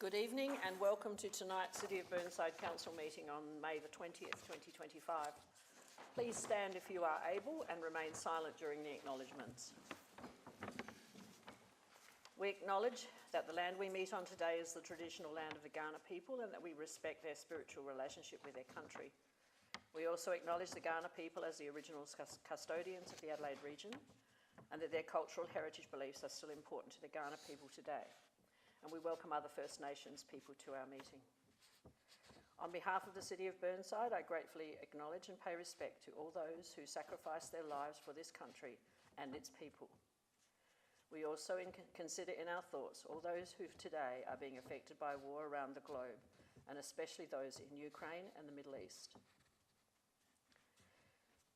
Good evening and welcome to tonight's City of Burnside Council meeting on May the 20th, 2025. Please stand if you are able and remain silent during the acknowledgements. We acknowledge that the land we meet on today is the traditional land of the Kaurna people and that we respect their spiritual relationship with their country. We also acknowledge the Kaurna people as the original custodians of the Adelaide region and that their cultural heritage beliefs are still important to the Kaurna people today. And we welcome other First Nations people to our meeting. On behalf of the City of Burnside, I gratefully acknowledge and pay respect to all those who sacrifice their lives for this country and its people. We also consider in our thoughts all those who today are being affected by war around the globe, and especially those in Ukraine and the Middle East.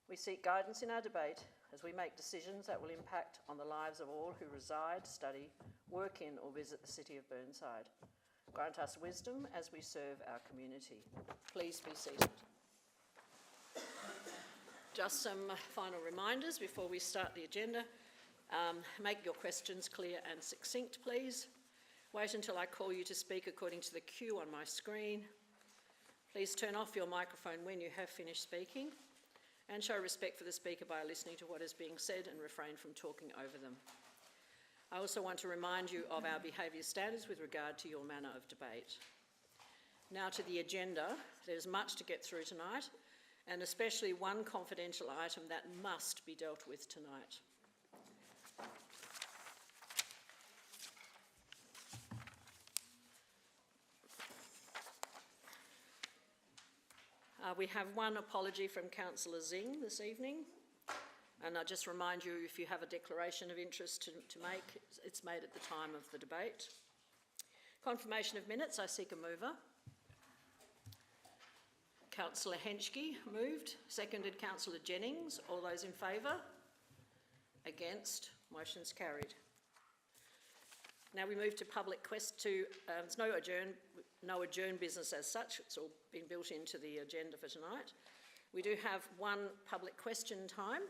We seek guidance in our debate as we make decisions that will impact on the lives of all who reside, study, work in or visit the City of Burnside. Grant us wisdom as we serve our community. Please be seated. Just some final reminders before we start the agenda. Make your questions clear and succinct, please. Wait until I call you to speak according to the cue on my screen. Please turn off your microphone when you have finished speaking, and show respect for the speaker by listening to what is being said and refrain from talking over them. I also want to remind you of our behaviour standards with regard to your manner of debate. Now to the agenda. There's much to get through tonight, and especially one confidential item that must be dealt with tonight. We have one apology from Councillor Zing this evening, and I just remind you, if you have a declaration of interest to make, it's made at the time of the debate. Confirmation of minutes, I seek a mover. Councillor Henschke moved, seconded Councillor Jennings. All those in favour? Against? Motion's carried. Now we move to public there's no adjourn business as such. It's all been built into the agenda for tonight. We do have one public question time,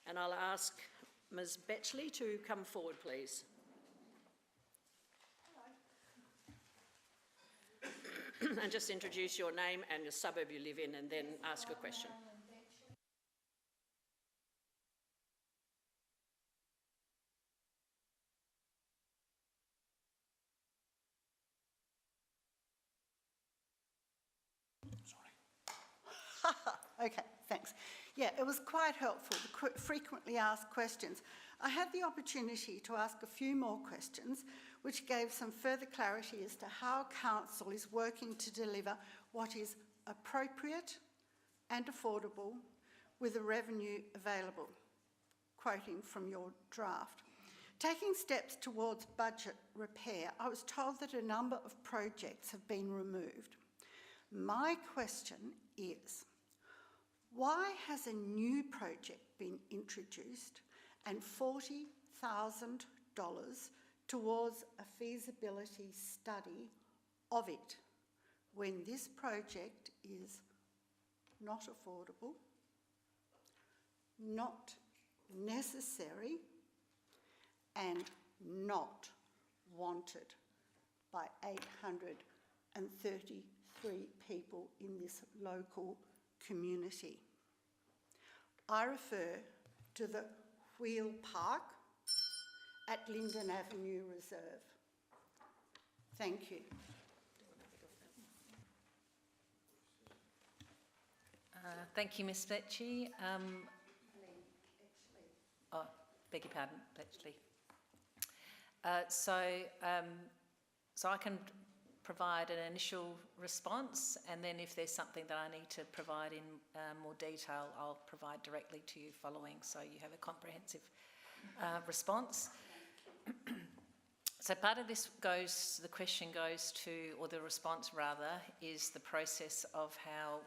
and I'll ask Ms. Betchley to come forward, please. Hello. And just introduce your name and the suburb you live in, and then ask a question. Okay, thanks. Yeah, it was quite helpful, the frequently asked questions. I had the opportunity to ask a few more questions, which gave some further clarity as to how Council is working to deliver what is appropriate and affordable with the revenue available, quoting from your draft. Taking steps towards budget repair, I was told that a number of projects have been removed. My question is, why has a new project been introduced and $40,000 towards a feasibility study of it when this project is not affordable, not necessary, and not wanted by 833 people in this local community? I refer to the Wheel Park at Linden Avenue Reserve. Thank you. Thank you, Ms. Bletchley. Beg your pardon, Bletchley. So I can provide an initial response, and then if there's something that I need to provide in more detail, I'll provide directly to you following, so you have a comprehensive response. So part of this the question goes to, or the response rather, is the process of how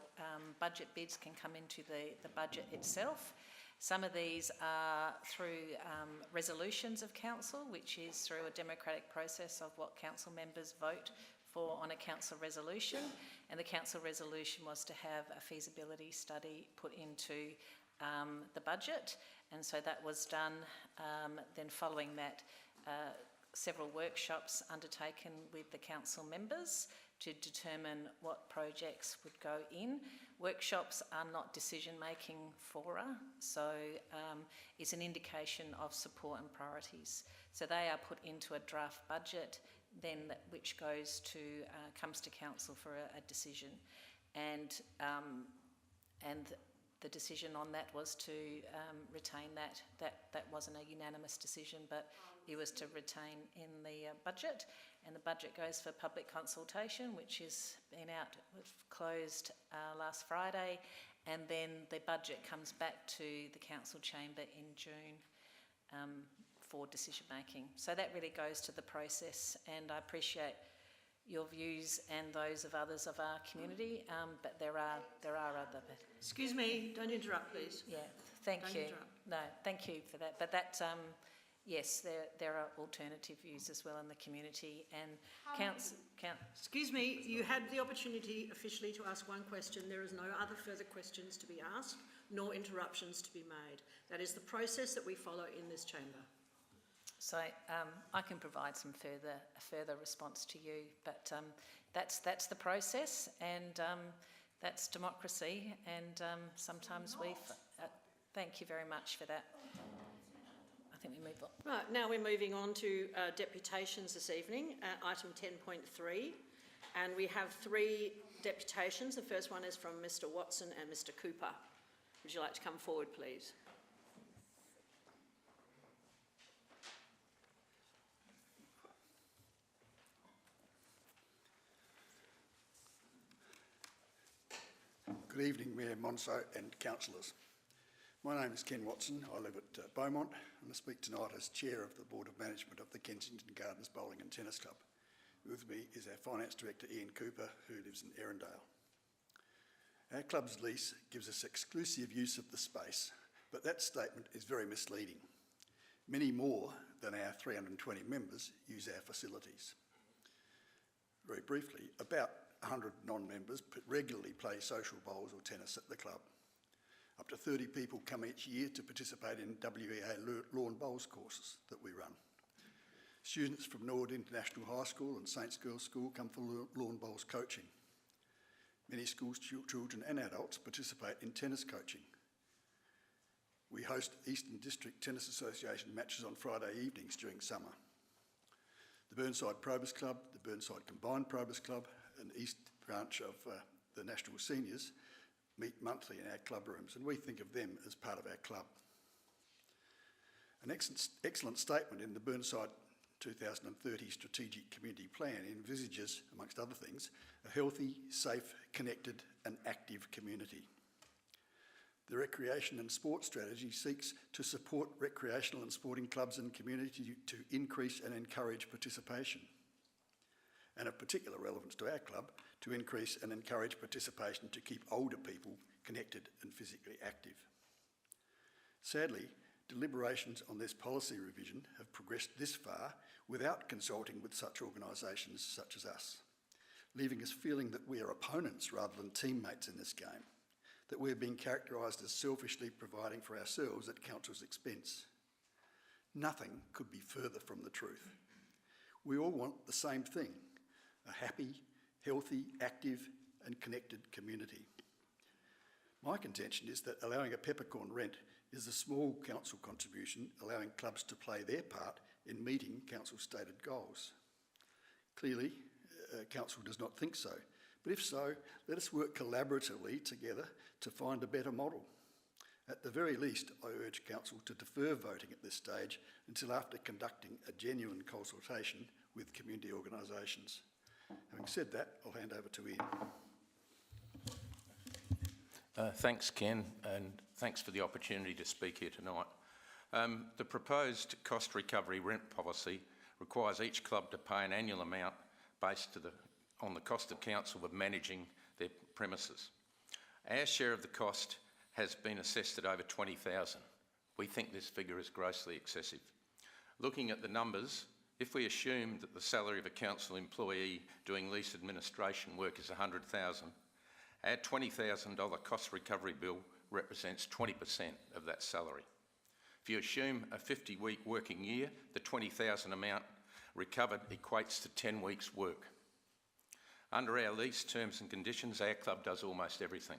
budget bids can come into the budget itself. Some of these are through resolutions of council, which is through a democratic process of what council members vote for on a council resolution, and the council resolution was to have a feasibility study put into the budget, and so that was done. Then following that, several workshops undertaken with the council members to determine what projects would go in. Workshops are not decision-making fora, so it's an indication of support and priorities. So they are put into a draft budget, then which goes to comes to council for a decision, and the decision on that was to retain that. That wasn't a unanimous decision, but it was to retain in the budget, and the budget goes for public consultation, which has been out, closed last Friday, and then the budget comes back to the council chamber in June for decision making. So that really goes to the process, and I appreciate your views and those of others of our community, but there are other. Excuse me, don't interrupt, please. Yeah, thank Don't you. interrupt. No, thank you for that. But that, yes, there are alternative views as well in the community, and council. Excuse me, you had the opportunity officially to ask one question. There is no other further questions to be asked, nor interruptions to be made. That is the process that we follow in this chamber. So I can provide some further response to you, but that's the process, and that's democracy, and sometimes thank you very much for that. I think we move on. Right, now we're moving on to deputations this evening, item 10.3, and we have 3 deputations. The first one is from Mr. Watson and Mr. Cooper. Would you like to come forward, please? Good evening, Mayor Monso and councillors. My name is Ken Watson. I live at Beaumont, and I speak tonight as Chair of the Board of Management of the Kensington Gardens Bowling and Tennis Club. With me is our Finance Director, Ian Cooper, who lives in Erindale. Our club's lease gives us exclusive use of the space, but that statement is very misleading. Many more than our 320 members use our facilities. Very briefly, about 100 non-members regularly play social bowls or tennis at the club. Up to 30 people come each year to participate in WEA lawn bowls courses that we run. Students from Norwood International High School and Saints Girls School come for lawn bowls coaching. Many schools, children and adults participate in tennis coaching. We host Eastern District Tennis Association matches on Friday evenings during summer. The Burnside Probus Club, the Burnside Combined Probus Club, an East branch of the National Seniors, meet monthly in our club rooms, and we think of them as part of our club. An excellent statement in the Burnside 2030 Strategic Community Plan envisages, amongst other things, a healthy, safe, connected and active community. The Recreation and Sport Strategy seeks to support recreational and sporting clubs and community to increase and encourage participation. And of particular relevance to our club, to increase and encourage participation to keep older people connected and physically active. Sadly, deliberations on this policy revision have progressed this far without consulting with such organisations such as us, leaving us feeling that we are opponents rather than teammates in this game, that we're being characterised as selfishly providing for ourselves at council's expense. Nothing could be further from the truth. We all want the same thing: a happy, healthy, active and connected community. My contention is that allowing a peppercorn rent is a small council contribution, allowing clubs to play their part in meeting council stated goals. Clearly, council does not think so, but if so, let us work collaboratively together to find a better model. At the very least, I urge council to defer voting at this stage until after conducting a genuine consultation with community organisations. Having said that, I'll hand over to Ian. Thanks, Ken, and thanks for the opportunity to speak here tonight. The proposed cost recovery rent policy requires each club to pay an annual amount based on the cost of council of managing their premises. Our share of the cost has been assessed at over $20,000. We think this figure is grossly excessive. Looking at the numbers, if we assume that the salary of a council employee doing lease administration work is $100,000, our $20,000 cost recovery bill represents 20% of that salary. If you assume a 50-week working year, the $20,000 amount recovered equates to 10 weeks' work. Under our lease terms and conditions, our club does almost everything.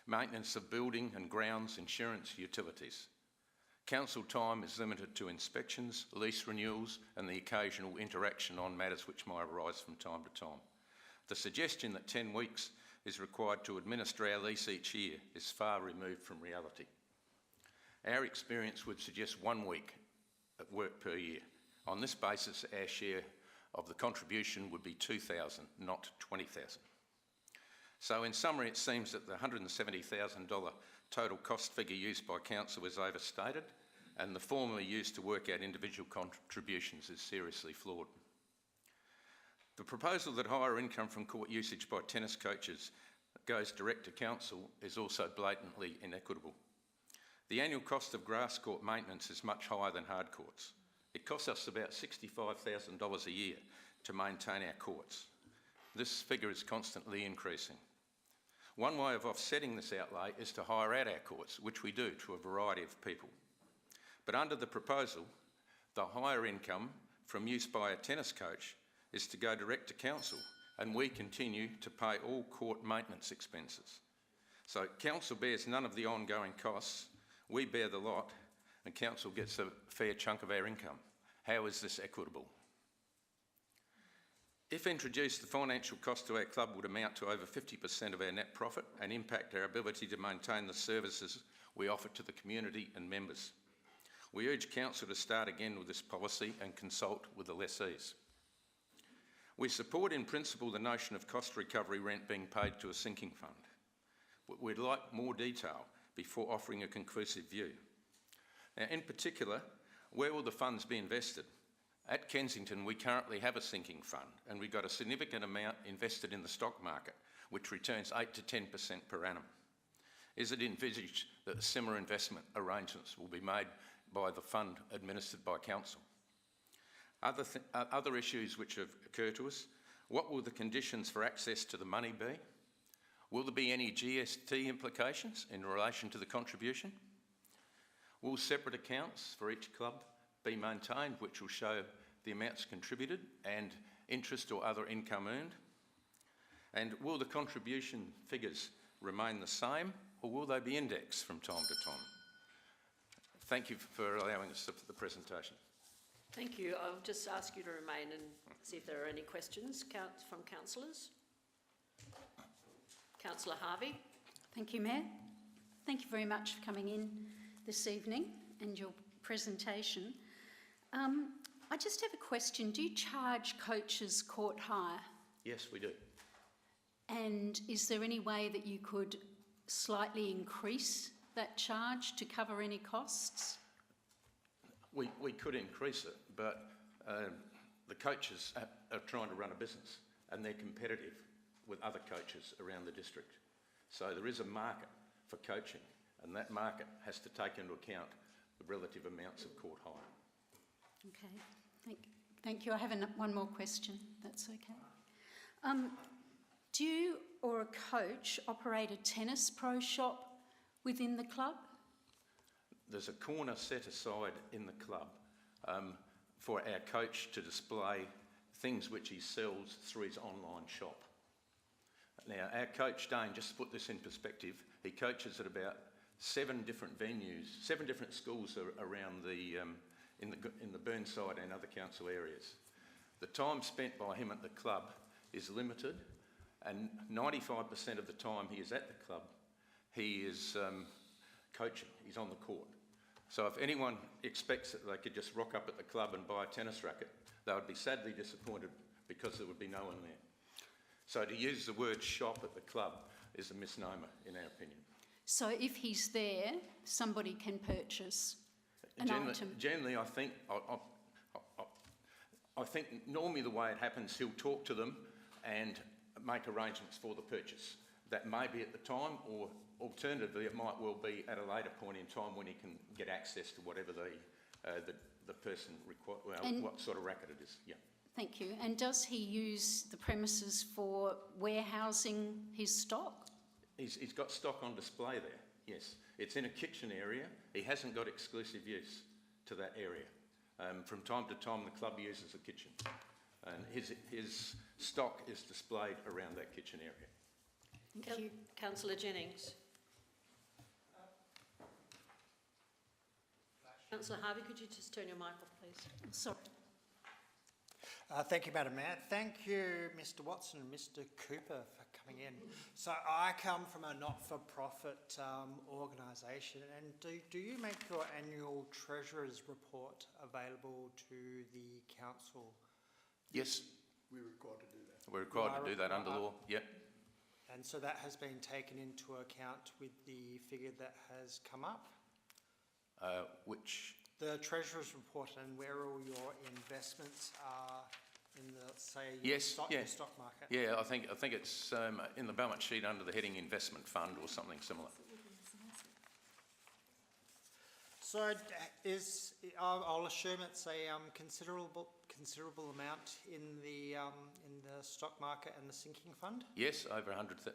Maintenance of building and grounds, insurance, utilities. Council time is limited to inspections, lease renewals and the occasional interaction on matters which might arise from time to time. The suggestion that 10 weeks is required to administer our lease each year is far removed from reality. Our experience would suggest 1 week at work per year. On this basis, our share of the contribution would be $2,000, not $20,000. So in summary, it seems that the $170,000 total cost figure used by council is overstated, and the formula used to work out individual contributions is seriously flawed. The proposal that higher income from court usage by tennis coaches goes direct to council is also blatantly inequitable. The annual cost of grass court maintenance is much higher than hard courts. It costs us about $65,000 a year to maintain our courts. This figure is constantly increasing. One way of offsetting this outlay is to hire out our courts, which we do to a variety of people. But under the proposal, the higher income from use by a tennis coach is to go direct to council, and we continue to pay all court maintenance expenses. So council bears none of the ongoing costs, we bear the lot, and council gets a fair chunk of our income. How is this equitable? If introduced, the financial cost to our club would amount to over 50% of our net profit and impact our ability to maintain the services we offer to the community and members. We urge council to start again with this policy and consult with the lessees. We support in principle the notion of cost recovery rent being paid to a sinking fund, but we'd like more detail before offering a conclusive view. Now, in particular, where will the funds be invested? At Kensington, we currently have a sinking fund, and we've got a significant amount invested in the stock market, which returns 8 to 10% per annum. Is it envisaged that similar investment arrangements will be made by the fund administered by council? Other issues which have occurred to us: what will the conditions for access to the money be? Will there be any GST implications in relation to the contribution? Will separate accounts for each club be maintained, which will show the amounts contributed and interest or other income earned? And will the contribution figures remain the same, or will they be indexed from time to time? Thank you for allowing us the presentation. Thank you. I'll just ask you to remain and see if there are any questions from councillors. Councillor Harvey. Thank you, Mayor. Thank you very much for coming in this evening and your presentation. I just have a question. Do you charge coaches court hire? Yes, we do. And is there any way that you could slightly increase that charge to cover any costs? We could increase it, but the coaches are trying to run a business and they're competitive with other coaches around the district. So there is a market for coaching, and that market has to take into account the relative amounts of court hire. Okay, thank you. I have one more question, that's okay. Do you or a coach operate a tennis pro shop within the club? There's a corner set aside in the club for our coach to display things which he sells through his online shop. Now, our coach, Dane, just to put this in perspective, he coaches at about 7 different venues, 7 different schools around in the Burnside and other council areas. The time spent by him at the club is limited, and 95% of the time he is at the club, he is coaching, he's on the court. So if anyone expects that they could just rock up at the club and buy a tennis racket, they would be sadly disappointed because there would be no one there. So to use the word shop at the club is a misnomer, in our opinion. So if he's there, somebody can purchase an item? Generally, I think normally the way it happens, he'll talk to them and make arrangements for the purchase. That may be at the time, or alternatively, it might well be at a later point in time when he can get access to whatever the person requires, what sort of racket it is. Yeah. Thank you. And does he use the premises for warehousing his stock? He's got stock on display there, yes. It's in a kitchen area. He hasn't got exclusive use to that area. From time to time, the club uses the kitchen, and his stock is displayed around that kitchen area. Thank you. Councillor Jennings. Councillor Harvey, could you just turn your mic off, please? Sorry. Thank you, Madam Mayor. Thank you, Mr Watson and Mr Cooper, for coming in. So I come from a not-for-profit organisation, and do you make your annual Treasurer's report available to the council? Yes, We're required to do that. we're required to do that under law. Yep. And so that has been taken into account with the figure that has come up? Which The Treasurer's report and where all your investments are in the, say, Yes, your stock market? yeah, I think it's in the balance sheet under the heading investment fund or something similar. So I'll assume it's a considerable amount in the stock market and the sinking fund? Yes,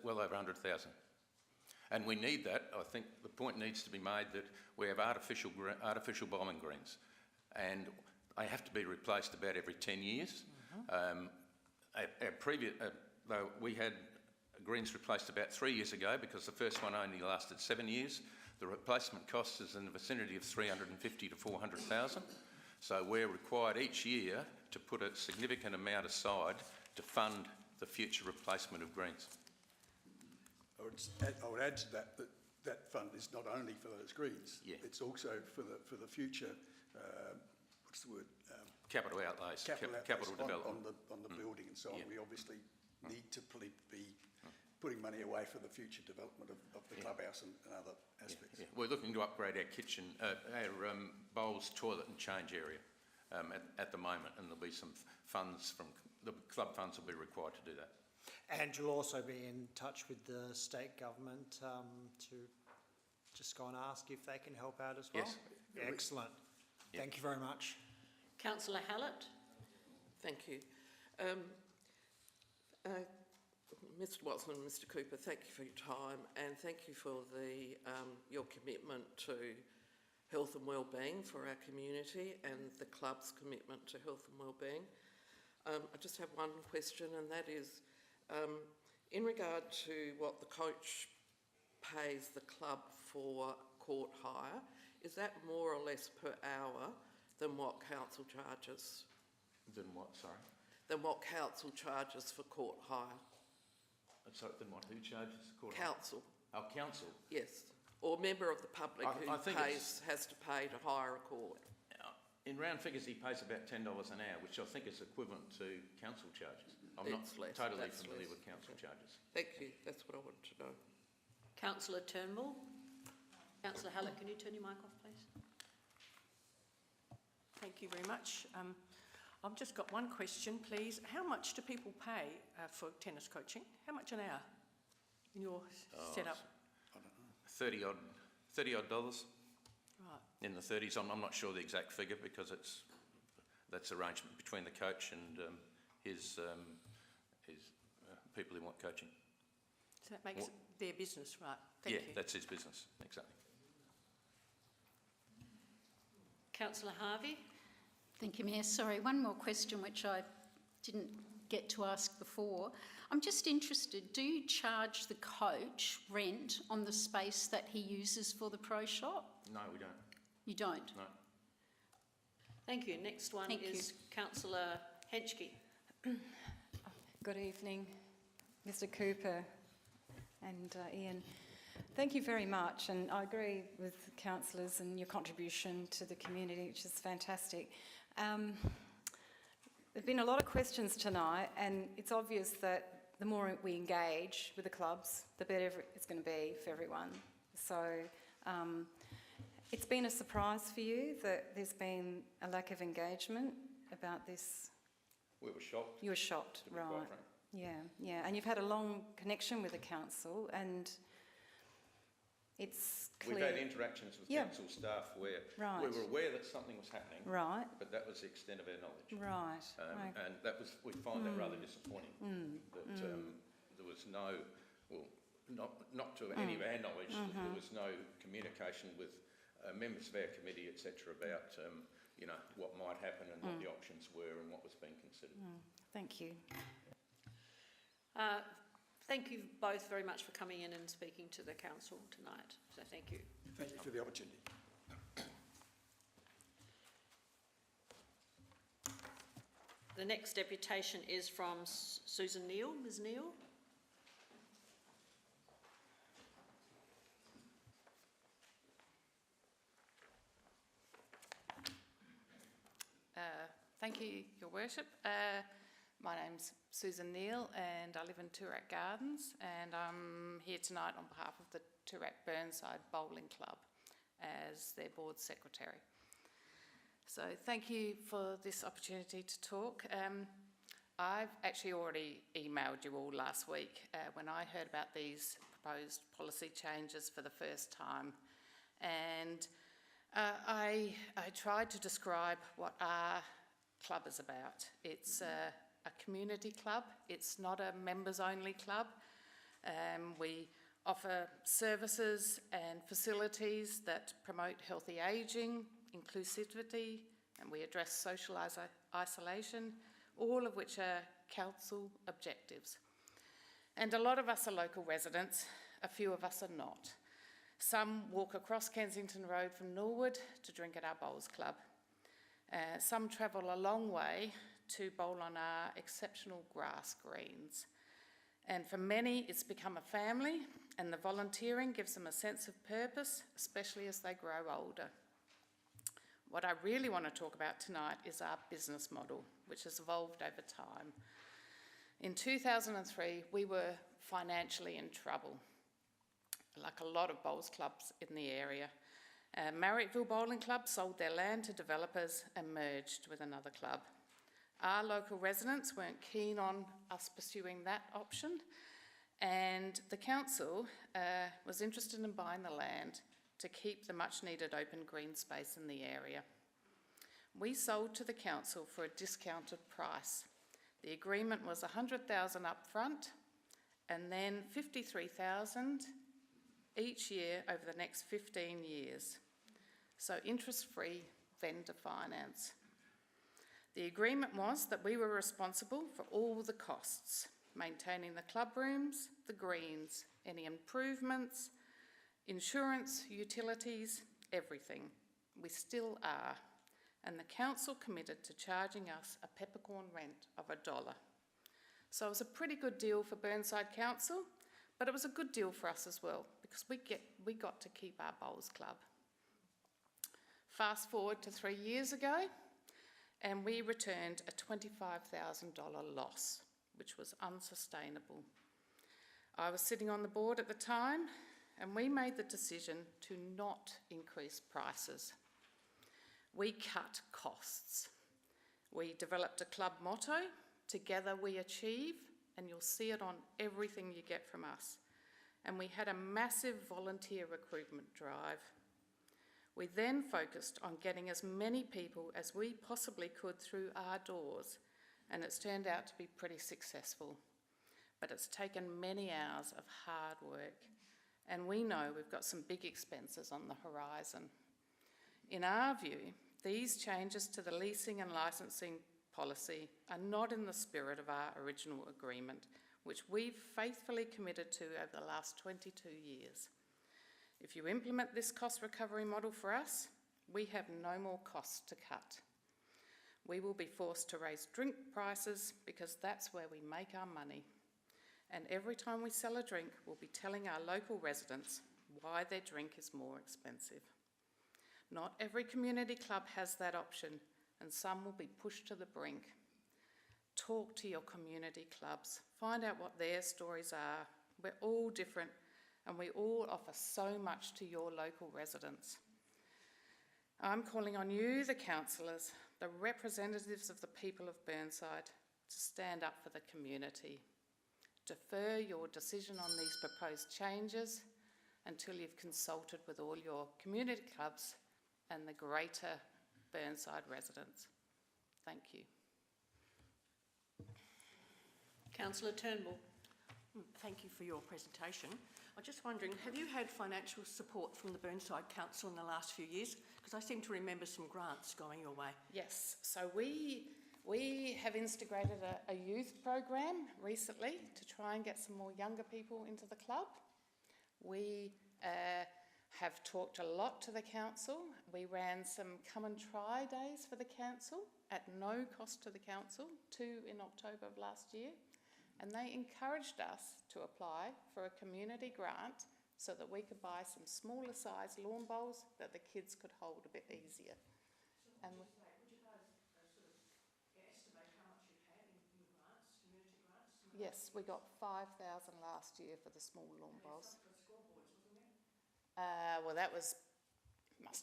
well over 100,000. And we need that. I think the point needs to be made that we have artificial bowling greens, and they have to be replaced about every 10 years. Though we had greens replaced about 3 years ago, because the first one only lasted 7 years. The replacement cost is in the vicinity of 350 to 400,000. So we're required each year to put a significant amount aside to fund the future replacement of greens. I would add to that fund is not only for those greens, Yeah. it's also for the future, what's the word? Capital outlays, capital development. on the building and so on. Yeah. We obviously need to be putting money away for the future development of the clubhouse and other aspects. Yeah. We're looking to upgrade our kitchen, our bowls, toilet and change area at the moment, and there'll be some funds from the club funds will be required to do that. And you'll also be in touch with the state government to just go and ask if they can help out as well? Yes. Excellent. Yeah. Thank you very much. Councillor Hallett. Thank you. Mr Watson and Mr Cooper, thank you for your time, and thank you for your commitment to health and wellbeing for our community and the club's commitment to health and wellbeing. I just have one question, and that is in regard to what the coach pays the club for court hire, is that more or less per hour than what council charges? Than what, sorry? Than what council charges for court hire? Sorry, then what? Who charges the court? Council. Our council. Yes. Or member of the public who I think has to pay to hire a court. In round figures, he pays about $10 an hour, which I think is equivalent to council charges. I'm not totally familiar with council charges. Thank you. That's what I wanted to know. Councillor Turnbull. Councillor Hallett, can you turn your mic off, please? Thank you very much. I've just got one question, please. How much do people pay for tennis coaching? How much an hour in your setup? I don't know. $30 odd. Right. In the 30s, I'm not sure the exact figure because that's arrangement between the coach and his people who want coaching. So that makes it their business, right? Thank you. That's his business, exactly. Councillor Harvey. Thank you, Mayor. Sorry, one more question which I didn't get to ask before. I'm just interested, do you charge the coach rent on the space that he uses for the pro shop? No, we don't. You don't? No. Thank you. Next one is Councillor Henschke. Good evening, Mr Cooper and Ian. Thank you very much, and I agree with councillors and your contribution to the community, which is fantastic. There've been a lot of questions tonight, and it's obvious that the more we engage with the clubs, the better it's going to be for everyone. So it's been a surprise for you that there's been a lack of engagement about this. We were shocked. You were shocked, to be right? quite frank. Yeah, and you've had a long connection with the council, and it's clear. We've had interactions with council staff where we were aware that something was happening, right? but that was the extent of our knowledge. Right. And that was, we find that rather disappointing. That there was no, well, not to any of our knowledge, that there was no communication with members of our committee, etc., about you know, what might happen and what the options were and what was being considered. Thank you. Thank you both very much for coming in and speaking to the council tonight. So thank you. Thank you for the opportunity. The next deputation is from Susan Neal. Ms. Neal. Thank you, Your Worship. My name's Susan Neal and I live in Toorak Gardens, and I'm here tonight on behalf of the Toorak Burnside Bowling Club as their board secretary. So thank you for this opportunity to talk. I've actually already emailed you all last week when I heard about these proposed policy changes for the first time, and I tried to describe what our club is about. It's a community club. It's not a members-only club. We offer services and facilities that promote healthy ageing, inclusivity, and we address social isolation, all of which are council objectives. And a lot of us are local residents, a few of us are not. Some walk across Kensington Road from Norwood to drink at our bowls club. Some travel a long way to bowl on our exceptional grass greens. And for many, it's become a family, and the volunteering gives them a sense of purpose, especially as they grow older. What I really want to talk about tonight is our business model, which has evolved over time. In 2003, we were financially in trouble, like a lot of bowls clubs in the area. Marriotteville Bowling Club sold their land to developers and merged with another club. Our local residents weren't keen on us pursuing that option, and the council was interested in buying the land to keep the much needed open green space in the area. We sold to the council for a discounted price. The agreement was $100,000 up front and then $53,000 each year over the next 15 years. So interest-free vendor finance. The agreement was that we were responsible for all the costs, maintaining the club rooms, the greens, any improvements, insurance, utilities, everything. We still are. And the council committed to charging us a peppercorn rent of $1. So it was a pretty good deal for Burnside Council, but it was a good deal for us as well, because we got to keep our bowls club. Fast forward to 3 years ago, and we returned a $25,000 loss, which was unsustainable. I was sitting on the board at the time, and we made the decision to not increase prices. We cut costs. We developed a club motto, "Together we achieve," and you'll see it on everything you get from us. And we had a massive volunteer recruitment drive. We then focused on getting as many people as we possibly could through our doors, and it's turned out to be pretty successful. But it's taken many hours of hard work, and we know we've got some big expenses on the horizon. In our view, these changes to the leasing and licensing policy are not in the spirit of our original agreement, which we've faithfully committed to over the last 22 years. If you implement this cost recovery model for us, we have no more costs to cut. We will be forced to raise drink prices because that's where we make our money. And every time we sell a drink, we'll be telling our local residents why their drink is more expensive. Not every community club has that option, and some will be pushed to the brink. Talk to your community clubs. Find out what their stories are. We're all different, and we all offer so much to your local residents. I'm calling on you, the councillors, the representatives of the people of Burnside, to stand up for the community. Defer your decision on these proposed changes until you've consulted with all your community clubs and the greater Burnside residents. Thank you. Councillor Turnbull. Thank you for your presentation. I'm just wondering, have you had financial support from the Burnside Council in the last few years? Because Because I seem to remember some grants going your way. Yes, so we have instigated a youth program recently to try and get some more younger people into the club. We have talked a lot to the council. We ran some come and try days for the council at no cost to the council, 2 in October of last year, and they encouraged us to apply for a community grant so that we could buy some smaller size lawn bowls that the kids could hold a bit easier. And Would you guys sort of estimate how much you've had in grants, community grants? yes, we got 5,000 last year for the small lawn bowls. For scoreboards, wasn't it? Well, that must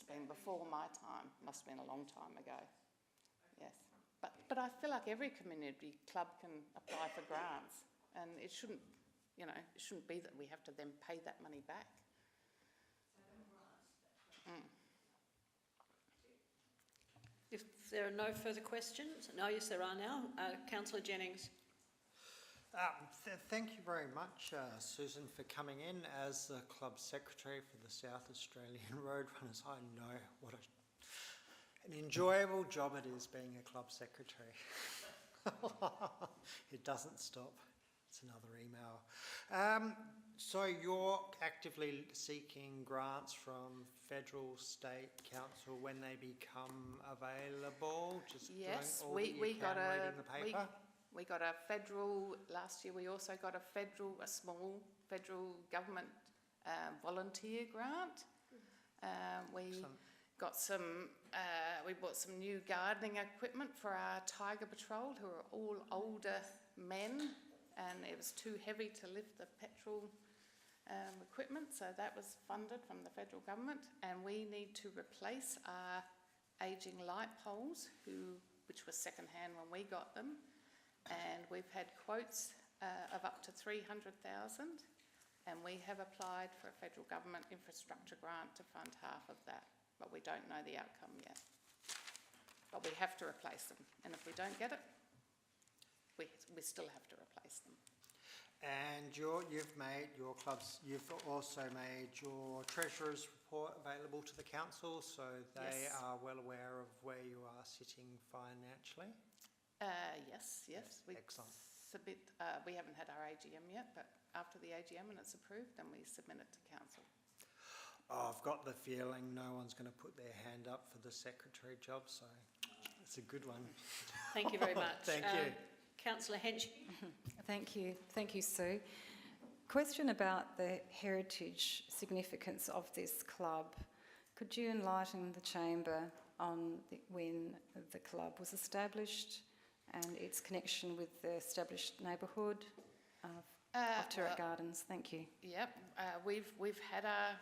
have been before my time, must have been a long time ago. Yes, but I feel like every community club can apply for grants, and it shouldn't be that we have to then pay that money back. If there are no further questions, no, yes, there are now. Councillor Jennings. Thank you very much, Susan, for coming in. As the club secretary for the South Australian Roadrunners, I know what an enjoyable job it is being a club secretary. It doesn't stop. It's another email. So you're actively seeking grants from federal, state, council when they become available? Just Yes, doing all that you can, reading the paper? We got a federal, last year we also got a small federal government volunteer grant. We got we bought some new gardening equipment for our Tiger Patrol, who are all older men, and it was too heavy to lift the petrol equipment, so that was funded from the federal government. And we need to replace our ageing light poles, which were second-hand when we got them. And we've had quotes of up to 300,000, and we have applied for a federal government infrastructure grant to fund half of that, but we don't know the outcome yet. But we have to replace them, and if we don't get it, we still have to replace them. And you've also made your treasurer's report available to the council, so they Yes. are well aware of where you are sitting financially. Yes. Excellent. We haven't had our AGM yet, but after the AGM and it's approved, then we submit it to council. I've got the feeling no one's going to put their hand up for the secretary job, so it's a good one. Thank you very much. Thank you. Councillor Hench. Thank you, Sue. Question about the heritage significance of this club. Could you enlighten the chamber on when the club was established and its connection with the established neighbourhood of Toorak Gardens? Thank you. Yep, we've had our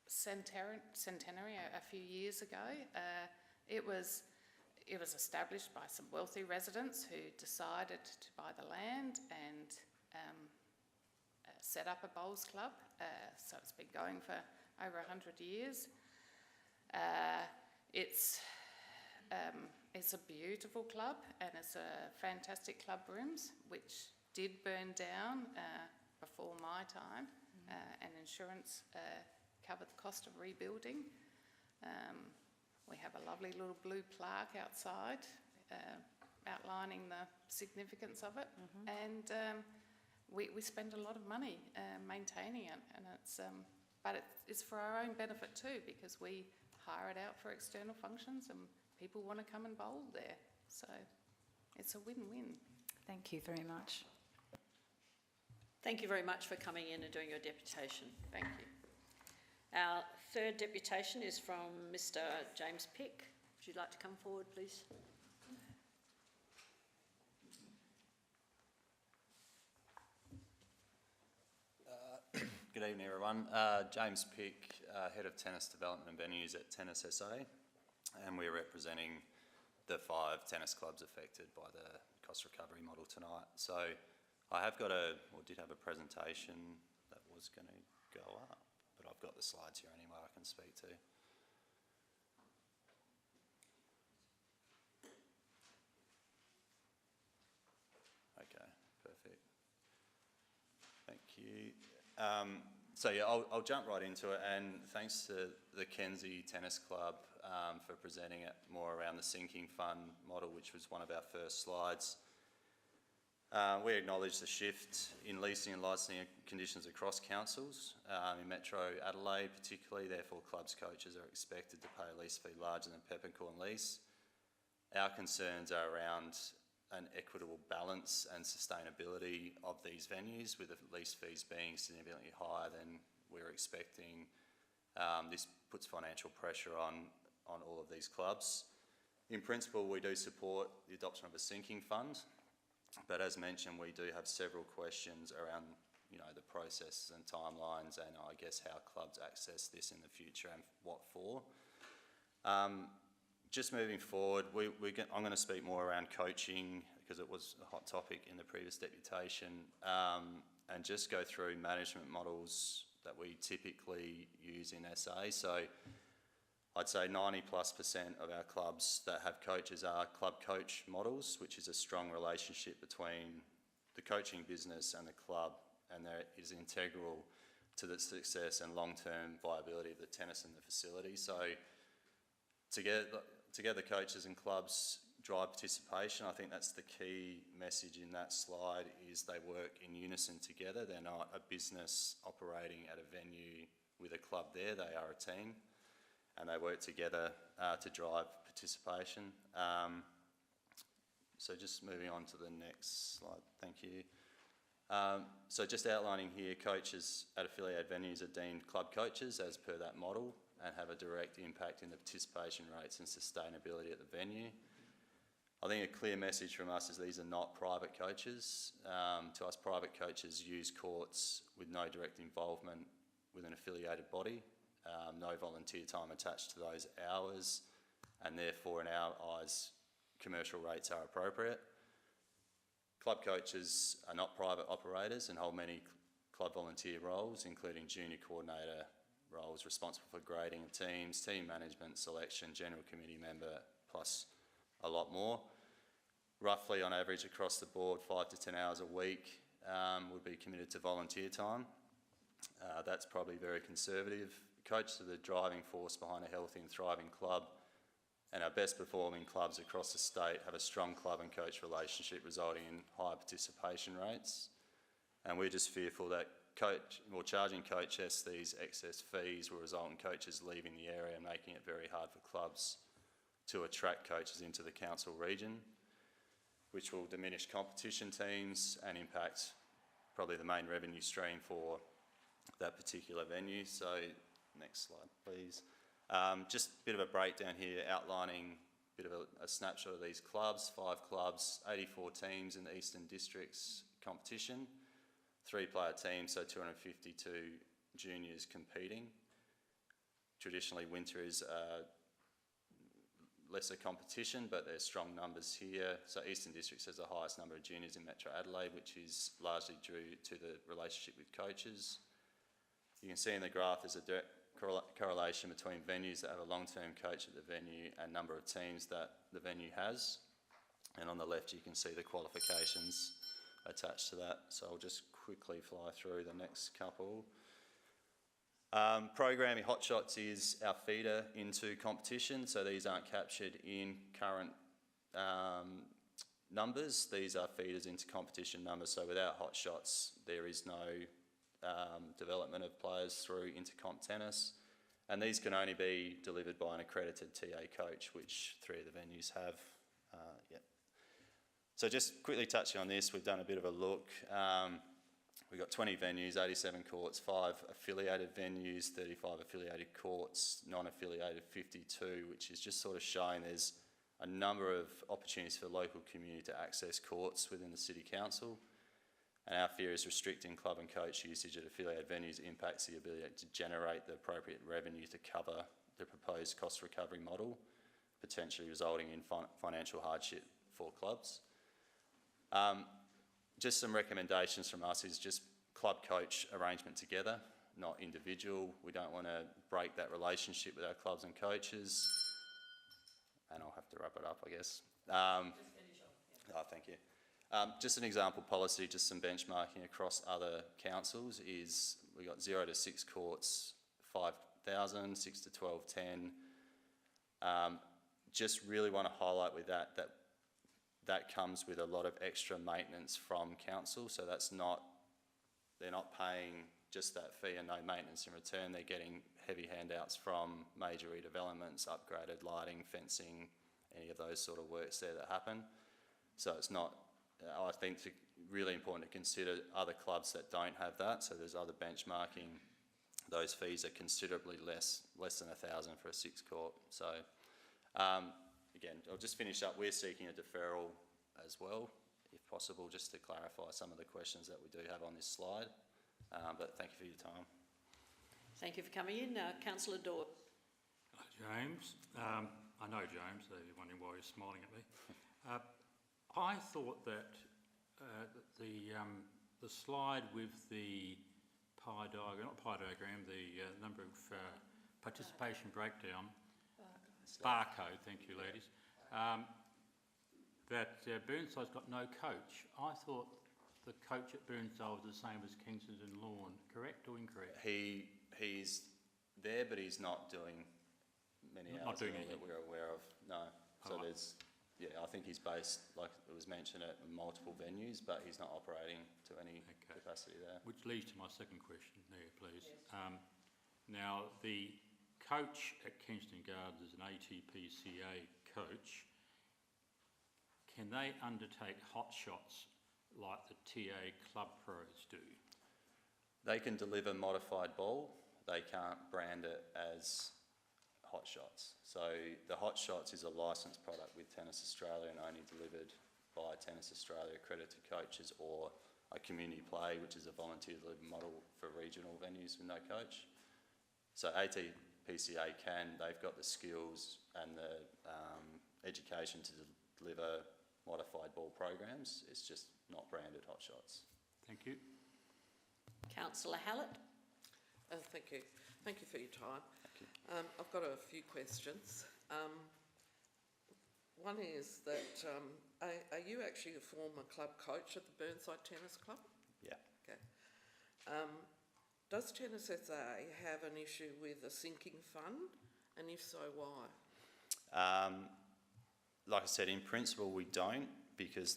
centenary a few years ago. It was established by some wealthy residents who decided to buy the land and set up a bowls club. So it's been going for over 100 years. It's a beautiful club, and it's a fantastic club rooms, which did burn down before my time, and insurance covered the cost of rebuilding. We have a lovely little blue plaque outside outlining the significance of it, and we spend a lot of money maintaining it, and but it's for our own benefit too, because we hire it out for external functions and people want to come and bowl there, so it's a win-win. Thank you very much. Thank you very much for coming in and doing your deputation. Thank you. Our third deputation is from Mr. James Pick. Would you like to come forward, please? Good evening, everyone. James Pick, Head of Tennis Development and Venues at Tennis SA, and we're representing the 5 tennis clubs affected by the cost recovery model tonight. So I did have a presentation that was going to go up, but I've got the slides here anyway I can speak to. Okay, perfect. Thank you. So yeah, I'll jump right into it, and thanks to the Kenzie Tennis Club for presenting it more around the sinking fund model, which was one of our first slides. We acknowledge the shift in leasing and licensing conditions across councils. In Metro Adelaide particularly, therefore clubs coaches are expected to pay a lease fee larger than peppercorn lease. Our concerns are around an equitable balance and sustainability of these venues, with the lease fees being significantly higher than we're expecting. This puts financial pressure on all of these clubs. In principle, we do support the adoption of a sinking fund, but as mentioned, we do have several questions around, the processes and timelines, and I guess how clubs access this in the future and what for. Just moving forward, I'm going to speak more around coaching because it was a hot topic in the previous deputation, and just go through management models that we typically use in SA. So I'd say 90+% of our clubs that have coaches are club coach models, which is a strong relationship between the coaching business and the club, and that is integral to the success and long-term viability of the tennis and the facility. So together coaches and clubs drive participation. I think that's the key message in that slide, is they work in unison together. They're not a business operating at a venue with a club there, they are a team, and they work together to drive participation. So just moving on to the next slide, thank you. So just outlining here, coaches at affiliated venues are deemed club coaches as per that model and have a direct impact in the participation rates and sustainability at the venue. I think a clear message from us is these are not private coaches. To us, private coaches use courts with no direct involvement with an affiliated body, no volunteer time attached to those hours, and therefore in our eyes commercial rates are appropriate. Club coaches are not private operators and hold many club volunteer roles, including junior coordinator roles responsible for grading of teams, team management, selection, general committee member, plus a lot more. Roughly on average across the board, 5 to 10 hours a week would be committed to volunteer time. That's probably very conservative. Coaches are the driving force behind a healthy and thriving club, and our best performing clubs across the state have a strong club and coach relationship, resulting in high participation rates. And we're just fearful that charging coaches these excess fees will result in coaches leaving the area and making it very hard for clubs to attract coaches into the council region, which will diminish competition teams and impact probably the main revenue stream for that particular venue. So next slide, please. Just a bit of a breakdown here outlining a bit of a snapshot of these clubs. 5 clubs, 84 teams in the Eastern Districts competition, 3-player teams, so 252 juniors competing. Traditionally winter is lesser competition, but there's strong numbers here. So Eastern Districts has the highest number of juniors in Metro Adelaide, which is largely due to the relationship with coaches. You can see in the graph there's a direct correlation between venues that have a long-term coach at the venue and number of teams that the venue has. And on the left you can see the qualifications attached to that. So I'll just quickly fly through the next couple. Programming Hotshots is our feeder into competition, so these aren't captured in current numbers. These are feeders into competition numbers, so without Hotshots there is no development of players through into comp tennis, and these can only be delivered by an accredited TA coach, which 3 of the venues have. So just quickly touching on this, we've done a bit of a look. We've got 20 venues, 87 courts, 5 affiliated venues, 35 affiliated courts, non-affiliated 52, which is just sort of showing there's a number of opportunities for the local community to access courts within the City Council. And our fear is restricting club and coach usage at affiliated venues impacts the ability to generate the appropriate revenue to cover the proposed cost recovery model, potentially resulting in financial hardship for clubs. Just some recommendations from us is just club coach arrangement together, not individual. We don't want to break that relationship with our clubs and coaches. And I'll have to wrap it up, I guess. Just finish off. Yeah. Oh, thank you. Just an example policy, just some benchmarking across other councils is we got 0 to 6 courts, 5,000, 6 to 12, 10. Just really want to highlight with that comes with a lot of extra maintenance from council, so they're not paying just that fee and no maintenance in return. They're getting heavy handouts from major redevelopments, upgraded lighting, fencing, any of those sort of works there that happen. So it's not, I think it's really important to consider other clubs that don't have that. So there's other benchmarking. Those fees are considerably less than $1,000 for a 6-court. So again, I'll just finish up. We're seeking a deferral as well, if possible, just to clarify some of the questions that we do have on this slide. But thank you for your time. Thank you for coming in. Councillor Dawes. Hello, James. I know James, so you're wondering why you're smiling at me. I thought that the slide with the pie diagram, not pie diagram, the number of participation breakdown, barcode, thank you ladies, that Burnside's got no coach. I thought the coach at Burnside was the same as Kingston and Lawn, correct or incorrect? He's there, but he's not doing many hours that we're aware of, no. So there's, yeah, I think he's based, like it was mentioned, at multiple venues, but he's not operating to any capacity there. Which leads to my second question there, please. Yes. Now, the coach at Kingston Gardens is an ATPCA coach. Can they undertake hot shots like the TA club pros do? They can deliver modified ball. They can't brand it as hot shots. So the hot shots is a licensed product with Tennis Australia and only delivered by Tennis Australia accredited coaches, or a community play, which is a volunteer delivered model for regional venues with no coach. So ATPCA they've got the skills and the education to deliver modified ball programs. It's just not branded hot shots. Thank you. Councillor Hallett. Thank you. Thank you for your time. Thank you. I've got a few questions. One is that, are you actually a former club coach at the Burnside Tennis Club? Yeah. Okay. Does Tennis SA have an issue with a sinking fund? And if so, why? Like I said, in principle we don't, because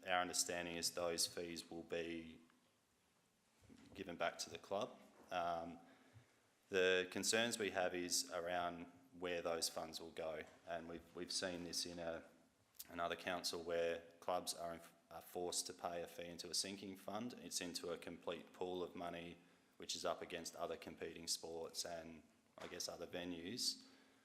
our understanding is those fees will be given back to the club. The concerns we have is around where those funds will go, and we've seen this in another council where clubs are forced to pay a fee into a sinking fund. It's into a complete pool of money which is up against other competing sports and I guess other venues.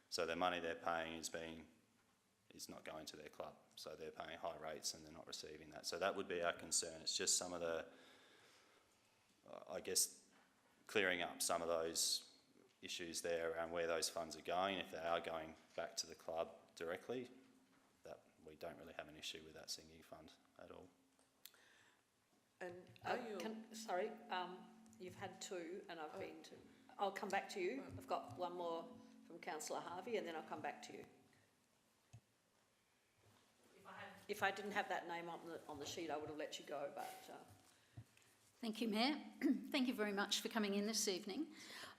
So the money they're paying is not going to their club. So they're paying high rates and they're not receiving that. So that would be our concern. It's just some of the, I guess, clearing up some of those issues there around where those funds are going. If they are going back to the club directly, that we don't really have an issue with that sinking fund at all. And are you... you've had two and I've been to... I'll come back to you. I've got one more from Councillor Harvey and then I'll come back to you. If I didn't have that name on the sheet, I would have let you go, but... Thank you, Mayor. Thank you very much for coming in this evening.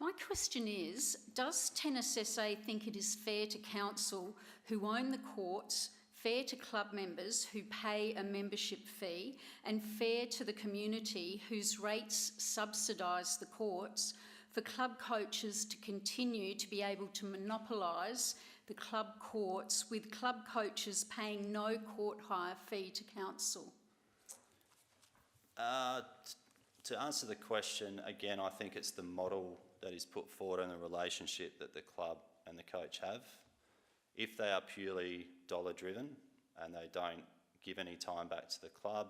My question is, does Tennis SA think it is fair to council who own the courts, fair to club members who pay a membership fee, and fair to the community whose rates subsidise the courts, for club coaches to continue to be able to monopolise the club courts, with club coaches paying no court hire fee to council? To answer the question, again, I think it's the model that is put forward and the relationship that the club and the coach have. If they are purely dollar driven and they don't give any time back to the club,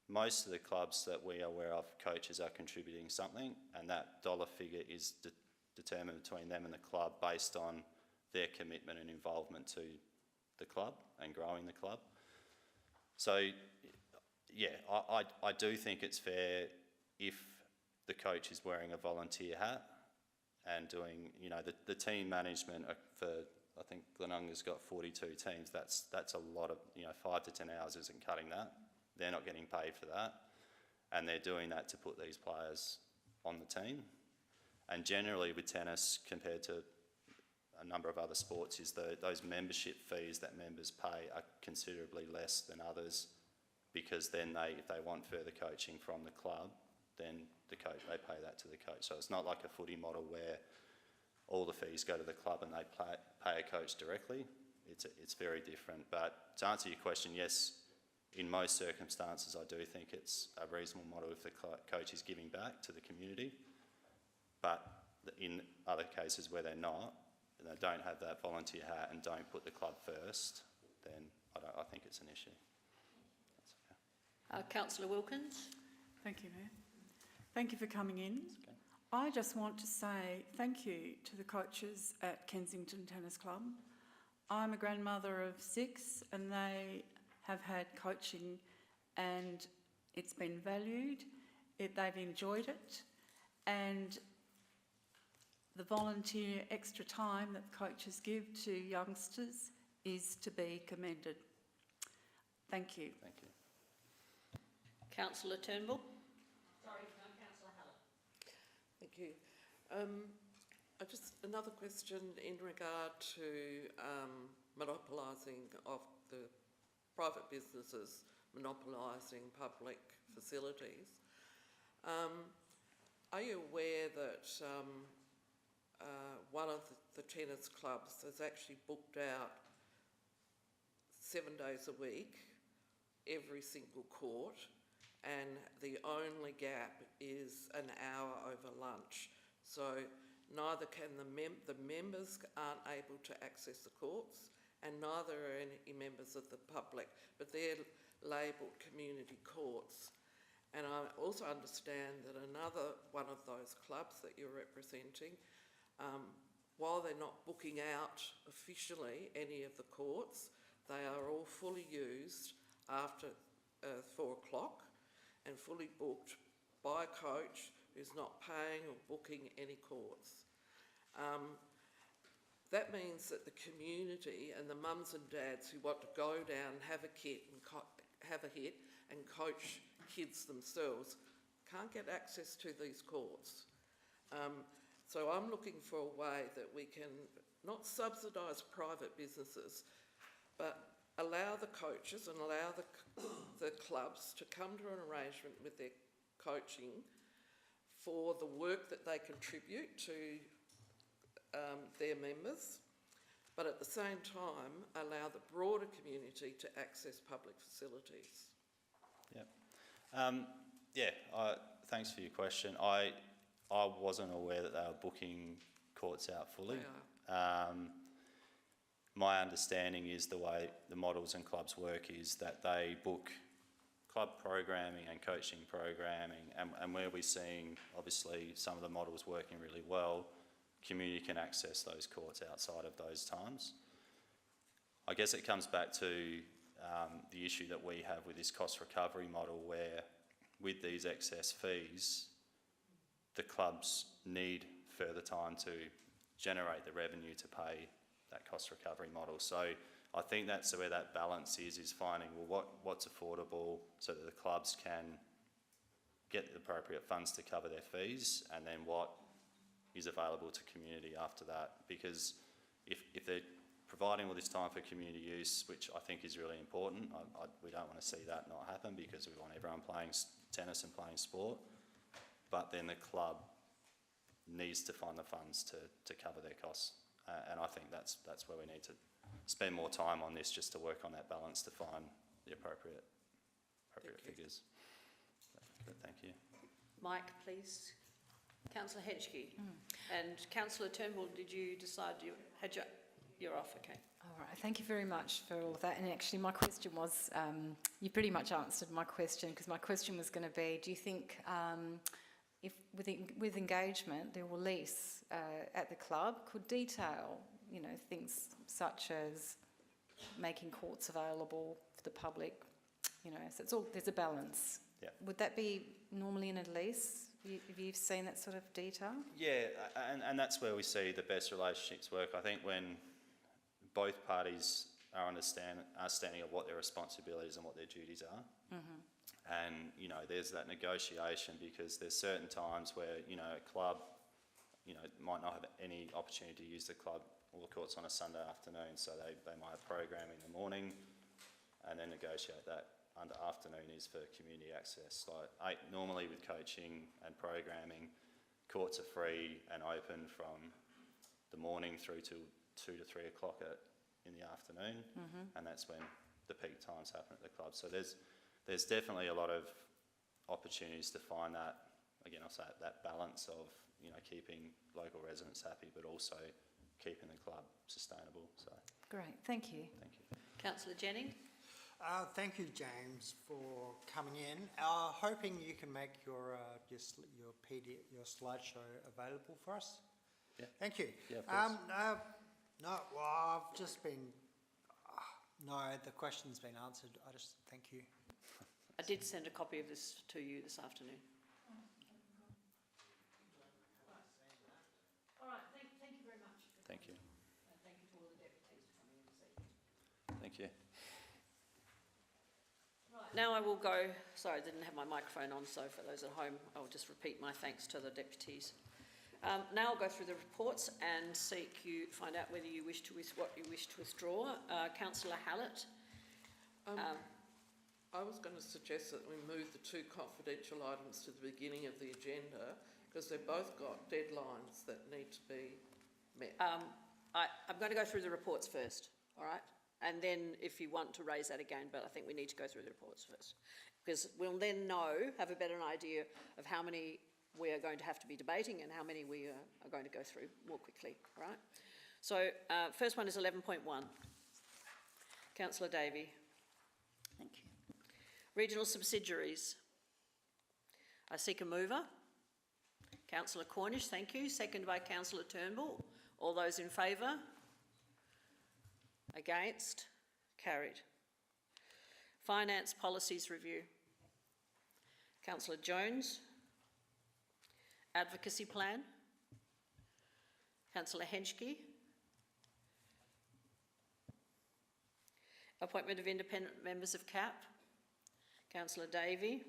most of the clubs that we are aware of, coaches are contributing something, and that dollar figure is determined between them and the club based on their commitment and involvement to the club and growing the club. So, yeah, I do think it's fair if the coach is wearing a volunteer hat and doing, you know, the team management for, I think Glenunga's got 42 teams. That's a lot of, 5 to 10 hours isn't cutting that. They're not getting paid for that. And they're doing that to put these players on the team. And generally with tennis, compared to a number of other sports is those membership fees that members pay are considerably less than others, because then if they want further coaching from the club, then they pay that to the coach. So it's not like a footy model where all the fees go to the club and they pay a coach directly. It's very different. But to answer your question, yes, in most circumstances I do think it's a reasonable model if the coach is giving back to the community. But in other cases where they're not, and they don't have that volunteer hat and don't put the club first, then I think it's an issue. Councillor Wilkins. Thank you, Mayor. Thank you for coming in. Okay. I just want to say thank you to the coaches at Kensington Tennis Club. I'm a grandmother of 6 and they have had coaching and it's been valued, they've enjoyed it, and the volunteer extra time that coaches give to youngsters is to be commended. Thank you. Thank you. Councillor Turnbull. Sorry, no, Councillor Hallett. Thank you. Just another question in regard to monopolising of the private businesses, monopolising public facilities. Are you aware that one of the tennis clubs has actually booked out 7 days a week, every single court, and the only gap is an hour over lunch? So neither can the members aren't able to access the courts, and neither are any members of the public, but they're labelled community courts. And I also understand that another one of those clubs that you're representing, while they're not booking out officially any of the courts, they are all fully used after 4 o'clock and fully booked by a coach who's not paying or booking any courts. That means that the community and the mums and dads who want to go down and have a hit and coach kids themselves can't get access to these courts. So I'm looking for a way that we can not subsidise private businesses, but allow the coaches and allow the clubs to come to an arrangement with their coaching for the work that they contribute to their members, but at the same time allow the broader community to access public facilities. Thanks for your question. I wasn't aware that they were booking courts out fully. My understanding is the way the models and clubs work is that they book club programming and coaching programming, and where we're seeing obviously some of the models working really well, community can access those courts outside of those times. I guess it comes back to the issue that we have with this cost recovery model, where with these excess fees, the clubs need further time to generate the revenue to pay that cost recovery model. So I think that's where that balance is finding, well, what's affordable so that the clubs can get the appropriate funds to cover their fees, and then what is available to community after that. Because if they're providing all this time for community use, which I think is really important, we don't want to see that not happen, because we want everyone playing tennis and playing sport, but then the club needs to find the funds to cover their costs. And I think that's where we need to spend more time on this, just to work on that balance to find the appropriate figures. Good, thank you. Mike, please. Councillor Hedgkey. And Councillor Turnbull, did you decide you're off? Okay. All right, thank you very much for all of that. And actually my question was, you pretty much answered my question, because my question was going to be, do you think if with engagement, the release at the club could detail, things such as making courts available for the public, so there's a balance. Yeah. Would that be normally in a lease? Have you seen that sort of detail? Yeah, and that's where we see the best relationships work. I think when both parties are understanding of what their responsibilities and what their duties are, and there's that negotiation, because there's certain times where a club might not have any opportunity to use the club all the courts on a Sunday afternoon, so they might have program in the morning and then negotiate that under afternoon is for community access. Like normally with coaching and programming, courts are free and open from the morning through to 2 to 3 o'clock in the afternoon, and that's when the peak times happen at the club. So there's definitely a lot of opportunities to find that, again, I'll say that balance of, you know, keeping local residents happy, but also keeping the club sustainable. So Great, thank you. thank you. Councillor Jennings? Thank you, James, for coming in. Hoping you can make your slideshow available for us. Yeah. Thank you. Yeah, of course. No, well, I've just been. No, the question's been answered. I just thank you. I did send a copy of this to you this afternoon. All right, thank you very much. Thank you. And thank you to all the deputies for coming in this evening. Thank you. Right, now I will go, sorry I didn't have my microphone on, so for those at home I'll just repeat my thanks to the deputies. Now I'll go through the reports and find out whether you wish to what you wish to withdraw. Councillor Hallett. I was going to suggest that we move the two confidential items to the beginning of the agenda because they've both got deadlines that need to be met. I'm going to go through the reports first, all right? And then if you want to raise that again, but I think we need to go through the reports first because we'll then have a better idea of how many we are going to have to be debating and how many we are going to go through more quickly, all right? So first one is 11.1. Councillor Davey. Thank you. Regional subsidiaries. I seek a mover. Councillor Cornish, thank you. Seconded by Councillor Turnbull. All those in favour? Against? Carried. Finance Policies Review. Councillor Jones. Advocacy Plan. Councillor Henschke. Appointment of independent members of CAP. Councillor Davey.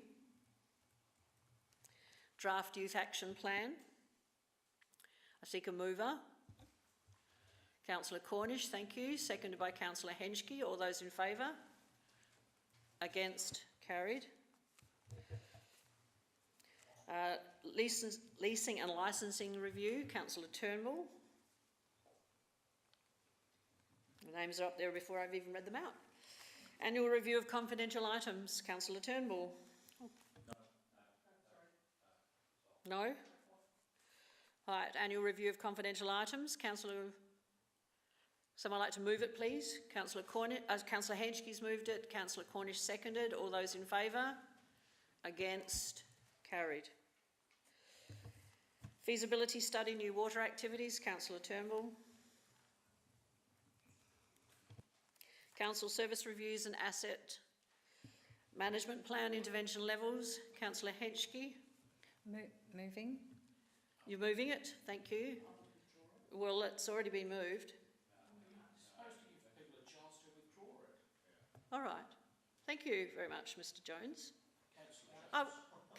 Draft Youth Action Plan. I seek a mover. Councillor Cornish, thank you. Seconded by Councillor Henschke. All those in favour? Against? Carried. Leasing and Licensing Review. Councillor Turnbull. The names are up there before I've even read them out. Annual Review of Confidential Items. Councillor Turnbull. No? All right, Annual Review of Confidential Items. Councillor, someone like to move it, please? Councillor Henschke's moved it. Councillor Cornish seconded. All those in favour? Against? Carried. Feasibility Study, New Water Activities. Councillor Turnbull. Council Service Reviews and Asset Management Plan, Intervention Levels. Councillor Henschke. Moving. You're moving it? Thank you. Well, it's already been moved. It's supposed to give people a chance to withdraw it. All right. Thank you very much, Mr. Jones.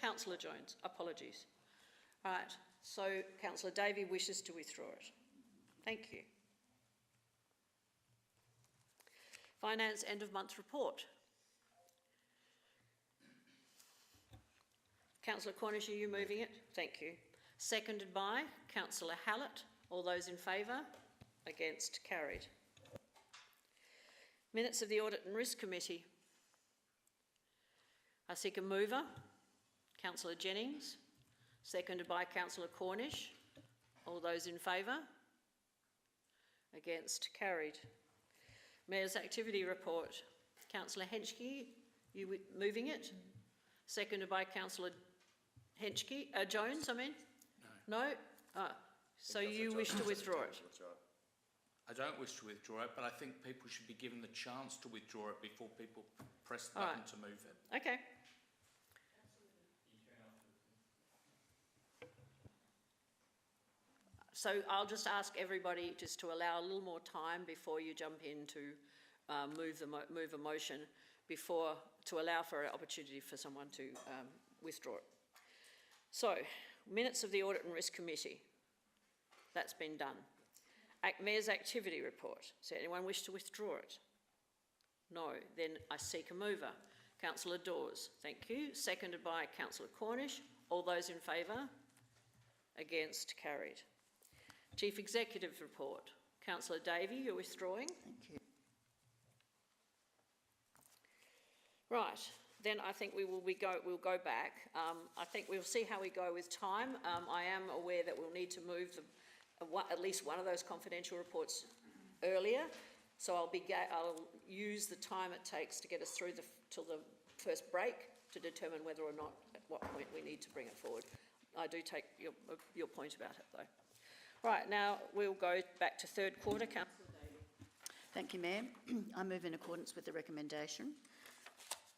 Councillor Jones. Apologies. All right. So Councillor Davey wishes to withdraw it. Thank you. Finance End of Month Report. Councillor Cornish, are you moving it? Thank you. Seconded by Councillor Hallett. All those in favour? Against? Carried. Minutes of the Audit and Risk Committee. I seek a mover. Councillor Jennings. Seconded by Councillor Cornish. All those in favour? Against? Carried. Mayor's Activity Report. Councillor Henschke, you moving it? Seconded by Councillor Jones, I mean? No? So you wish to withdraw it? I don't wish to withdraw it, but I think people should be given the chance to withdraw it before people press the button to move it. Okay. So I'll just ask everybody just to allow a little more time before you jump in to move a motion to allow for an opportunity for someone to withdraw it. So, minutes of the Audit and Risk Committee. That's been done. Mayor's activity report. Does anyone wish to withdraw it? No. Then I seek a mover. Councillor Dawes, thank you. Seconded by Councillor Cornish. All those in favour? Against? Carried. Chief Executive report. Councillor Davey, you're withdrawing? Thank you. Right, then I think we'll go back. I think we'll see how we go with time. I am aware that we'll need to move at least one of those confidential reports earlier, so I'll use the time it takes to get us through till the first break to determine whether or not at what point we need to bring it forward. I do take your point about it though. Right, now we'll go back to third quarter. Councillor Davey. Thank you, Mayor. I move in accordance with the recommendation.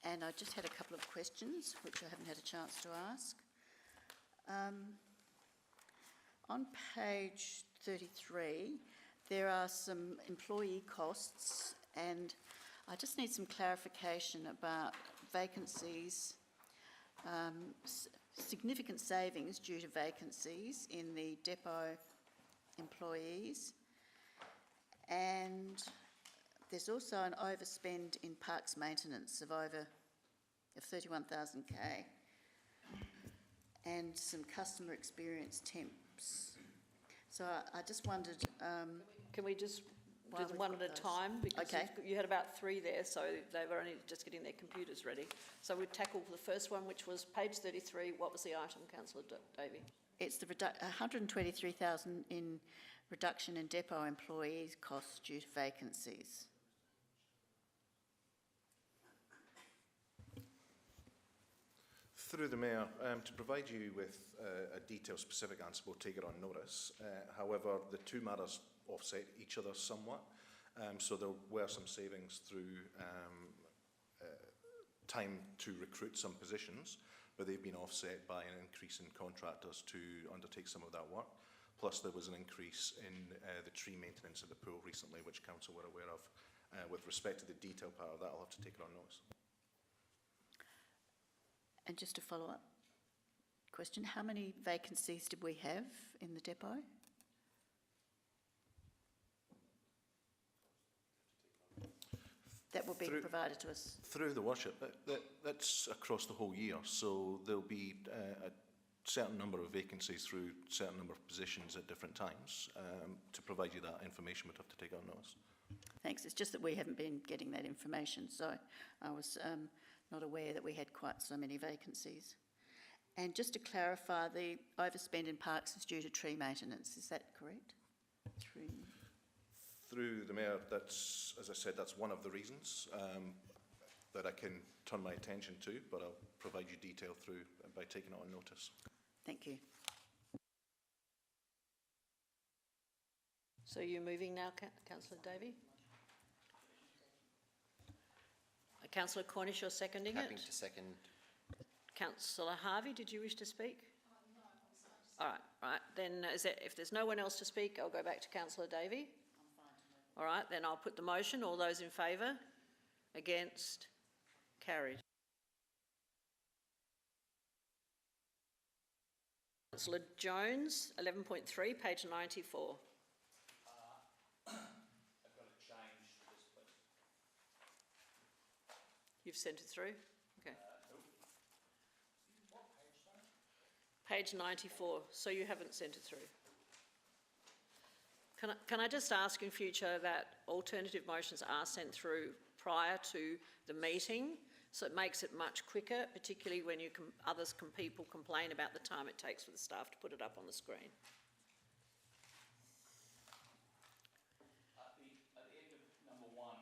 And I just had a couple of questions, which I haven't had a chance to ask. On page 33, there are some employee costs, and I just need some clarification about vacancies, significant savings due to vacancies in the depot employees, and there's also an overspend in parks maintenance of 31,000K, and some customer experience temps. So I just wondered. Can we just do them one at a time? Because okay. You had about 3 there, so they were only just getting their computers ready. So we'd tackle the first one, which was page 33. What was the item, Councillor Davey? It's the 123,000 in reduction in depot employees costs due to vacancies. Through the Mayor, to provide you with a detailed specific answer, we'll take it on notice. However, the two matters offset each other somewhat, so there were some savings through time to recruit some positions, but they've been offset by an increase in contractors to undertake some of that work. Plus there was an increase in the tree maintenance of the pool recently, which Council were aware of. With respect to the detail part of that, I'll have to take it on notice. And just a follow-up question, how many vacancies did we have in the depot? That will be provided to us? Through the worship, that's across the whole year, so there'll be a certain number of vacancies through a certain number of positions at different times. To provide you that information, we'd have to take on notice. Thanks, it's just that we haven't been getting that information, so I was not aware that we had quite so many vacancies. And just to clarify, the overspend in parks is due to tree maintenance, is that correct? Through the Mayor, that's, as I said, that's one of the reasons that I can turn my attention to, but I'll provide you detail through by taking it on notice. Thank you. So you're moving now, Councillor Davey? Councillor Cornish, you're seconding it? Happy to second. Councillor Harvey, did you wish to speak? No. All right. Then if there's no one else to speak, I'll go back to Councillor Davey. All right, then I'll put the motion. All those in favour? Against? Carried. Councillor Jones, 11.3, page 94. I've got to change this, please. You've sent it through? Okay. What page, sorry? Page 94, so you haven't sent it through. Can I just ask in future that alternative motions are sent through prior to the meeting, so it makes it much quicker, particularly when people complain about the time it takes for the staff to put it up on the screen. At the end of number 1.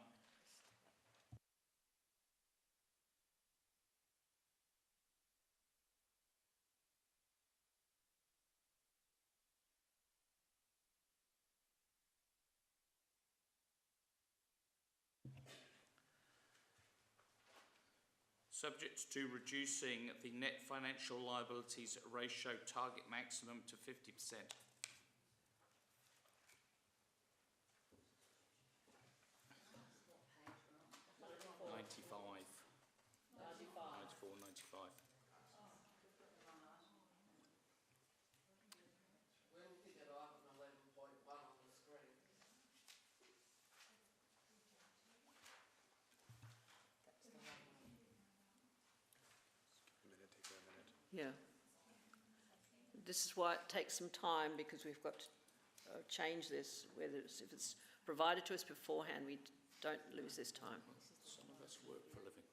Subject to reducing the net financial liabilities ratio target maximum to 50%. We're looking at item 11.1 on the screen. this is why it takes some time, because we've got to change this, if it's provided to us beforehand, we don't lose this time. Some of us work for a living.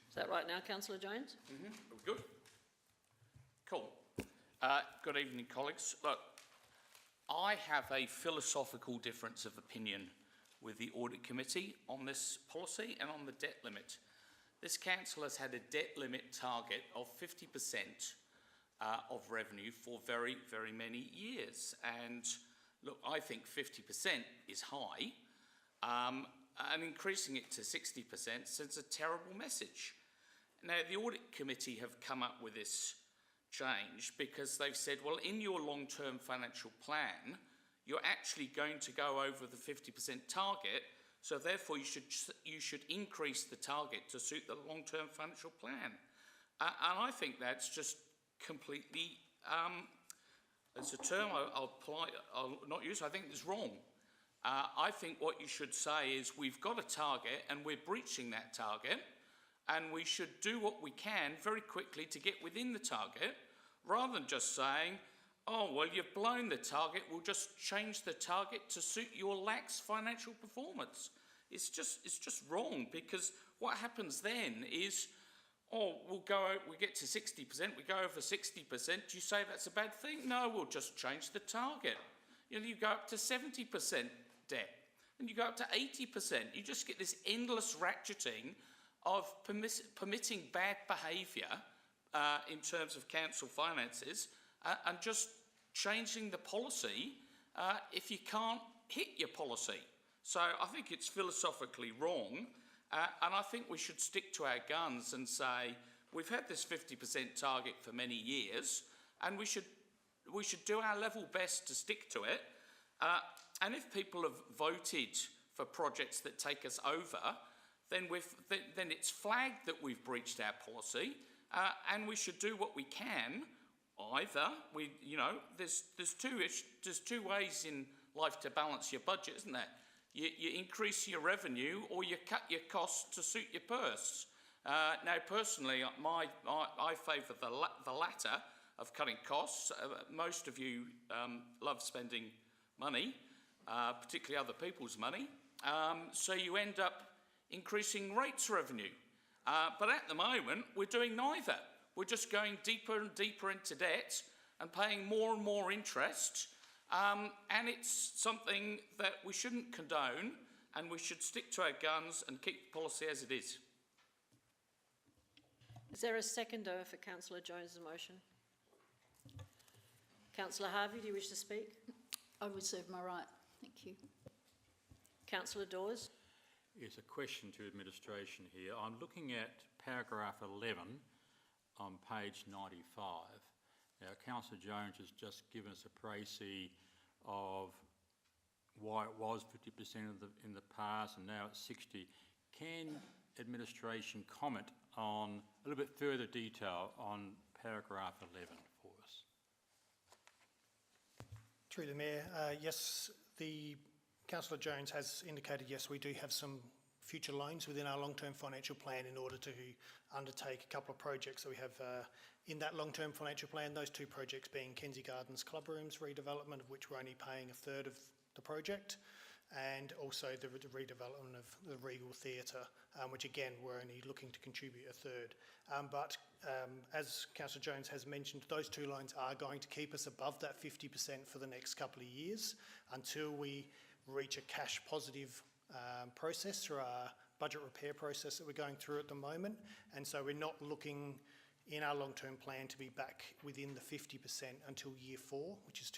Is that right now, Councillor Jones? Good. Cool. Good evening, colleagues. Look, I have a philosophical difference of opinion with the Audit Committee on this policy and on the debt limit. This council has had a debt limit target of 50% of revenue for very, very many years. And look, I think 50% is high, and increasing it to 60% sends a terrible message. Now, the Audit Committee have come up with this change because they've said, well, in your long-term financial plan, you're actually going to go over the 50% target, so therefore you should increase the target to suit the long-term financial plan. And I think that's just completely, it's a term I'll not use, I think it's wrong. I think what you should say is we've got a target and we're breaching that target, and we should do what we can very quickly to get within the target, rather than just saying, oh, well, you've blown the target, we'll just change the target to suit your lax financial performance. It's just wrong, because what happens then is, oh, we get to 60%, we go over 60%, do you say that's a bad thing? No, we'll just change the target. You know, you go up to 70% debt, and you go up to 80%. You just get this endless ratcheting of permitting bad behaviour in terms of council finances, and just changing the policy if you can't hit your policy. So I think it's philosophically wrong, and I think we should stick to our guns and say, we've had this 50% target for many years, and we should do our level best to stick to it. And if people have voted for projects that take us over, then it's flagged that we've breached our policy, and we should do what we can. Either there's two ways in life to balance your budget, isn't there? You increase your revenue, or you cut your costs to suit your purse. Now, personally, I favour the latter of cutting costs. Most of you love spending money, particularly other people's money. So you end up increasing rates revenue. But at the moment, we're doing neither. We're just going deeper and deeper into debt and paying more and more interest. And it's something that we shouldn't condone, and we should stick to our guns and keep the policy as it is. Is there a seconder for Councillor Jones' motion? Councillor Harvey, do you wish to speak? I reserve my right. Thank you. Councillor Dawes? Yes, a question to administration here. I'm looking at paragraph 11 on page 95. Now, Councillor Jones has just given us a précis of why it was 50% in the past and now it's 60. Can administration comment on a little bit further detail on paragraph 11 for us? Through the Mayor, yes, the Councillor Jones has indicated, yes, we do have some future loans within our long-term financial plan in order to undertake a couple of projects that we have in that long-term financial plan, those two projects being Kenzie Gardens club rooms redevelopment, of which we're only paying a third of the project, and also the redevelopment of the Regal Theatre, which again, we're only looking to contribute a third. But as Councillor Jones has mentioned, those two lines are going to keep us above that 50% for the next couple of years until we reach a cash positive process through our budget repair process that we're going through at the moment. And so we're not looking in our long-term plan to be back within the 50% until year 4, which is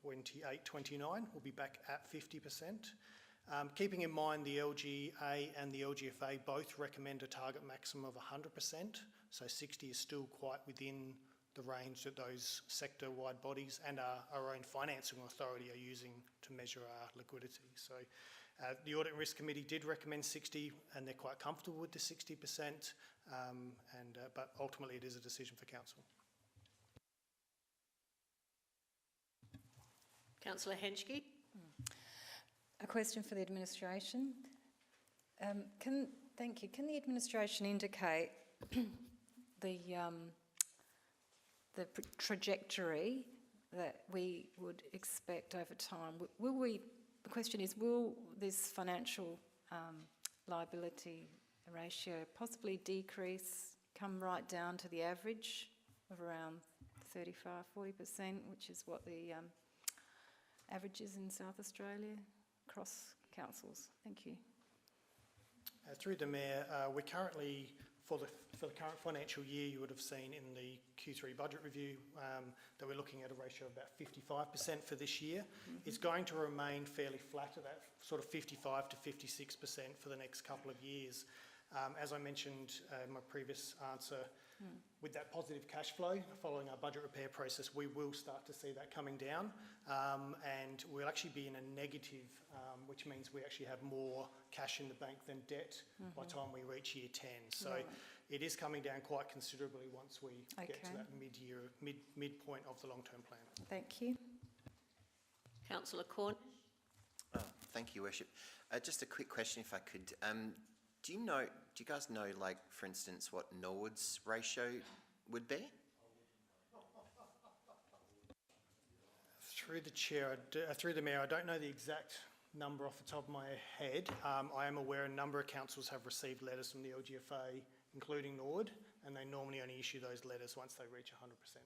2028-29. We'll be back at 50%. Keeping in mind the LGA and the LGFA both recommend a target maximum of 100%, so 60 is still quite within the range that those sector-wide bodies and our own financing authority are using to measure our liquidity. So the Audit and Risk Committee did recommend 60 and they're quite comfortable with the 60%, but ultimately it is a decision for Council. Councillor Henschke. A question for the administration. Thank you. Can the administration indicate the trajectory that we would expect over time? The question is, will this financial liability ratio possibly decrease, come right down to the average of around 35-40%, which is what the average is in South Australia across councils? Thank you. Through the Mayor, we're currently, for the current financial year, you would have seen in the Q3 budget review that we're looking at a ratio of about 55% for this year. It's going to remain fairly flat at that sort of 55 to 56% for the next couple of years. As I mentioned in my previous answer, with that positive cash flow following our budget repair process, we will start to see that coming down, and we'll actually be in a negative, which means we actually have more cash in the bank than debt by the time we reach year 10. So it is coming down quite considerably once we get to that midpoint of the long-term plan. Thank you. Councillor Corn. Thank you, Worship. Just a quick question, if I could. Do you guys know, like, for instance, what Norwood's ratio would be? Through the Chair, through the Mayor, I don't know the exact number off the top of my head. I am aware a number of councils have received letters from the LGFA, including Norwood, and they normally only issue those letters once they reach 100%.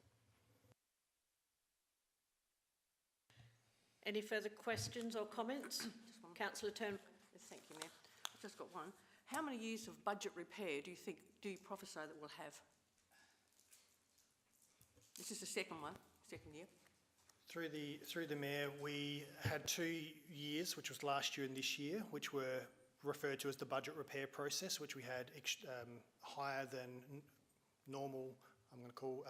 Any further questions or comments? Councillor Turnbull. Yes, thank you, Mayor. I've just got one. How many years of budget repair do you prophesy that we'll have? This is the second year. Through the Mayor, we had 2 years, which was last year and this year, which were referred to as the budget repair process, which we had higher than normal, I'm going to call,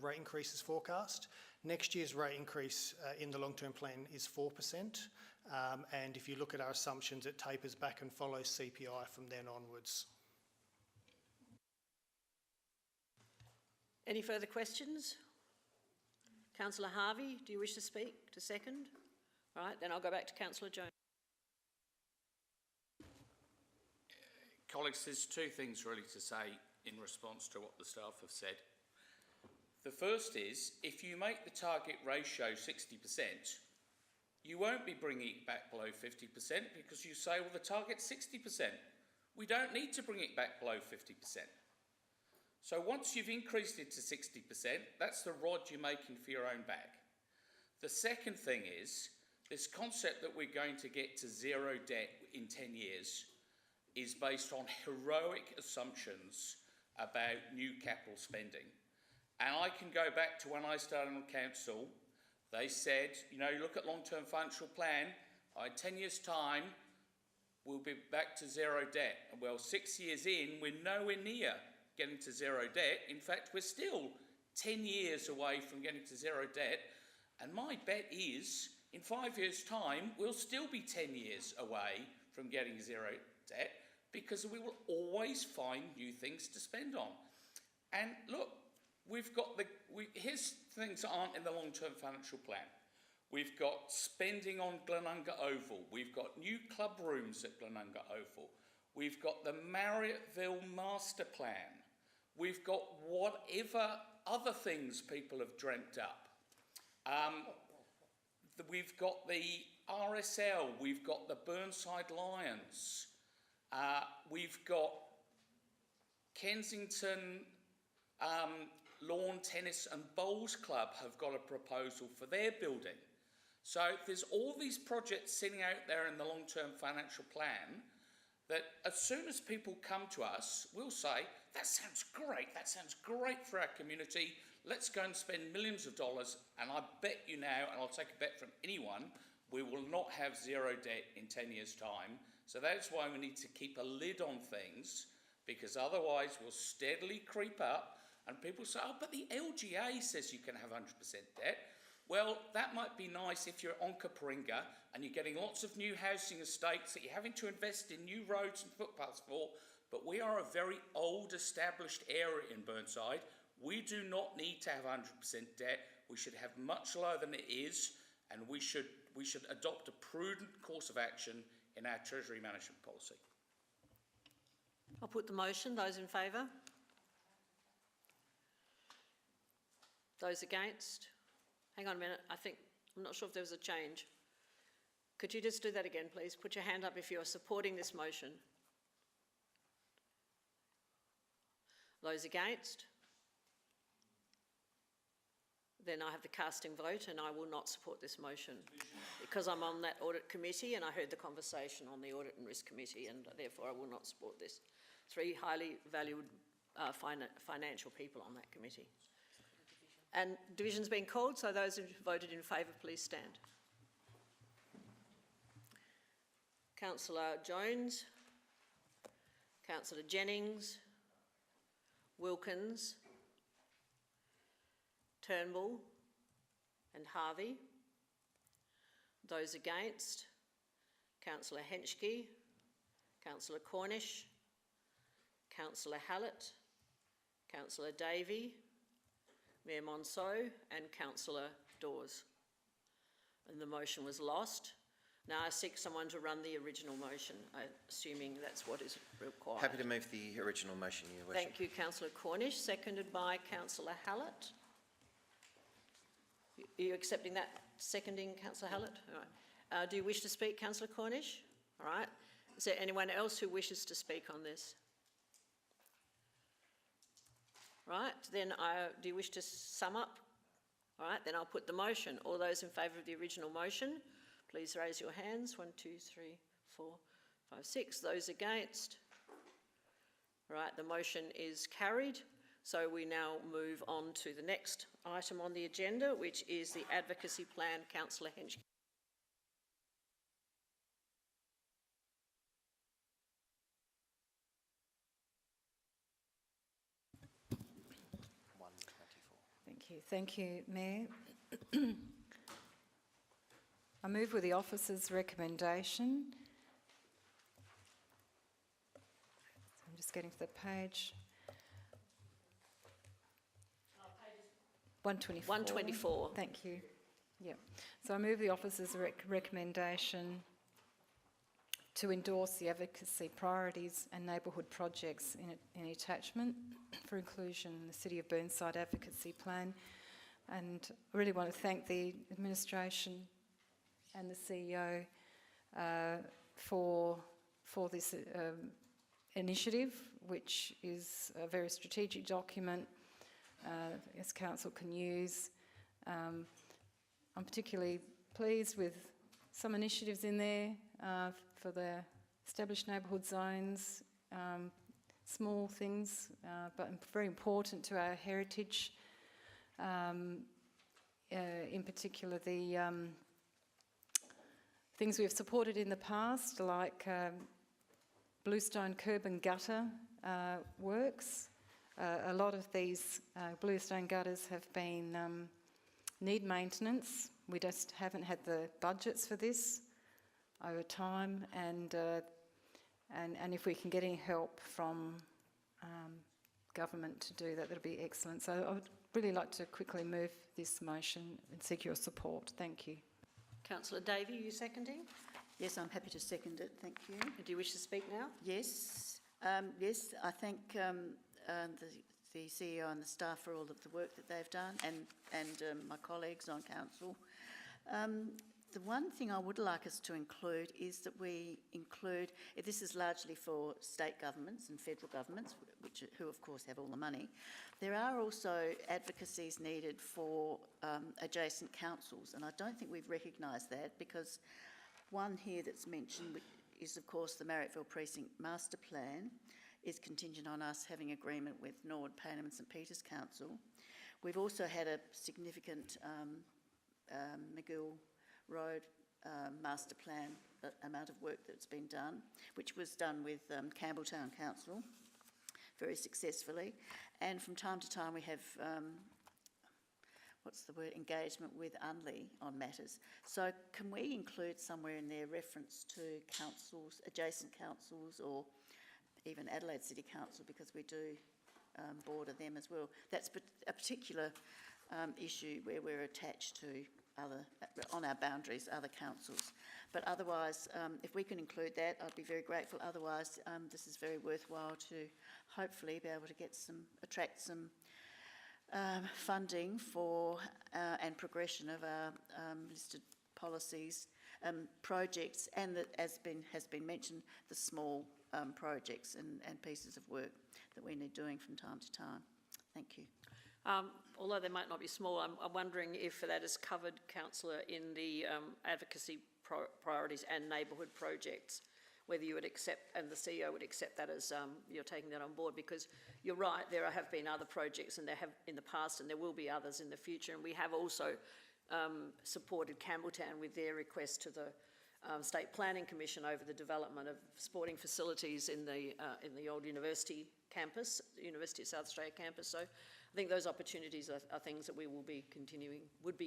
rate increases forecast. Next year's rate increase in the long-term plan is 4%. And if you look at our assumptions, it tapers back and follows CPI from then onwards. Any further questions? Councillor Harvey, do you wish to speak to second? Right, then I'll go back to Councillor Jones. Colleagues, there's 2 things really to say in response to what the staff have said. The first is, if you make the target ratio 60%, you won't be bringing it back below 50% because you say, well, the target's 60%. We don't need to bring it back below 50%. So once you've increased it to 60%, that's the rod you're making for your own back. The second thing is, this concept that we're going to get to zero debt in 10 years is based on heroic assumptions about new capital spending. And I can go back to when I started on council. They said, you know, look at long-term financial plan, in 10 years' time, we'll be back to zero debt. Well, 6 years in, we're nowhere near getting to zero debt. In fact, we're still 10 years away from getting to zero debt. And my bet is, in 5 years' time, we'll still be 10 years away from getting zero debt because we will always find new things to spend on. And look, we've got here's things that aren't in the long-term financial plan. We've got spending on Glenunga Oval. We've got new club rooms at Glenunga Oval. We've got the Marriotttville Master Plan. We've got whatever other things people have dreamt up. we've got the RSL, we've got the Burnside Lions, we've got Kensington Lawn Tennis and Bowls Club have got a proposal for their building. So there's all these projects sitting out there in the long-term financial plan that as soon as people come to us, we'll say, that sounds great for our community, let's go and spend millions of dollars, and I bet you now, and I'll take a bet from anyone, we will not have zero debt in 10 years' time. So that's why we need to keep a lid on things, because otherwise we'll steadily creep up, and people say, oh, but the LGA says you can have 100% debt. Well, that might be nice if you're on Kapringa and you're getting lots of new housing estates that you're having to invest in new roads and footpaths for, but we are a very old established area in Burnside. We do not need to have 100% debt. We should have much lower than it is, and we should adopt a prudent course of action in our Treasury management policy. I'll put the motion. Those in favour? Those against? Hang on a minute. I'm not sure if there was a change. Could you just do that again, please? Put your hand up if you are supporting this motion. Those against? Then I have the casting vote, and I will not support this motion because I'm on that audit committee and I heard the conversation on the audit and risk committee, and therefore I will not support this. 3 highly valued financial people on that committee. And division's been called, so those who voted in favour, please stand. Councillor Jones, Councillor Jennings, Wilkins, Turnbull and Harvey. Those against, Councillor Henschke, Councillor Cornish, Councillor Hallett, Councillor Davey, Mayor Monceau and Councillor Dawes. And the motion was lost. Now I seek someone to run the original motion, assuming that's what is required. Happy to move the original motion, Your Worship. Thank you, Councillor Cornish, seconded by Councillor Hallett. Are you accepting that, seconding Councillor Hallett? All right. Do you wish to speak, Councillor Cornish? All right. Is there anyone else who wishes to speak on this? Right, then do you wish to sum up? All right, then I'll put the motion. All those in favour of the original motion, please raise your hands. 1, 2, 3, 4, 5, 6. Those against? Right, the motion is carried. So we now move on to the next item on the agenda, which is the advocacy plan. Councillor Henschke. Thank you, Mayor. I move with the officer's recommendation. I'm just getting to the page. 124. 124. Thank you. Yeah. So I move the officer's recommendation to endorse the advocacy priorities and neighbourhood projects in attachment for inclusion in the City of Burnside Advocacy Plan. And I really want to thank the administration and the CEO for this initiative, which is a very strategic document as council can use. I'm particularly pleased with some initiatives in there for the established neighbourhood zones, small things, but very important to our heritage. In particular, the things we've supported in the past, like bluestone curb and gutter works. A lot of these bluestone gutters have been need maintenance. We just haven't had the budgets for this over time, and if we can get any help from government to do that, that'll be excellent. So I would really like to quickly move this motion and seek your support. Thank you. Councillor Davey, are you seconding? Yes, I'm happy to second it. Thank you. Do you wish to speak now? Yes. Yes, I thank the CEO and the staff for all of the work that they've done, and my colleagues on council. The one thing I would like us to include is that we include, this is largely for state governments and federal governments, who of course have all the money. There are also advocacies needed for adjacent councils, and I don't think we've recognised that, because one here that's mentioned is of course the Marrickville Precinct Master Plan is contingent on us having agreement with Norwood, Payneham and St Peters Council. We've also had a significant McGill Road master plan amount of work that's been done, which was done with Campbelltown Council very successfully. And from time to time we have, engagement with Unley on matters. So can we include somewhere in there reference to councils, adjacent councils, or even Adelaide City Council, because we do border them as well. That's a particular issue where we're attached to on our boundaries, other councils. But otherwise, if we can include that, I'd be very grateful. Otherwise, this is very worthwhile to hopefully be able to attract some funding for and progression of our listed policies, projects, and that, as has been mentioned, the small projects and pieces of work that we need doing from time to time. Thank you. Although they might not be small, I'm wondering if that is covered, Councillor, in the advocacy priorities and neighbourhood projects, whether you would accept, and the CEO would accept that as you're taking that on board, because you're right, there have been other projects, and there have in the past, and there will be others in the future, and we have also supported Campbelltown with their request to the State Planning Commission over the development of sporting facilities in the old university campus, University of South Australia campus. So I think those opportunities are things that we would be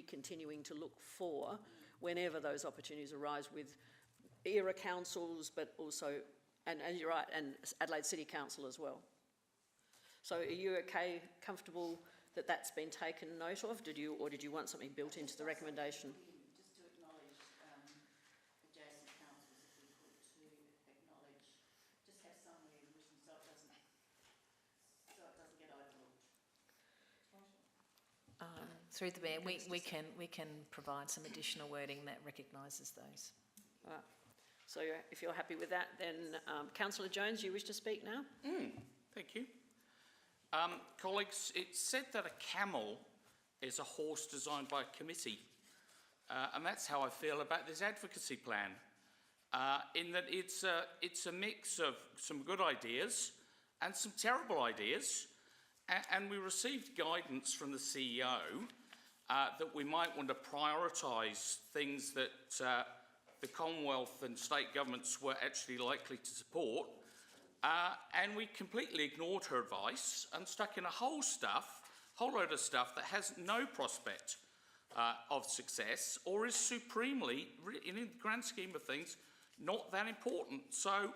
continuing to look for whenever those opportunities arise with era councils, but also, and you're right, and Adelaide City Council as well. So are you okay, comfortable that that's been taken note of? Did you want something built into the recommendation? Just to acknowledge adjacent councils, if we could, to acknowledge, just have somewhere written so it doesn't get overlooked. Through the Mayor, we can provide some additional wording that recognises those. Right. So if you're happy with that, then Councillor Jones, you wish to speak now? Thank you. Colleagues, it's said that a camel is a horse designed by a committee, and that's how I feel about this advocacy plan, in that it's a mix of some good ideas and some terrible ideas, and we received guidance from the CEO that we might want to prioritise things that the Commonwealth and state governments were actually likely to support, and we completely ignored her advice and stuck in a whole load of stuff that has no prospect of success, or is supremely, in the grand scheme of things, not that important. So,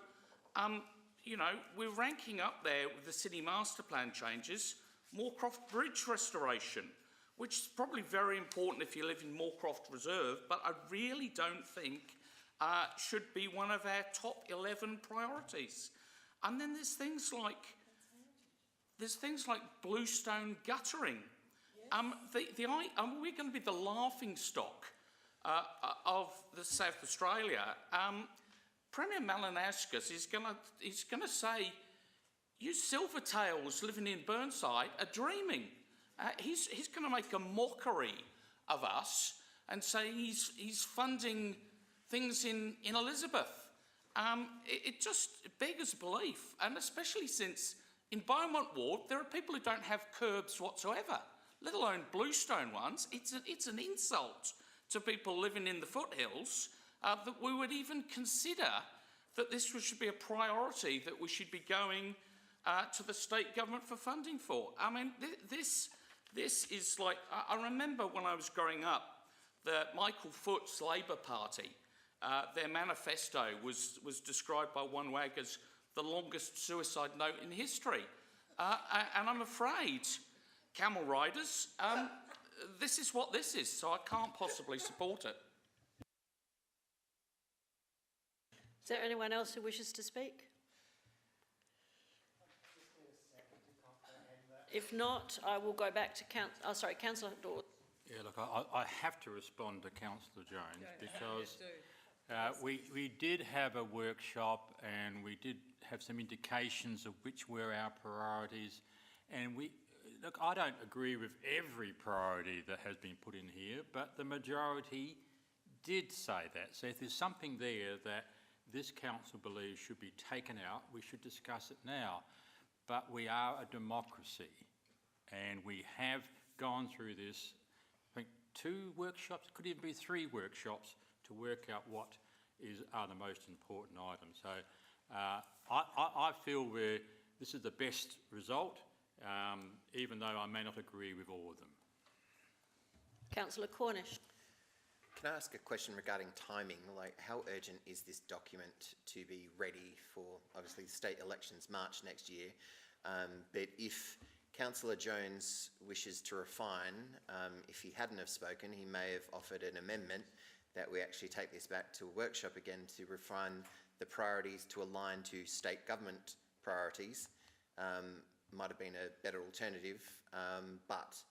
you know, we're ranking up there with the city master plan changes, Moorcroft Bridge restoration, which is probably very important if you live in Moorcroft Reserve, but I really don't think should be one of our top 11 priorities. And then there's things like bluestone guttering. We're going to be the laughing stock of the South Australia. Premier Malinauskas is going to say, you silvertails living in Burnside are dreaming. He's going to make a mockery of us and say he's funding things in Elizabeth. It just beggars belief, and especially since in Beaumont Ward there are people who don't have curbs whatsoever, let alone bluestone ones. It's an insult to people living in the foothills that we would even consider that this should be a priority that we should be going to the state government for funding for. I mean, this is like, I remember when I was growing up, the Michael Foot's Labor Party, their manifesto was described by one wag as the longest suicide note in history. And I'm afraid, camel riders, this is what this is, so I can't possibly support it. Is there anyone else who wishes to speak? If not, I will go back to Councillor Dawes. Yeah, look, I have to respond to Councillor Jones because we did have a workshop and we did have some indications of which were our priorities, and look, I don't agree with every priority that has been put in here, but the majority did say that. So if there's something there that this council believes should be taken out, we should discuss it now. But we are a democracy, and we have gone through this, I think 2 workshops, it could even be 3 workshops to work out what are the most important items. So I feel this is the best result, even though I may not agree with all of them. Councillor Cornish. Can I ask a question regarding timing? Like, how urgent is this document to be ready for, obviously, the state elections March next year? But if Councillor Jones wishes to refine, if he hadn't have spoken, he may have offered an amendment that we actually take this back to a workshop again to refine the priorities to align to state government priorities. Might have been a better alternative, but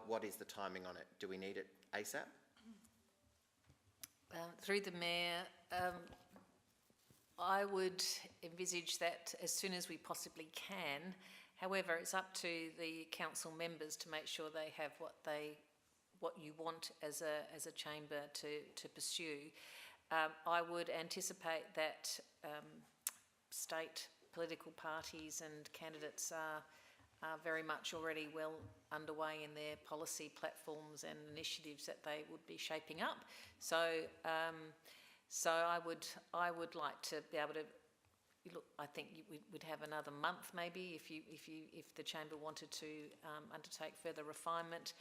what is the timing on it? Do we need it ASAP? Through the Mayor, I would envisage that as soon as we possibly can. However, it's up to the council members to make sure they have what you want as a chamber to pursue. I would anticipate that state political parties and candidates are very much already well underway in their policy platforms and initiatives that they would be shaping up. So, I would like to be able to look. I think we'd have another month maybe if the chamber wanted to undertake further refinement.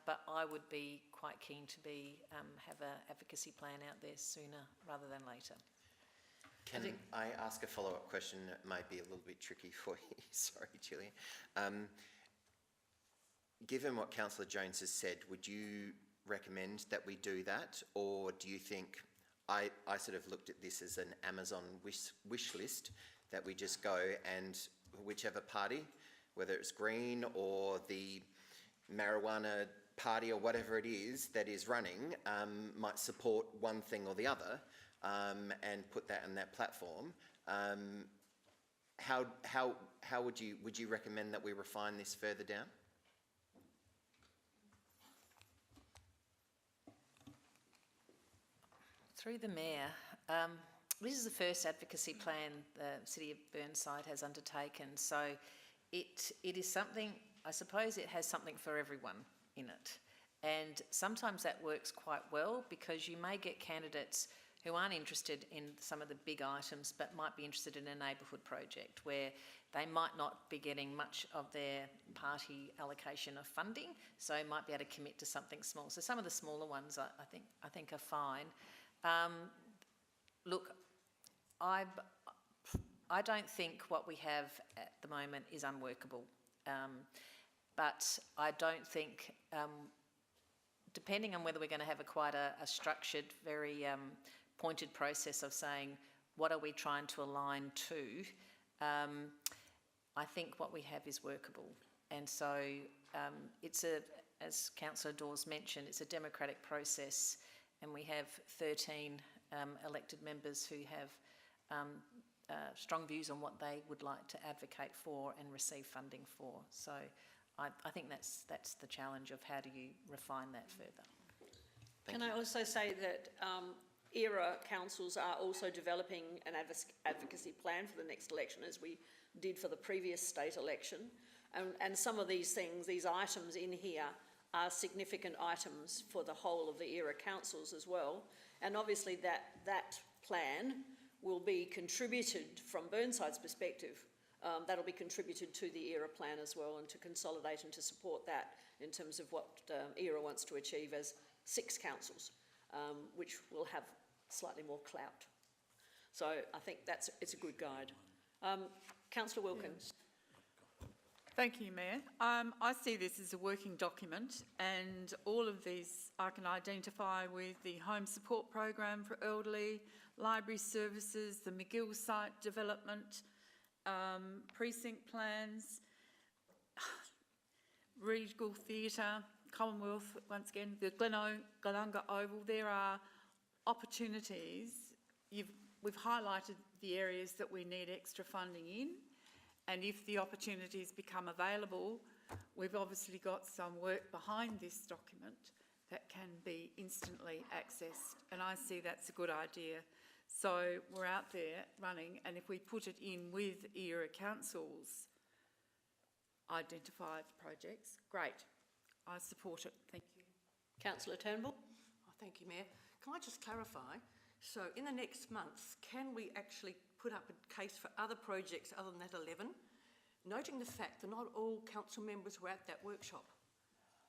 But I would be quite keen to have an advocacy plan out there sooner rather than later. Can I ask a follow-up question that might be a little bit tricky for you? Sorry, Gillian. Given what Councillor Jones has said, would you recommend that we do that? Or do you think, I sort of looked at this as an Amazon wish list, that we just go and whichever party, whether it's Green or the marijuana party or whatever it is that is running, might support one thing or the other, and put that on that platform. How would you recommend that we refine this further down? Through the Mayor, this is the first advocacy plan the City of Burnside has undertaken, so it is something, I suppose it has something for everyone in it. And sometimes that works quite well because you may get candidates who aren't interested in some of the big items but might be interested in a neighbourhood project where they might not be getting much of their party allocation of funding, so might be able to commit to something small. So some of the smaller ones I think are fine. Look, I don't think what we have at the moment is unworkable, but I don't think, depending on whether we're going to have quite a structured, very pointed process of saying what are we trying to align to, I think what we have is workable. And so it's as Councillor Dawes mentioned, it's a democratic process, and we have 13 elected members who have strong views on what they would like to advocate for and receive funding for. So I think that's the challenge of how do you refine that further. Can I also say that ERA councils are also developing an advocacy plan for the next election, as we did for the previous state election. And some of these things, these items in here, are significant items for the whole of the ERA councils as well. And obviously that plan will be contributed from Burnside's perspective. That'll be contributed to the ERA plan as well, and to consolidate and to support that in terms of what ERA wants to achieve as 6 councils, which will have slightly more clout. So I think it's a good guide. Councillor Wilkins. Thank you, Mayor. I see this as a working document, and all of these I can identify with the home support program for elderly, library services, the McGill site development, precinct plans, Regal Theatre, Commonwealth, once again, the Glenunga Oval, there are opportunities. We've highlighted the areas that we need extra funding in, and if the opportunities become available, we've obviously got some work behind this document that can be instantly accessed, and I see that's a good idea. So we're out there running, and if we put it in with ERA Council's identified projects, great. I support it. Thank you. Councillor Turnbull. Oh, thank you, Mayor. Can I just clarify? So in the next month, can we actually put up a case for other projects other than that 11? Noting the fact that not all council members were at that workshop.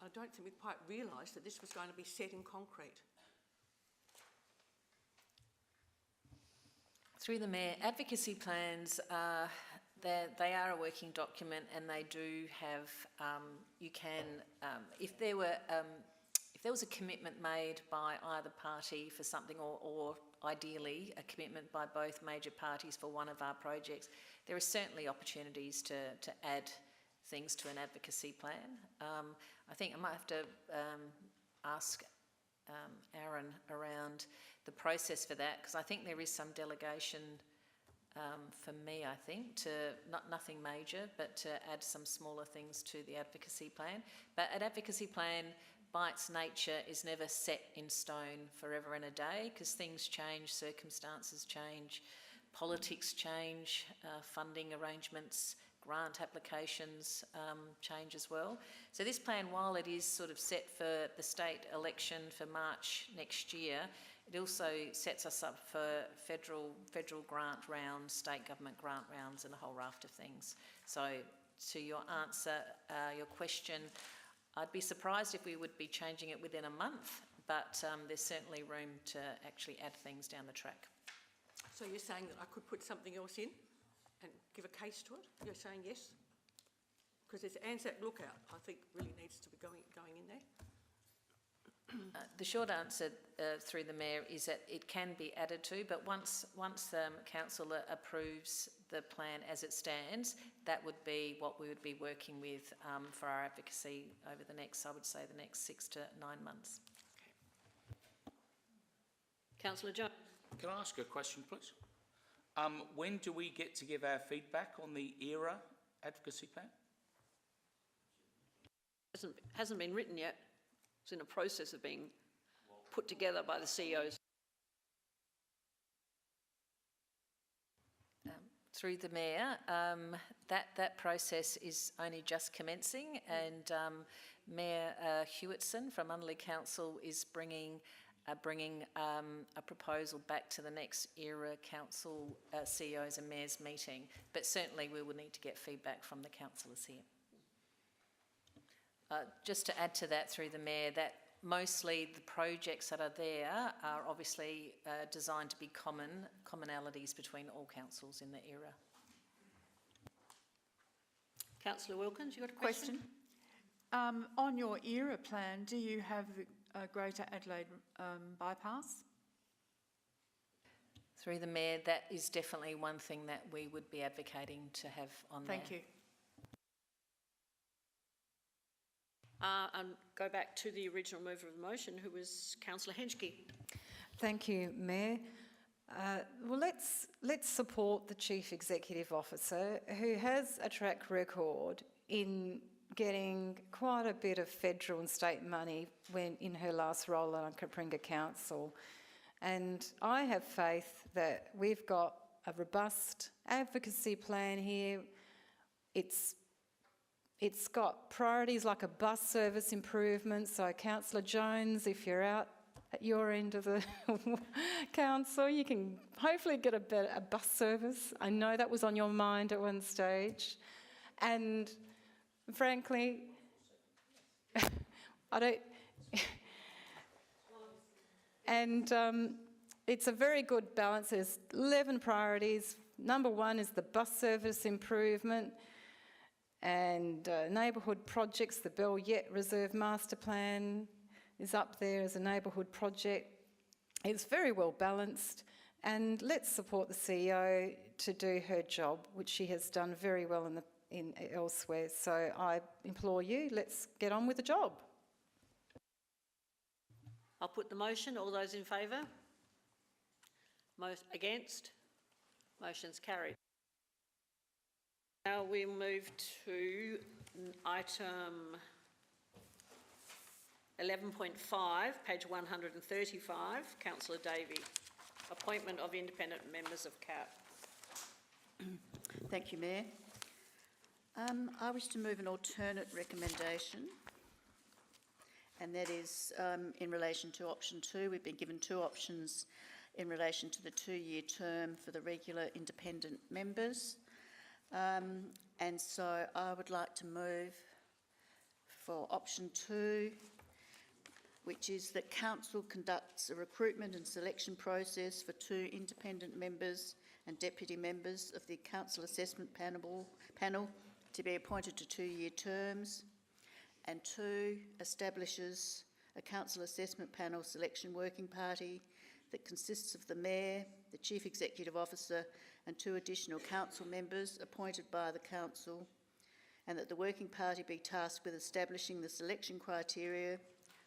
I don't think we quite realised that this was going to be set in concrete. Through the Mayor, advocacy plans, they are a working document, and they do have, if there was a commitment made by either party for something, or ideally a commitment by both major parties for one of our projects, there are certainly opportunities to add things to an advocacy plan. I think I might have to ask Aaron around the process for that, because I think there is some delegation for me, I think, to nothing major, but to add some smaller things to the advocacy plan. But an advocacy plan, by its nature, is never set in stone forever and a day, because things change, circumstances change, politics change, funding arrangements, grant applications change as well. So this plan, while it is sort of set for the state election for March next year, it also sets us up for federal grant rounds, state government grant rounds, and a whole raft of things. So to your answer, your question, I'd be surprised if we would be changing it within a month, but there's certainly room to actually add things down the track. So you're saying that I could put something else in and give a case to it? You're saying yes? Because there's Anzac Lookout, I think, really needs to be going in there. The short answer through the Mayor is that it can be added to, but once Council approves the plan as it stands, that would be what we would be working with for our advocacy over the next, I would say, the next 6 to 9 months. Okay. Councillor Jones. Can I ask a question, please? When do we get to give our feedback on the ERA advocacy plan? Hasn't been written yet. It's in a process of being put together by the CEOs. Through the Mayor, that process is only just commencing, and Mayor Hewitson from Unley Council is bringing a proposal back to the next ERA Council CEOs and Mayors meeting, but certainly we will need to get feedback from the councillors here. Just to add to that through the Mayor, that mostly the projects that are there are obviously designed to be commonalities between all councils in the ERA. Councillor Wilkins, you got a question? On your ERA plan, do you have a Greater Adelaide bypass? Through the Mayor, that is definitely one thing that we would be advocating to have on there. Thank you. And go back to the original mover of the motion, who was Councillor Henschke. Thank you, Mayor. Well, let's support the Chief Executive Officer, who has a track record in getting quite a bit of federal and state money when in her last role on Kapringa Council. And I have faith that we've got a robust advocacy plan here. It's got priorities like a bus service improvement. So Councillor Jones, if you're out at your end of the council, you can hopefully get a bus service. I know that was on your mind at one stage. And frankly, I don't... and it's a very good balance. There's 11 priorities. Number 1 is the bus service improvement and neighbourhood projects. The Bell Yett Reserve Master Plan is up there as a neighbourhood project. It's very well balanced, and let's support the CEO to do her job, which she has done very well in elsewhere. So I implore you, let's get on with the job. I'll put the motion. All those in favour? Against? Motion's carried. Now we move to item 11.5, page 135, Councillor Davey. Appointment of independent members of CAP. Thank you, Mayor. I wish to move an alternate recommendation, and that is in relation to option 2. We've been given 2 options in relation to the 2-year term for the regular independent members. And so I would like to move for option 2, which is that Council conducts a recruitment and selection process for 2 independent members and deputy members of the Council Assessment Panel to be appointed to 2-year terms, and 2, establishes a Council Assessment Panel selection working party that consists of the Mayor, the Chief Executive Officer and 2 additional Council members appointed by the Council, and that the working party be tasked with establishing the selection criteria,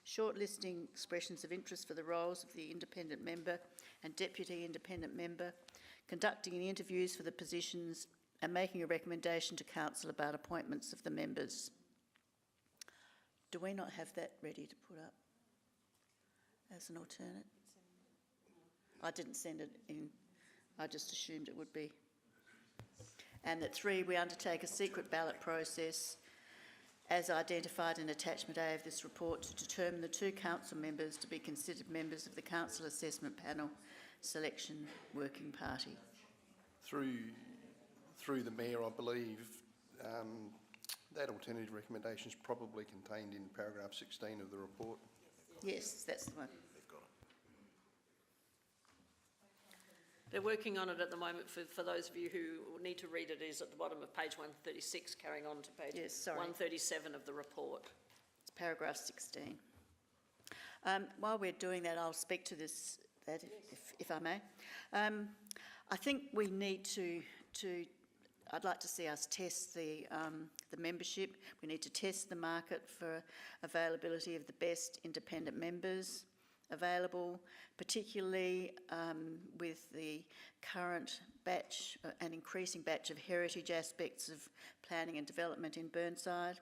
shortlisting expressions of interest for the roles of the independent member and deputy independent member, conducting the interviews for the positions and making a recommendation to Council about appointments of the members. Do we not have that ready to put up as an alternate? I didn't send it in. I just assumed it would be. And that 3, we undertake a secret ballot process as identified in attachment A of this report to determine the 2 council members to be considered members of the Council Assessment Panel Selection Working Party. Through the Mayor, I believe that alternative recommendation is probably contained in paragraph 16 of the report. Yes, that's the one. They're working on it at the moment. For those of you who need to read it, is at the bottom of page 136, carrying on to page 137 of the report. It's paragraph 16. While we're doing that, I'll speak to this, if I may. I think we need to I'd like to see us test the membership. We need to test the market for availability of the best independent members available, particularly with the current batch, an increasing batch of heritage aspects of planning and development in Burnside,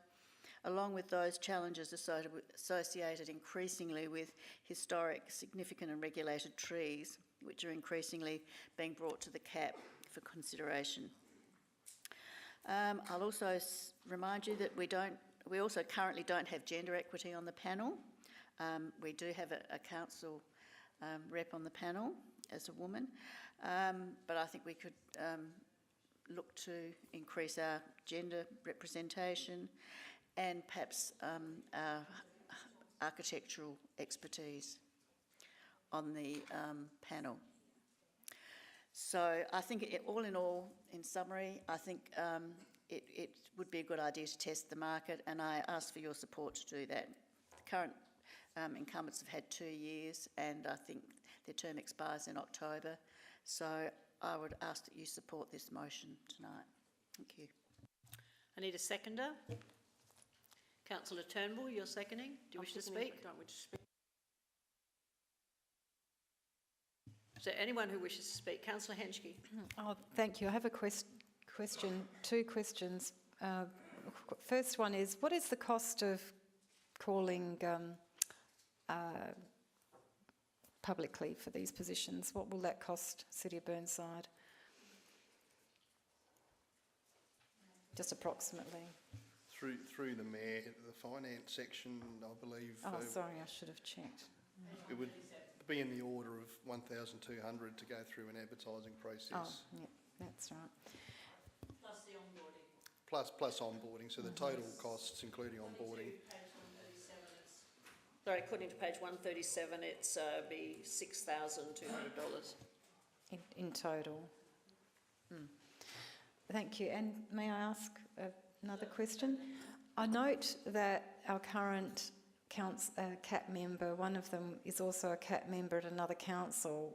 along with those challenges associated increasingly with historic, significant and regulated trees, which are increasingly being brought to the CAP for consideration. I'll also remind you that we also currently don't have gender equity on the panel. We do have a council rep on the panel as a woman, but I think we could look to increase our gender representation and perhaps our architectural expertise on the panel. So I think all in all, in summary, I think it would be a good idea to test the market, and I ask for your support to do that. The current incumbents have had 2 years, and I think their term expires in October. So I would ask that you support this motion tonight. Thank you. I need a seconder. Councillor Turnbull, you're seconding. Do you wish to speak? Don't wish to speak. Is there anyone who wishes to speak? Councillor Henschke. Oh, thank you. I have a question, 2 questions. First one is, what is the cost of calling publicly for these positions? What will that cost City of Burnside? Just approximately. Through the Mayor, the finance section, I believe. Oh, sorry, I should have checked. It would be in the order of 1,200 to go through an advertising process. Oh, yeah, that's right. Plus the onboarding. Plus onboarding, so the total costs, including onboarding. Sorry, according to page 137, it's be $6,200. In total. Thank you. And may I ask another question? I note that our current CAP member, one of them is also a CAP member at another council.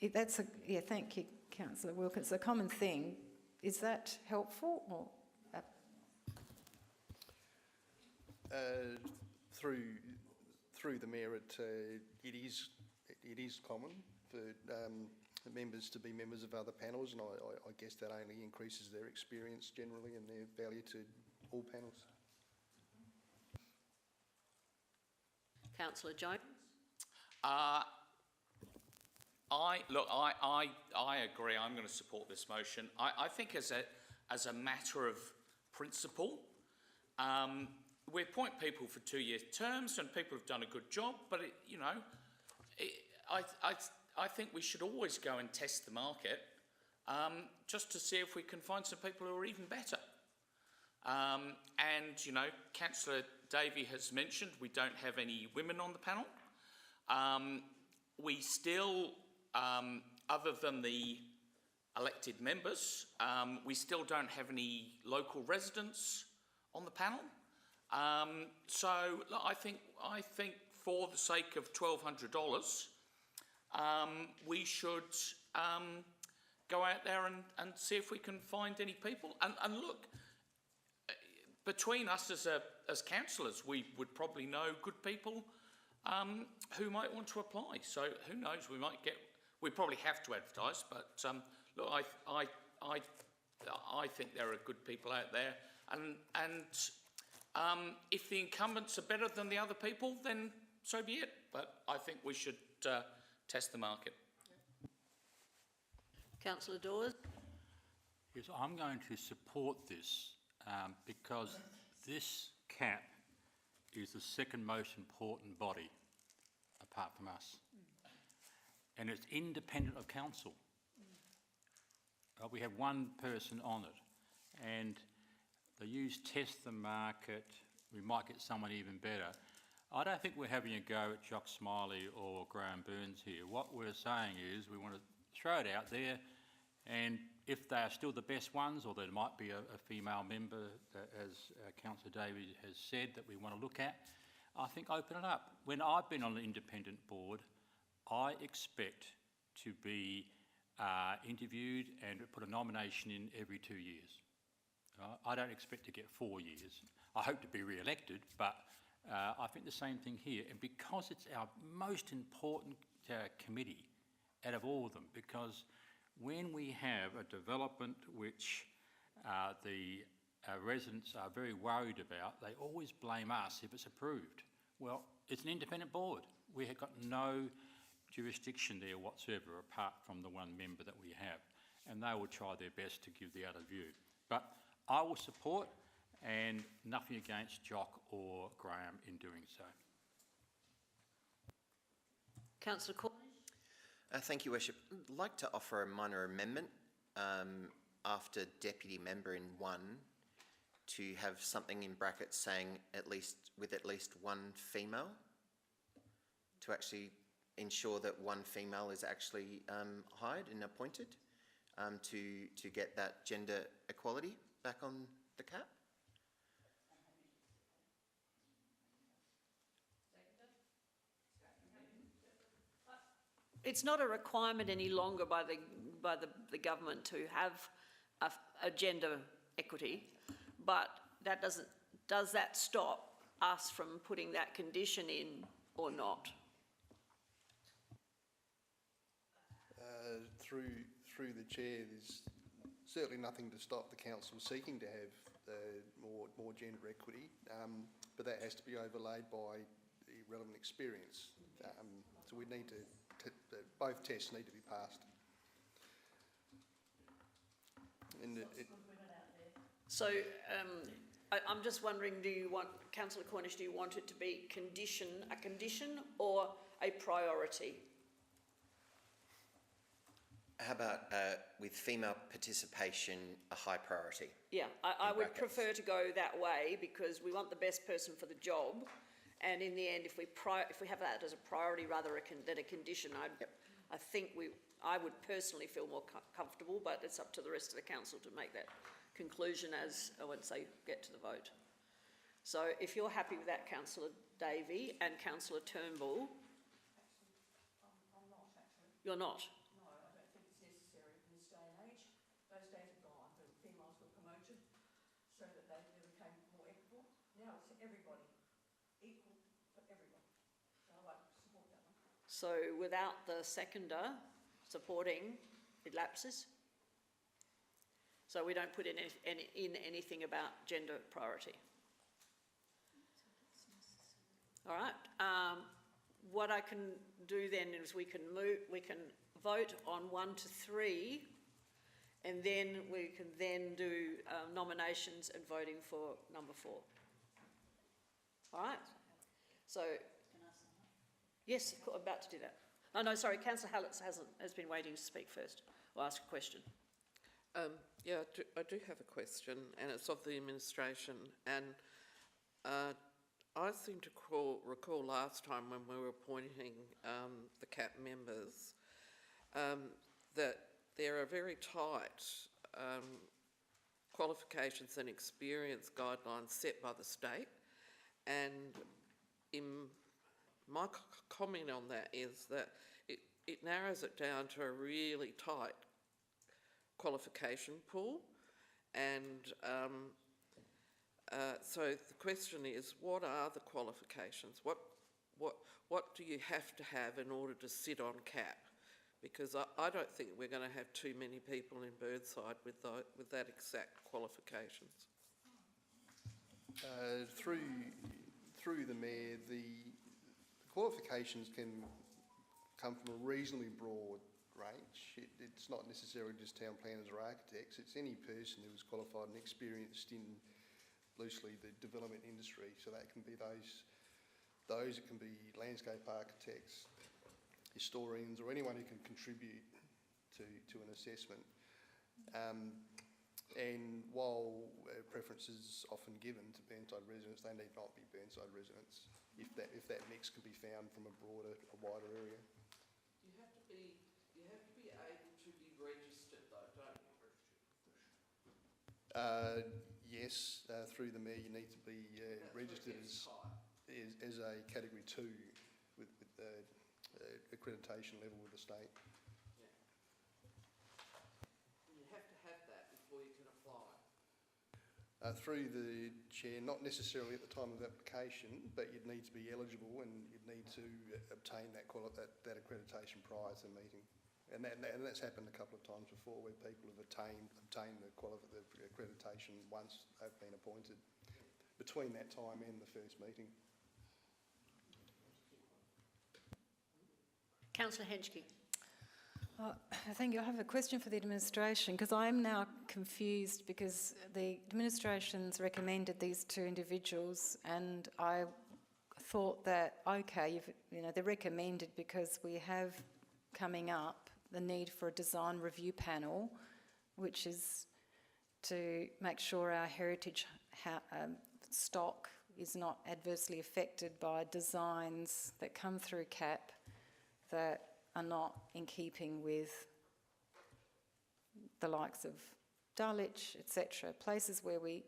Thank you, Councillor Wilkins. It's a common thing. Is that helpful? Or through the Mayor, it is common for the members to be members of other panels, and I guess that only increases their experience generally and their value to all panels. Councillor Jones. I agree. I'm going to support this motion. I think as a matter of principle, we appoint people for 2-year terms, and people have done a good job. But I think we should always go and test the market, just to see if we can find some people who are even better. Councillor Davey has mentioned we don't have any women on the panel. We still, other than the elected members, we still don't have any local residents on the panel. So I think for the sake of $1,200, we should go out there and see if we can find any people. And look, between us as councillors, we would probably know good people who might want to apply. So who knows? We probably have to advertise. But look, I think there are good people out there, and if the incumbents are better than the other people, then so be it. But I think we should test the market. Councillor Dawes. Yes, I'm going to support this because this CAP is the second most important body apart from us. And it's independent of council. We have one person on it, and they use test the market. We might get someone even better. I don't think we're having a go at Jock Smiley or Graham Burns here. What we're saying is we want to throw it out there, and if they are still the best ones, or there might be a female member, as Councillor Davies has said, that we want to look at, I think open it up. When I've been on an independent board, I expect to be interviewed and put a nomination in every 2 years. I don't expect to get 4 years. I hope to be re-elected, but I think the same thing here. And because it's our most important committee out of all of them, because when we have a development which the residents are very worried about, they always blame us if it's approved. Well, it's an independent board. We have got no jurisdiction there whatsoever apart from the one member that we have, and they will try their best to give the other view. But I will support, and nothing against Jock or Graham in doing so. Councillor Cornish. Thank you, Worship. I'd like to offer a minor amendment after deputy member in 1 to have something in brackets saying with at least one female, to actually ensure that one female is actually hired and appointed to get that gender equality back on the CAP. It's not a requirement any longer by the government to have a gender equity, but that does that stop us from putting that condition in or not? Through the chair, there's certainly nothing to stop the council seeking to have more gender equity, but that has to be overlaid by the relevant experience. So we need to both tests need to be passed. So I'm just wondering, Councillor Cornish, do you want it to be a condition or a priority? How about with female participation, a high priority? Yeah, I would prefer to go that way because we want the best person for the job, and in the end, if we have that as a priority rather than a condition, I think I would personally feel more comfortable, but it's up to the rest of the council to make that conclusion once they get to the vote. So if you're happy with that, Councillor Davey and Councillor Turnbull. I'm not, actually. You're not? No, I don't think it's necessary in this day and age. Those days are gone. The females were promoted so that they became more equitable. Now it's everybody, equal for everybody. So without the seconder supporting, it lapses. So we don't put in anything about gender priority. All right. What I can do then is we can vote on 1 to 3, and then we can then do nominations and voting for number 4. All right. So, yes, I'm about to do that. Oh no, sorry, Councillor Hallett has been waiting to speak first or ask a question. Yeah, I do have a question, and it's of the administration. And I seem to recall last time when we were appointing the CAP members that there are very tight qualifications and experience guidelines set by the state. And in my comment on that is that it narrows it down to a really tight qualification pool, and so the question is, what are the qualifications? What do you have to have in order to sit on CAP? Because I don't think we're going to have too many people in Burnside with that exact qualifications. Through the Mayor, the qualifications can come from a reasonably broad range. It's not necessarily just town planners or architects, it's any person who is qualified and experienced in loosely the development industry. So that can be those it can be landscape architects, historians, or anyone who can contribute to an assessment. And while preference is often given to Burnside residents, they need not be Burnside residents if that mix can be found from a wider area. You have to be able to be registered though, don't you? Yes, through the Mayor you need to be registered as a Category 2 with the accreditation level with the state. Yeah. You have to have that before you can apply. Through the Chair, not necessarily at the time of application, but you'd need to be eligible and you'd need to obtain that accreditation prior to the meeting. And that's happened a couple of times before, where people have obtained the accreditation once they've been appointed, between that time and the first meeting. Councillor Henschke. Thank you. I have a question for the administration, because I am now confused, because the administration's recommended these 2 individuals, and I thought that, okay, they're recommended because we have coming up the need for a design review panel, which is to make sure our heritage stock is not adversely affected by designs that come through CAP that are not in keeping with the likes of Dulwich, etc., places where we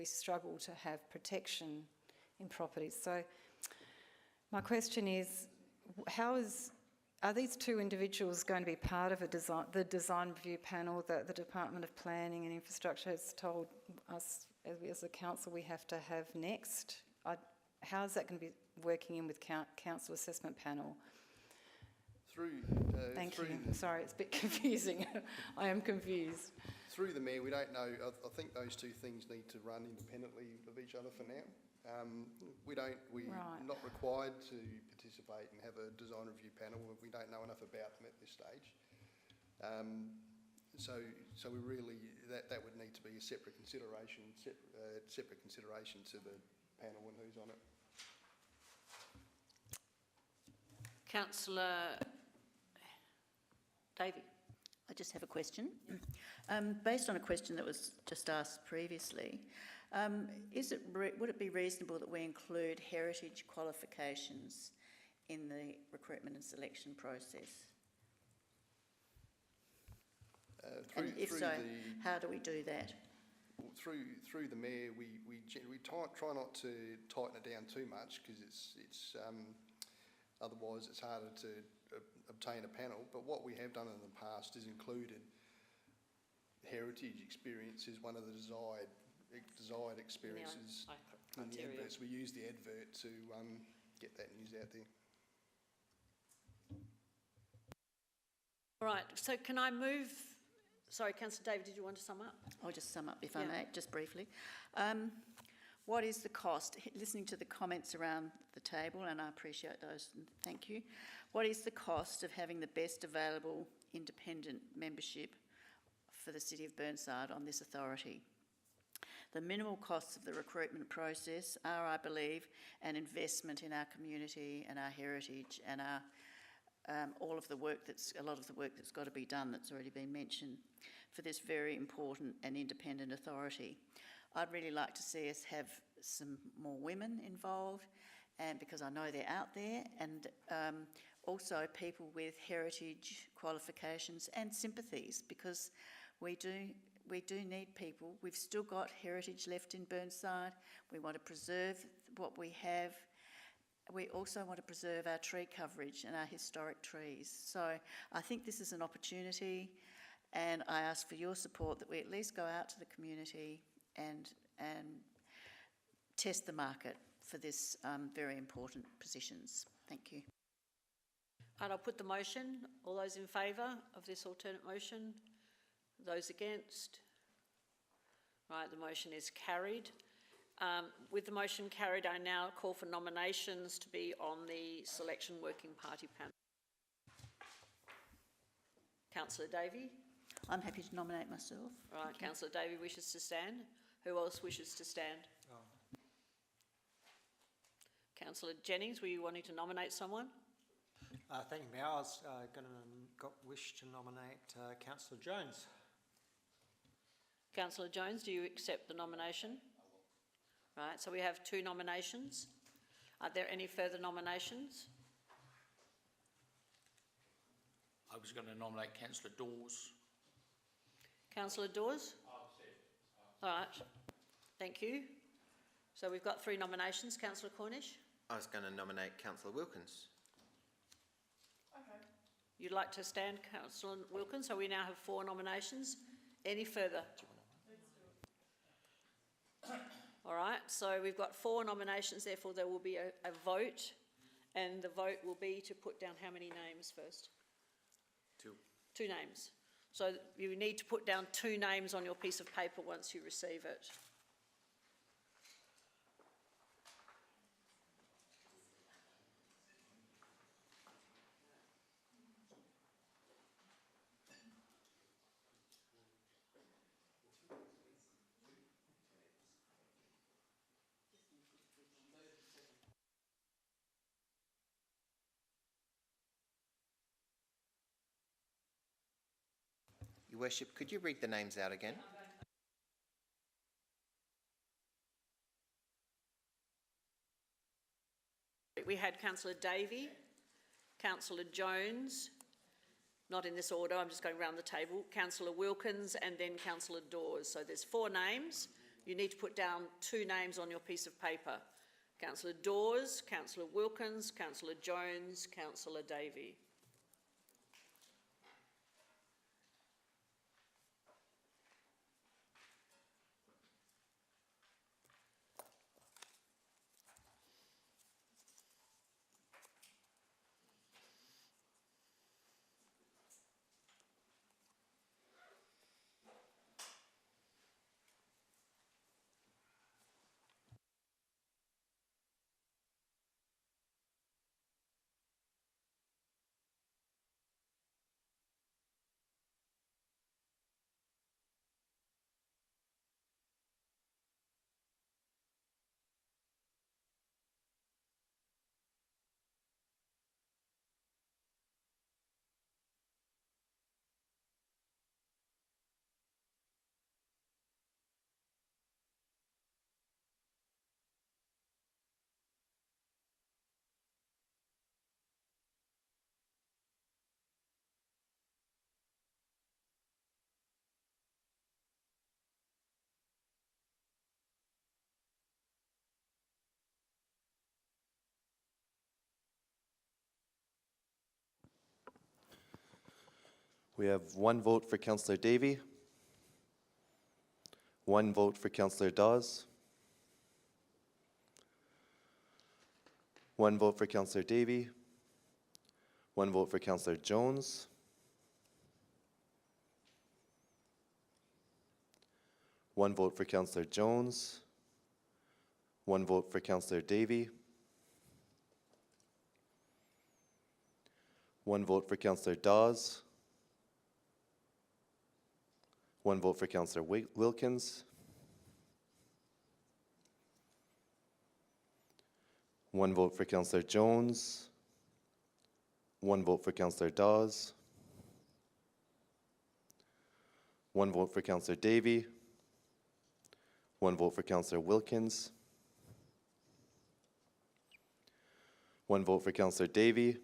struggle to have protection in properties. So my question is, are these 2 individuals going to be part of the design review panel that the Department of Planning and Infrastructure has told us as a council we have to have next? How is that going to be working in with council assessment panel? Thank you. Sorry, it's a bit confusing. I am confused. Through the Mayor, we don't know. I think those 2 things need to run independently of each other for now. We're not required to participate and have a design review panel. We don't know enough about them at this stage. So we really that would need to be a separate consideration to the panel and who's on it. Councillor Davey. I just have a question. Based on a question that was just asked previously, would it be reasonable that we include heritage qualifications in the recruitment and selection process? And if so, how do we do that? Through the Mayor, we try not to tighten it down too much, because it's otherwise it's harder to obtain a panel. But what we have done in the past is included heritage experience as one of the desired experiences in the adverts. We use the advert to get that news out there. All right, so can I move, sorry, Councillor David, did you want to sum up? I'll just sum up if I may, just briefly. What is the cost? Listening to the comments around the table, and I appreciate those, thank you. What is the cost of having the best available independent membership for the City of Burnside on this authority? The minimal costs of the recruitment process are, I believe, an investment in our community and our heritage and our a lot of the work that's got to be done that's already been mentioned for this very important and independent authority. I'd really like to see us have some more women involved, and because I know they're out there, and also people with heritage qualifications and sympathies, because we do need people. We've still got heritage left in Burnside. We want to preserve what we have. We also want to preserve our tree coverage and our historic trees. So I think this is an opportunity, and I ask for your support that we at least go out to the community and test the market for this very important positions. Thank you. And I'll put the motion. All those in favour of this alternate motion? Those against? Right, the motion is carried. With the motion carried, I now call for nominations to be on the Selection Working Party panel. Councillor Davey? I'm happy to nominate myself. Right, Councillor Davey wishes to stand. Who else wishes to stand? Oh. Councillor Jennings, were you wanting to nominate someone? Thank you, Mayor. I was wish to nominate Councillor Jones. Councillor Jones, do you accept the nomination? Right, so we have 2 nominations. Are there any further nominations? I was going to nominate Councillor Dawes. Councillor Dawes? All right, thank you. So we've got 3 nominations. Councillor Cornish? I was going to nominate Councillor Wilkins. Okay. You'd like to stand, Councillor Wilkins? So we now have 4 nominations. Any further? All right, so we've got 4 nominations, therefore there will be a vote, and the vote will be to put down how many names first? 2. 2 names. So you need to put down 2 names on your piece of paper once you receive it. Your Worship, could you read the names out again? We had Councillor Davey, Councillor Jones, not in this order, I'm just going around the table, Councillor Wilkins and then Councillor Dawes. So there's 4 names. You need to put down 2 names on your piece of paper. Councillor Dawes, Councillor Wilkins, Councillor Jones, Councillor Davey. We have 1 vote for Councillor Davey, 1 vote for Councillor Dawes, 1 vote for Councillor Davey, 1 vote for Councillor Jones, 1 vote for Councillor Jones. 1 vote for Councillor Davey. 1 vote for Councillor Dawes. 1 vote for Councillor Wilkins. 1 vote for Councillor Jones. 1 vote for Councillor Dawes. 1 vote for Councillor Davey. 1 vote for Councillor Wilkins. 1 vote for Councillor Davey.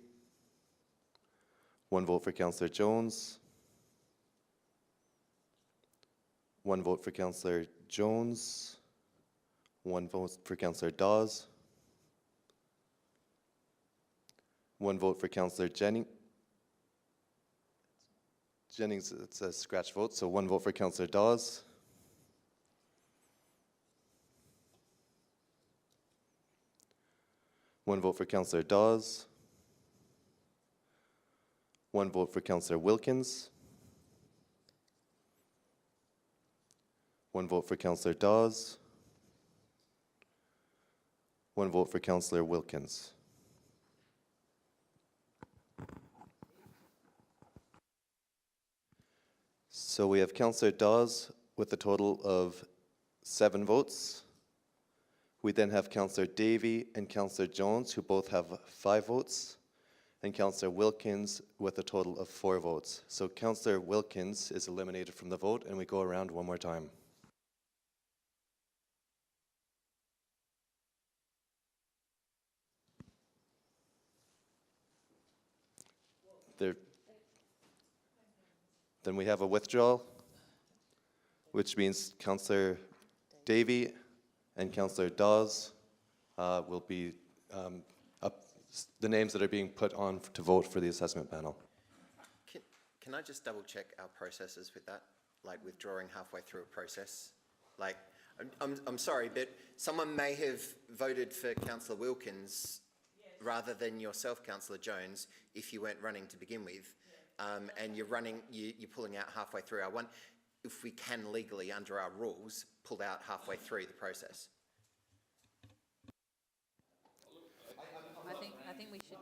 1 vote for Councillor Jones. 1 vote for Councillor Jones. 1 vote for Councillor Dawes. 1 vote for Councillor Jennings, it's a scratch vote, so 1 vote for Councillor Dawes. 1 vote for Councillor Dawes. 1 vote for Councillor Wilkins. 1 vote for Councillor Dawes. 1 vote for Councillor Wilkins. So we have Councillor Dawes with a total of 7 votes. We then have Councillor Davey and Councillor Jones, who both have 5 votes, and Councillor Wilkins with a total of 4 votes. So Councillor Wilkins is eliminated from the vote, and we go around one more time. Then we have a withdrawal, which means Councillor Davey and Councillor Dawes will be the names that are being put on to vote for the assessment panel. Can I just double check our processes with that? Like withdrawing halfway through a process? Like, I'm sorry, but someone may have voted for Councillor Wilkins rather than yourself, Councillor Jones, if you weren't running to begin with. And you're pulling out halfway through. I want, if we can legally, under our rules, pull out halfway through the process. I think we should.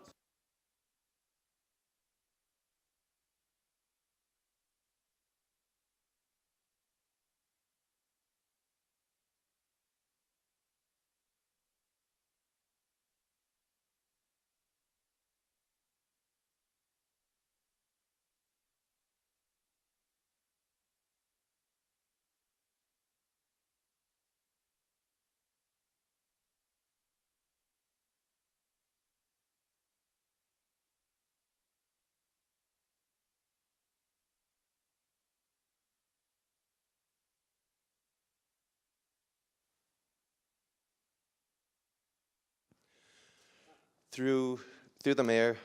Through the mayor,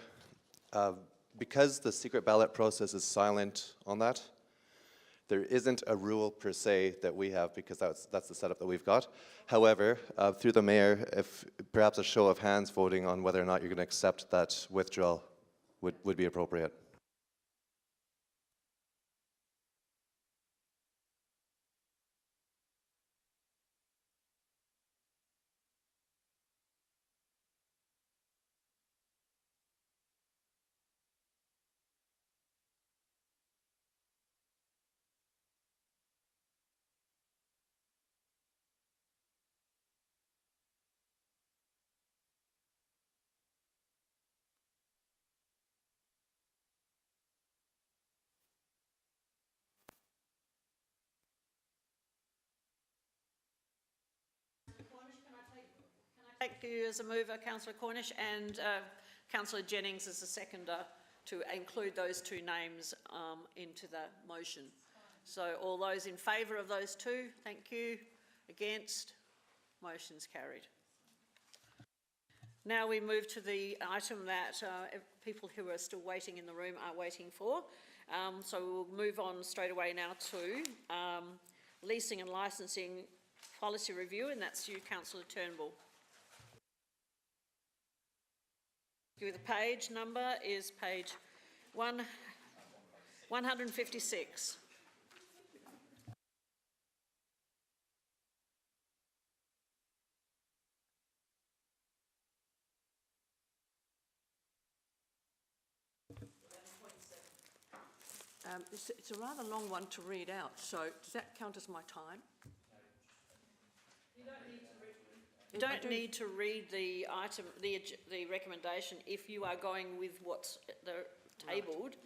because the secret ballot process is silent on that, there isn't a rule per se that we have, because that's the setup that we've got. However, through the mayor, if perhaps a show of hands voting on whether or not you're going to accept that withdrawal would be appropriate. Thank you as a mover, Councillor Cornish, and Councillor Jennings as a seconder to include those 2 names into the motion. So all those in favour of those 2, thank you. Against? Motion's carried. Now we move to the item that people who are still waiting in the room are waiting for. So we'll move on straight away now to leasing and licensing policy review, and that's you, Councillor Turnbull. The page number is page 156. It's a rather long one to read out, so does that count as my time? You don't need to read the item, the recommendation if you are going with what's tabled,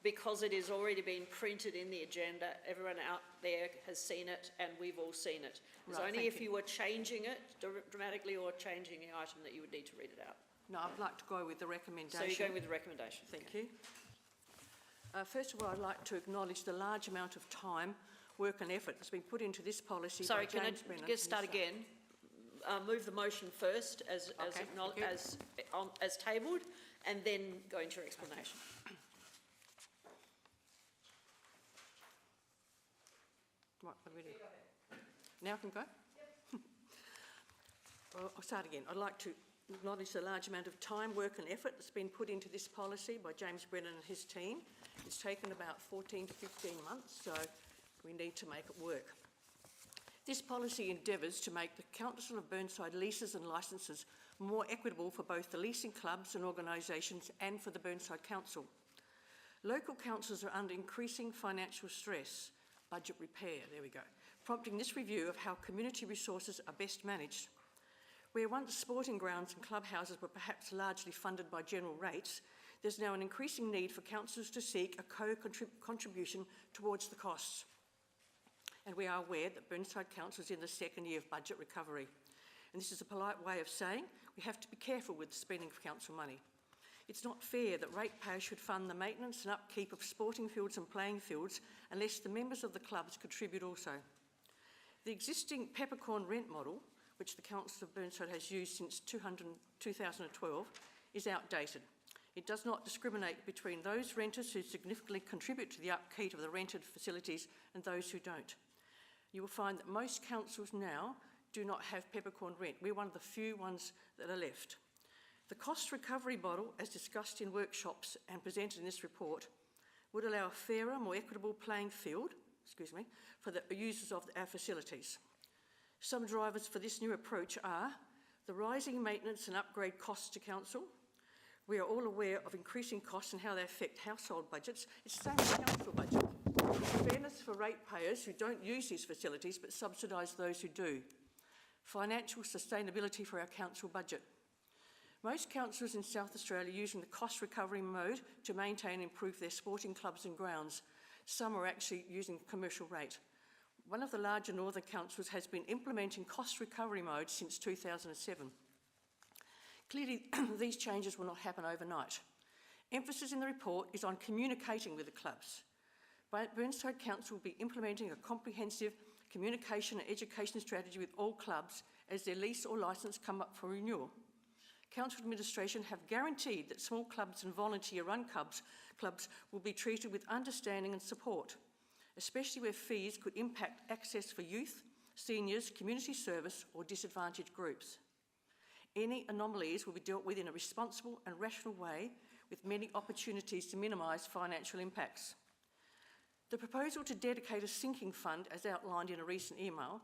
because it has already been printed in the agenda. Everyone out there has seen it, and we've all seen it. It's Right, only thank if you. you were changing it dramatically or changing the item that you would need to read it out. No, I'd like to go with the recommendation. So you're going with the recommendation. Thank you. First of all, I'd like to acknowledge the large amount of time, work and effort that's been put into this policy. Sorry, by can I James Brennan just start and his again? Move the motion first as tabled, and then go into your explanation. Right, are we ready? Now I can go? Well, I'll start again. I'd like to acknowledge the large amount of time, work and effort that's been put into this policy by James Brennan and his team. It's taken about 14 to 15 months, so we need to make it work. This policy endeavours to make the Council of Burnside leases and licences more equitable for both the leasing clubs and organisations and for the Burnside Council. Local councils are under increasing financial stress, budget repair, there we go, prompting this review of how community resources are best managed. Where once sporting grounds and clubhouses were perhaps largely funded by general rates, there's now an increasing need for councils to seek a co-contribution towards the costs. And we are aware that Burnside Council is in the second year of budget recovery. And this is a polite way of saying we have to be careful with the spending of council money. It's not fair that ratepayers should fund the maintenance and upkeep of sporting fields and playing fields unless the members of the clubs contribute also. The existing peppercorn rent model, which the Council of Burnside has used since 2012, is outdated. It does not discriminate between those renters who significantly contribute to the upkeep of the rented facilities and those who don't. You will find that most councils now do not have peppercorn rent. We're one of the few ones that are left. The cost recovery model, as discussed in workshops and presented in this report, would allow a fairer, more equitable playing field, for the users of our facilities. Some drivers for this new approach are the rising maintenance and upgrade costs to council. We are all aware of increasing costs and how they affect household budgets. It's the same as the council budget. Fairness for ratepayers who don't use these facilities but subsidise those who do. Financial sustainability for our council budget. Most councils in South Australia are using the cost recovery mode to maintain and improve their sporting clubs and grounds. Some are actually using commercial rate. One of the larger northern councils has been implementing cost recovery mode since 2007. Clearly, these changes will not happen overnight. Emphasis in the report is on communicating with the clubs. Burnside Council will be implementing a comprehensive communication and education strategy with all clubs as their lease or licence come up for renewal. Council administration have guaranteed that small clubs and volunteer-run clubs will be treated with understanding and support, especially where fees could impact access for youth, seniors, community service or disadvantaged groups. Any anomalies will be dealt with in a responsible and rational way with many opportunities to minimise financial impacts. The proposal to dedicate a sinking fund, as outlined in a recent email,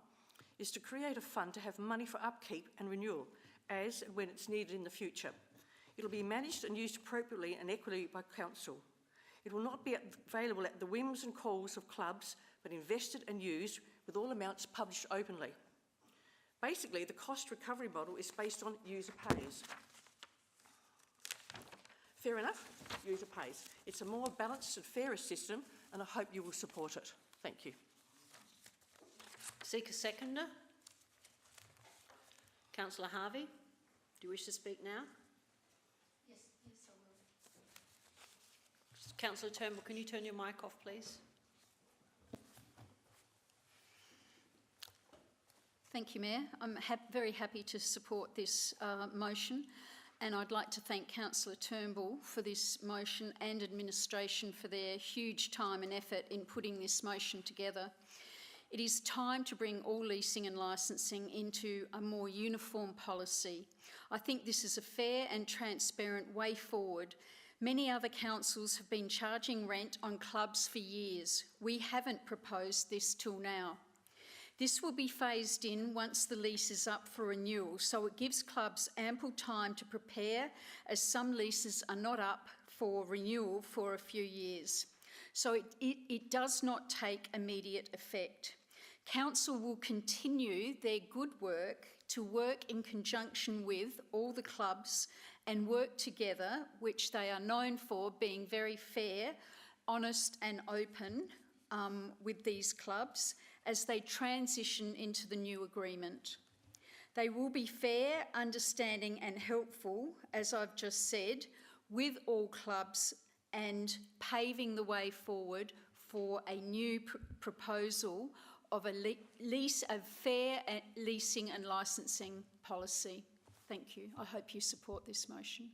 is to create a fund to have money for upkeep and renewal as and when it's needed in the future. It will be managed and used appropriately and equitably by council. It will not be available at the whims and calls of clubs, but invested and used with all amounts published openly. Basically, the cost recovery model is based on user pays. Fair enough? User pays. It's a more balanced and fairer system, and I hope you will support it. Thank you. Seek a seconder. Councillor Harvey, do you wish to speak now? Yes, I will. Councillor Turnbull, can you turn your mic off, please? Thank you, Mayor. I'm very happy to support this motion, and I'd like to thank Councillor Turnbull for this motion and administration for their huge time and effort in putting this motion together. It is time to bring all leasing and licensing into a more uniform policy. I think this is a fair and transparent way forward. Many other councils have been charging rent on clubs for years. We haven't proposed this till now. This will be phased in once the lease is up for renewal, so it gives clubs ample time to prepare, as some leases are not up for renewal for a few years. so it does not take immediate effect. Council will continue their good work to work in conjunction with all the clubs and work together, which they are known for being very fair, honest and open with these clubs as they transition into the new agreement. They will be fair, understanding and helpful, as I've just said, with all clubs and paving the way forward for a new proposal of a fair leasing and licensing policy. Thank you. I hope you support this motion.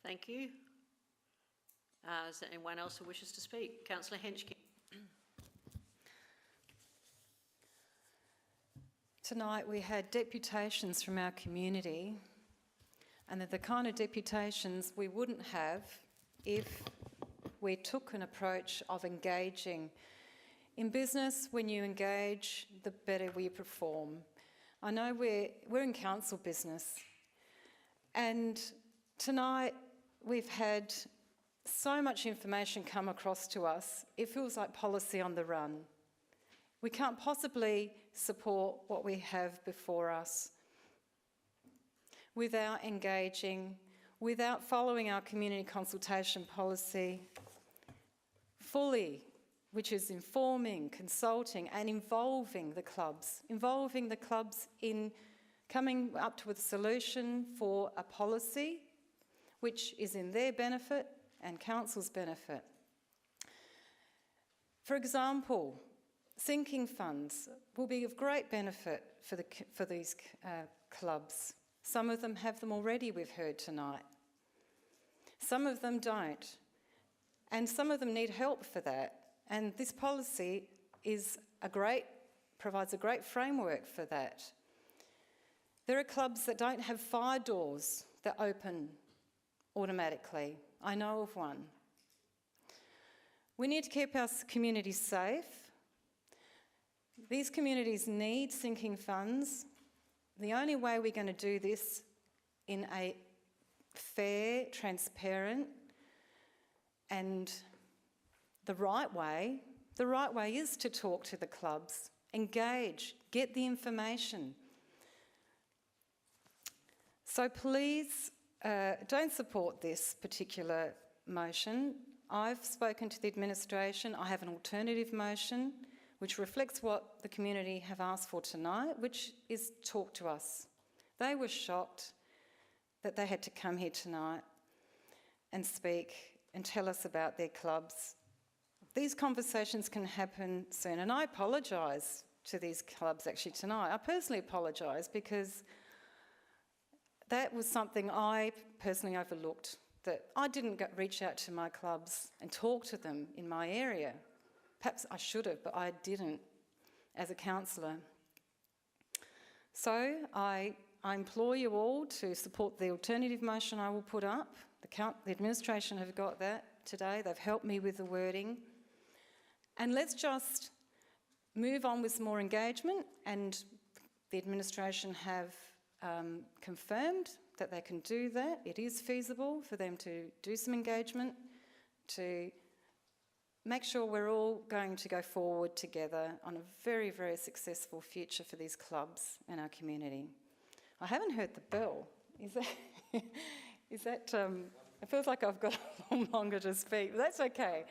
Thank you. Is there anyone else who wishes to speak? Councillor Henschke. Tonight we had deputations from our community, and they're the kind of deputations we wouldn't have if we took an approach of engaging. In business, when you engage, the better we perform. I know we're in council business, and tonight we've had so much information come across to us, it feels like policy on the run. We can't possibly support what we have before us without engaging, without following our community consultation policy fully, which is informing, consulting and involving the clubs in coming up to a solution for a policy which is in their benefit and council's benefit. For example, sinking funds will be of great benefit for these clubs. Some of them have them already, we've heard tonight. Some of them don't. And some of them need help for that. And this policy provides a great framework for that. There are clubs that don't have fire doors that open automatically. I know of one. We need to keep our communities safe. These communities need sinking funds. The only way we're going to do this in a fair, transparent and the right way is to talk to the clubs, engage, get the information. So please don't support this particular motion. I've spoken to the administration. I have an alternative motion which reflects what the community have asked for tonight, which is talk to us. They were shocked that they had to come here tonight and speak and tell us about their clubs. These conversations can happen soon, and I apologise to these clubs actually tonight. I personally apologise because that was something I personally overlooked, that I didn't reach out to my clubs and talk to them in my area. Perhaps I should have, but I didn't as a councillor. So I implore you all to support the alternative motion I will put up. The administration have got that today. They've helped me with the wording. And let's just move on with some more engagement, and the administration have confirmed that they can do that. It is feasible for them to do some engagement to make sure we're all going to go forward together on a very, very successful future for these clubs and our community. I haven't heard the bell. Is that it feels like I've got a lot longer to speak, but that's okay.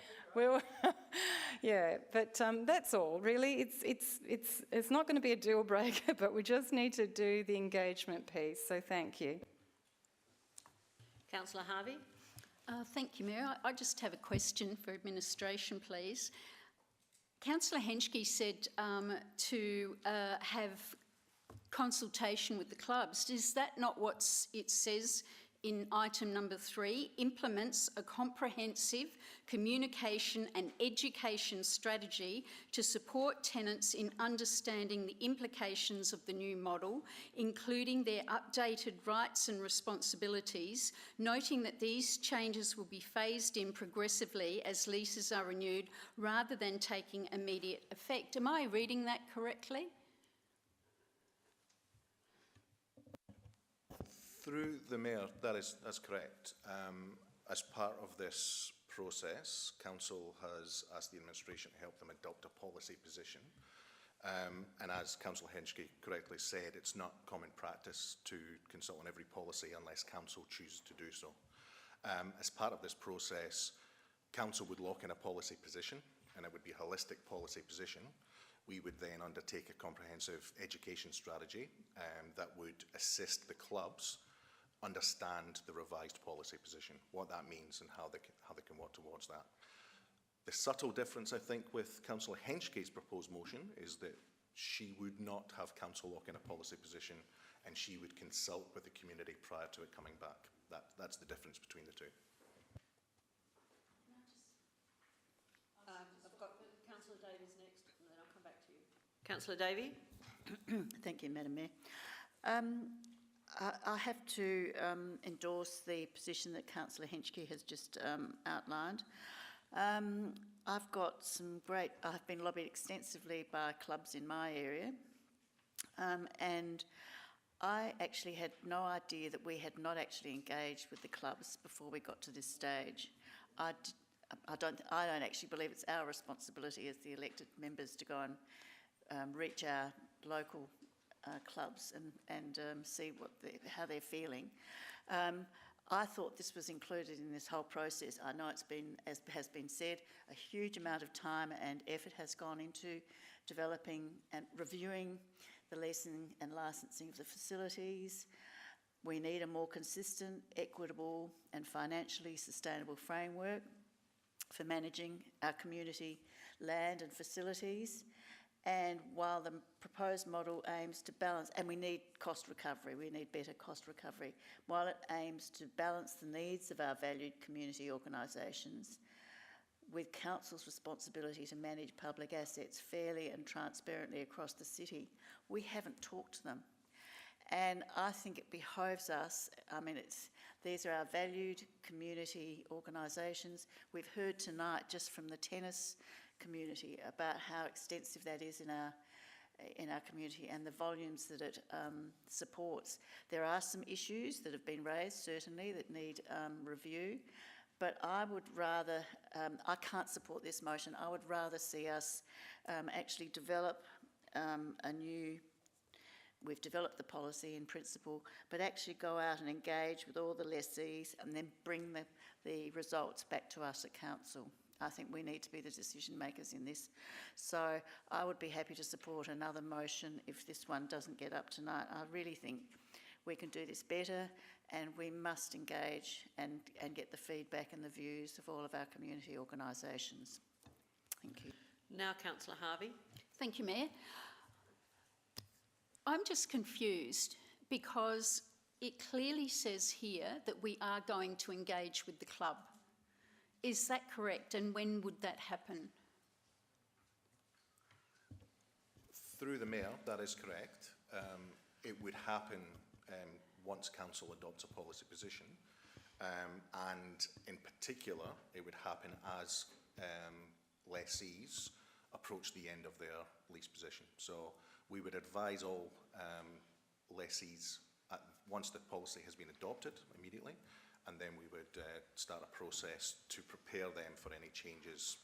Yeah, but that's all really. It's not going to be a deal breaker, but we just need to do the engagement piece. So thank you. Councillor Harvey. Thank you, Mayor. I just have a question for administration, please. Councillor Henschke said to have consultation with the clubs. Is that not what it says in item number 3? Implements a comprehensive communication and education strategy to support tenants in understanding the implications of the new model, including their updated rights and responsibilities, noting that these changes will be phased in progressively as leases are renewed rather than taking immediate effect. Am I reading that correctly? Through the Mayor, that's correct. As part of this process, Council has asked the administration to help them adopt a policy position. And as Councillor Henschke correctly said, it's not common practice to consult on every policy unless Council chooses to do so. As part of this process, Council would lock in a policy position, and it would be a holistic policy position. We would then undertake a comprehensive education strategy that would assist the clubs understand the revised policy position, what that means and how they can work towards that. The subtle difference, I think, with Councillor Henschke's proposed motion is that she would not have Council lock in a policy position and she would consult with the community prior to it coming back. That's the difference between the two. I've got Councillor Davies next, and then I'll come back to you. Councillor Davey. Thank you, Madam Mayor. I have to endorse the position that Councillor Henschke has just outlined. I've been lobbied extensively by clubs in my area, and I actually had no idea that we had not actually engaged with the clubs before we got to this stage. I don't actually believe it's our responsibility as the elected members to go and reach our local clubs and see how they're feeling. I thought this was included in this whole process. I know it's been, as has been said, a huge amount of time and effort has gone into developing and reviewing the leasing and licensing of the facilities. We need a more consistent, equitable and financially sustainable framework for managing our community land and facilities. And while the proposed model aims to balance, and we need cost recovery, we need better cost recovery, while it aims to balance the needs of our valued community organisations with Council's responsibility to manage public assets fairly and transparently across the city, we haven't talked to them. And I think it behoves us, these are our valued community organisations. We've heard tonight just from the tennis community about how extensive that is in our community and the volumes that it supports. There are some issues that have been raised, certainly, that need review, but I would rather, I can't support this motion, I would rather see us actually develop we've developed the policy in principle, but actually go out and engage with all the lessees and then bring the results back to us at Council. I think we need to be the decision makers in this. So I would be happy to support another motion if this one doesn't get up tonight. I really think we can do this better and we must engage and get the feedback and the views of all of our community organisations. Thank you. Now, Councillor Harvey. Thank you, Mayor. I'm just confused because it clearly says here that we are going to engage with the club. Is that correct, and when would that happen? Through the Mayor, that is correct. It would happen once Council adopts a policy position, and in particular, it would happen as lessees approach the end of their lease position. So we would advise all lessees once the policy has been adopted immediately, and then we would start a process to prepare them for any changes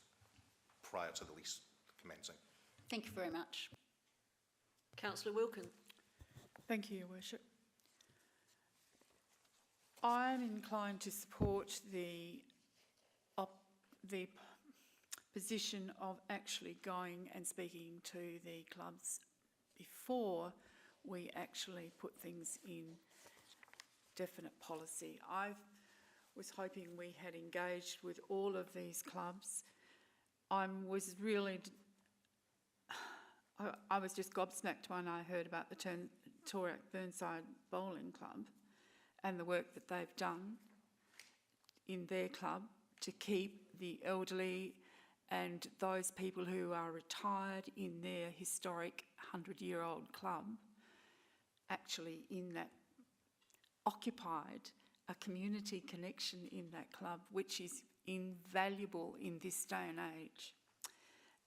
prior to the lease commencing. Thank you very much. Councillor Wilkin. Thank you, Your Worship. I'm inclined to support the position of actually going and speaking to the clubs before we actually put things in definite policy. I was hoping we had engaged with all of these clubs. I was just gobsmacked when I heard about the Burnside Bowling Club and the work that they've done in their club to keep the elderly and those people who are retired in their historic 100-year-old club actually in that occupied a community connection in that club, which is invaluable in this day and age.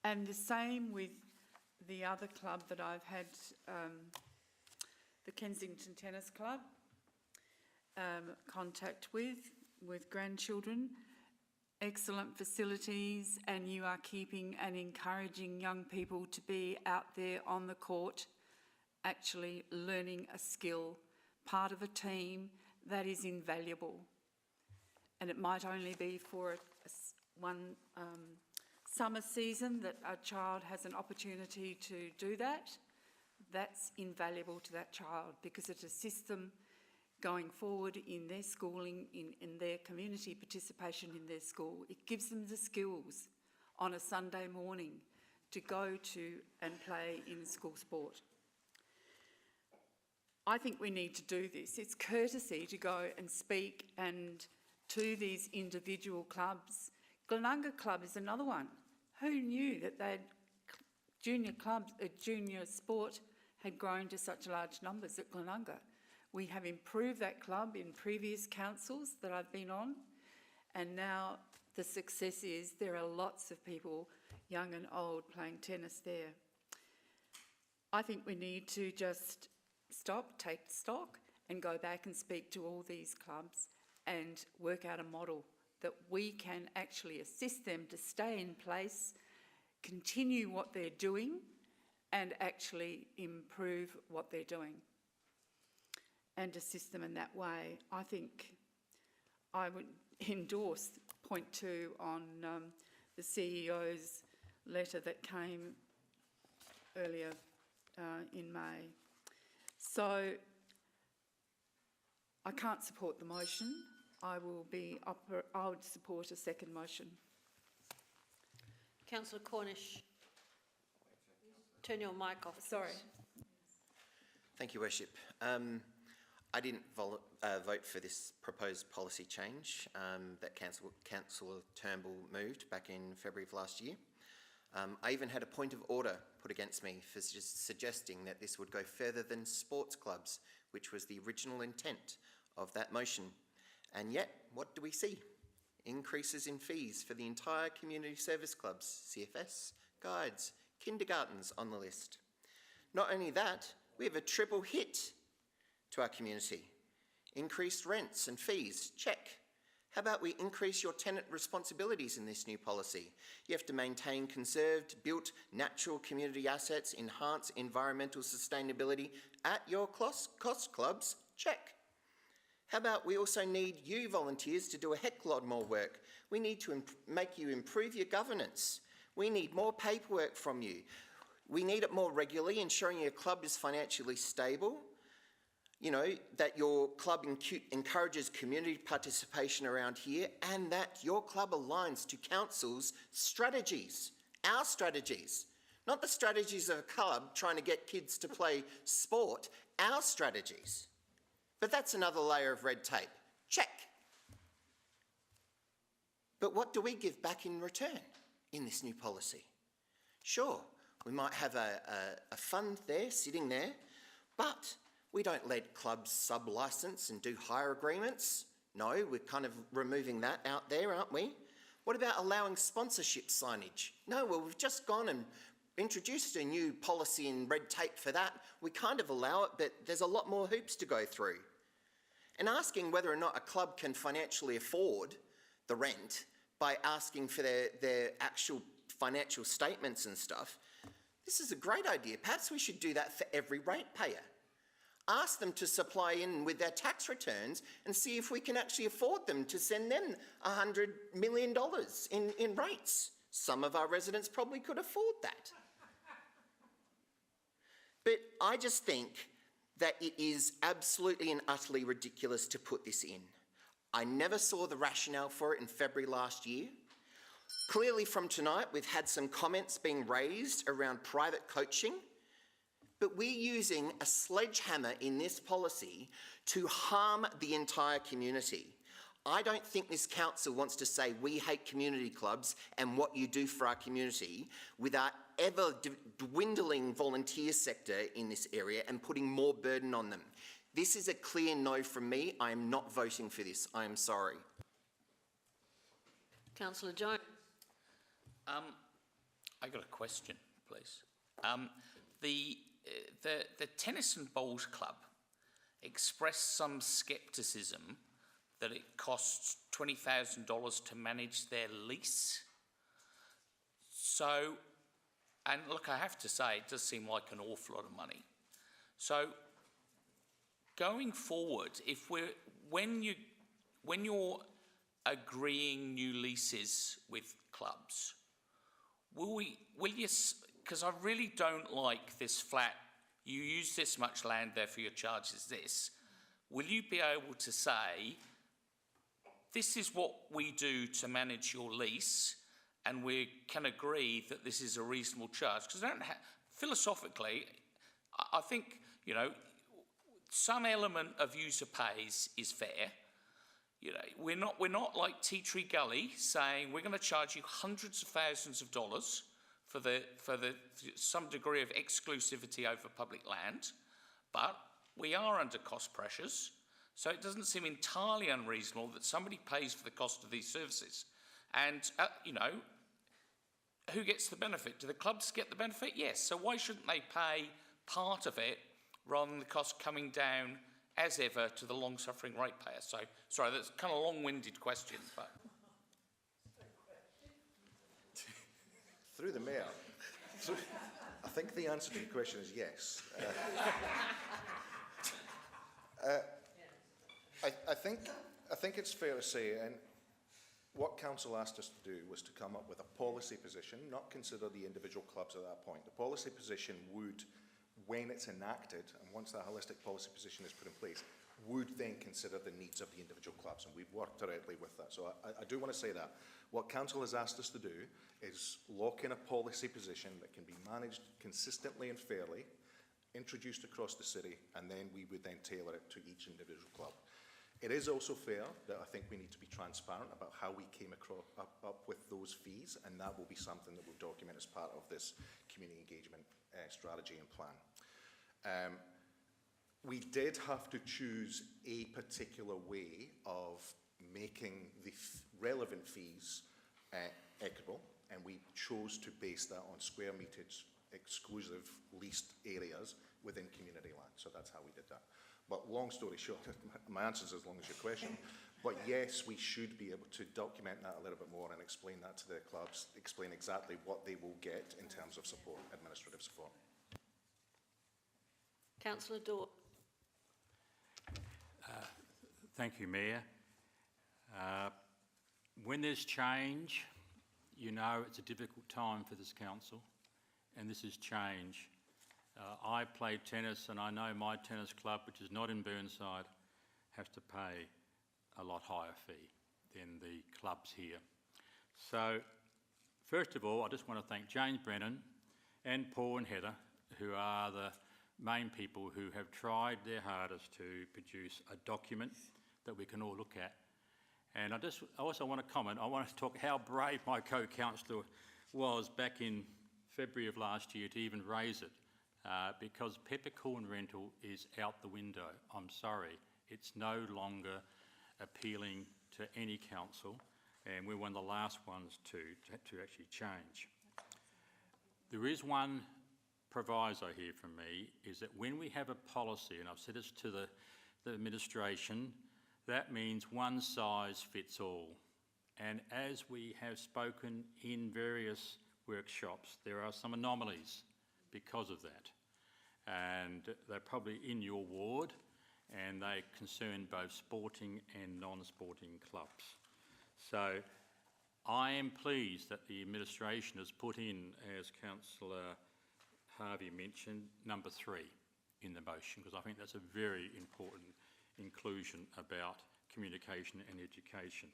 And the same with the other club that I've had, the Kensington Tennis Club, contact with. with grandchildren, excellent facilities, and you are keeping and encouraging young people to be out there on the court, actually learning a skill, part of a team that is invaluable. And it might only be for one summer season that a child has an opportunity to do that. That's invaluable to that child because it assists them going forward in their schooling, in their community participation in their school. It gives them the skills on a Sunday morning to go to and play in school sport. I think we need to do this. It's courtesy to go and speak and to these individual clubs. Glenunga Club is another one. Who knew that they had junior clubs, junior sport had grown to such large numbers at Glenunga? We have improved that club in previous councils that I've been on, and now the success is there are lots of people, young and old, playing tennis there. I think we need to just stop, take stock, and go back and speak to all these clubs and work out a model that we can actually assist them to stay in place, continue what they're doing, and actually improve what they're doing and assist them in that way. I think I would endorse point 2 on the CEO's letter that came earlier in May. So I can't support the motion. I would support a second motion. Councillor Cornish, turn your mic off. Sorry. Thank you, Worship. I didn't vote for this proposed policy change that Councillor Turnbull moved back in February of last year. I even had a point of order put against me for suggesting that this would go further than sports clubs, which was the original intent of that motion. And yet, what do we see? Increases in fees for the entire community service clubs, CFS, guides, kindergartens on the list. Not only that, we have a triple hit to our community. Increased rents and fees, check. How about we increase your tenant responsibilities in this new policy? You have to maintain conserved, built, natural community assets, enhance environmental sustainability at your cost clubs, check. How about we also need you volunteers to do a heck lot more work? We need to make you improve your governance. We need more paperwork from you. We need it more regularly, ensuring your club is financially stable. You know, that your club encourages community participation around here, and that your club aligns to council's strategies, our strategies, not the strategies of a club trying to get kids to play sport, our strategies. But that's another layer of red tape. Check. But what do we give back in return in this new policy? Sure, we might have a fund there, sitting there, but we don't let clubs sub-license and do hire agreements. No, we're kind of removing that out there, aren't we? What about allowing sponsorship signage? No, well, we've just gone and introduced a new policy and red tape for that. We kind of allow it, but there's a lot more hoops to go through. And asking whether or not a club can financially afford the rent by asking for their actual financial statements and stuff, this is a great idea. Perhaps we should do that for every ratepayer. Ask them to supply in with their tax returns and see if we can actually afford them to send them $100 million in rates. Some of our residents probably could afford that. But I just think that it is absolutely and utterly ridiculous to put this in. I never saw the rationale for it in February last year. Clearly from tonight, we've had some comments being raised around private coaching, but we're using a sledgehammer in this policy to harm the entire community. I don't think this council wants to say we hate community clubs and what you do for our community with our ever dwindling volunteer sector in this area and putting more burden on them. This is a clear no from me. I am not voting for this. I am sorry. Councillor Jones. I got a question, please. The Tennis and Bowls Club expressed some scepticism that it costs $20,000 to manage their lease. So, and look, I have to say, it does seem like an awful lot of money. So, going forward, when you're agreeing new leases with clubs, will you, because I really don't like this flat, you use this much land, therefore your charge is this. Will you be able to say, this is what we do to manage your lease, and we can agree that this is a reasonable charge? Because philosophically, I think, you know, some element of user pays is fair. You know, we're not like Tea Tree Gully saying we're going to charge you hundreds of thousands of dollars for some degree of exclusivity over public land, but we are under cost pressures, so it doesn't seem entirely unreasonable that somebody pays for the cost of these services. And, you know, who gets the benefit? Do the clubs get the benefit? Yes. So why shouldn't they pay part of it rather than the cost coming down as ever to the long-suffering ratepayer? So, sorry, that's kind of a long-winded question, but... Through the Mayor, I think the answer to your question is yes. I think it's fair to say, and what Council asked us to do was to come up with a policy position, not consider the individual clubs at that point. The policy position would, when it's enacted, and once that holistic policy position is put in place, would then consider the needs of the individual clubs, and we've worked directly with that. So I do want to say that. What Council has asked us to do is lock in a policy position that can be managed consistently and fairly, introduced across the city, and then we would then tailor it to each individual club. It is also fair that I think we need to be transparent about how we came up with those fees, and that will be something that we'll document as part of this community engagement strategy and plan. We did have to choose a particular way of making the relevant fees equitable, and we chose to base that on square meterage exclusive leased areas within community land. So that's how we did that. But long story short, my answer is as long as your question, but yes, we should be able to document that a little bit more and explain that to the clubs, explain exactly what they will get in terms of support, administrative support. Councillor Dort. Thank you, Mayor. When there's change, you know it's a difficult time for this council, and this is change. I play tennis, and I know my tennis club, which is not in Burnside, has to pay a lot higher fee than the clubs here. So, first of all, I just want to thank James Brennan and Paul and Heather, who are the main people who have tried their hardest to produce a document that we can all look at. And I also want to comment, I want to talk how brave my co-councillor was back in February of last year to even raise it, because peppercorn rental is out the window. I'm sorry, it's no longer appealing to any council, and we're one of the last ones to actually change. There is one proviso here from me, is that when we have a policy, and I've said this to the administration, that means one size fits all. And as we have spoken in various workshops, there are some anomalies because of that. And they're probably in your ward, and they concern both sporting and non-sporting clubs. So I am pleased that the administration has put in, as Councillor Harvey mentioned, number 3 in the motion, because I think that's a very important inclusion about communication and education.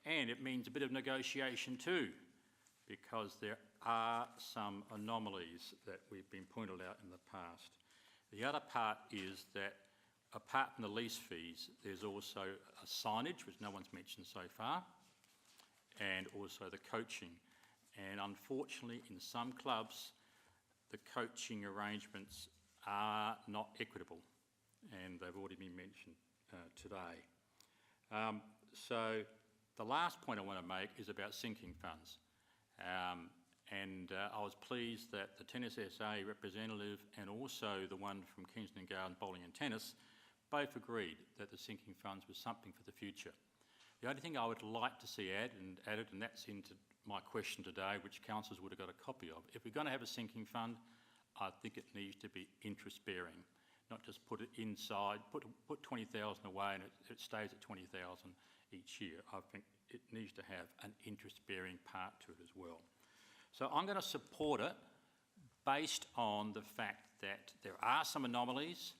And it means a bit of negotiation too, because there are some anomalies that we've been pointed out in the past. The other part is that apart from the lease fees, there's also a signage, which no one's mentioned so far, and also the coaching. And unfortunately, in some clubs, the coaching arrangements are not equitable, and they've already been mentioned today. So the last point I want to make is about sinking funds. I was pleased that the Tennis SA representative and also the one from Kingston Gardens Bowling and Tennis both agreed that the sinking funds was something for the future. The only thing I would like to see added, and that's into my question today, which councillors would have got a copy of. If we're going to have a sinking fund, I think it needs to be interest-bearing, not just put it inside, put 20,000 away and it stays at 20,000 each year. I think it needs to have an interest-bearing part to it as well. So I'm going to support it based on the fact that there are some anomalies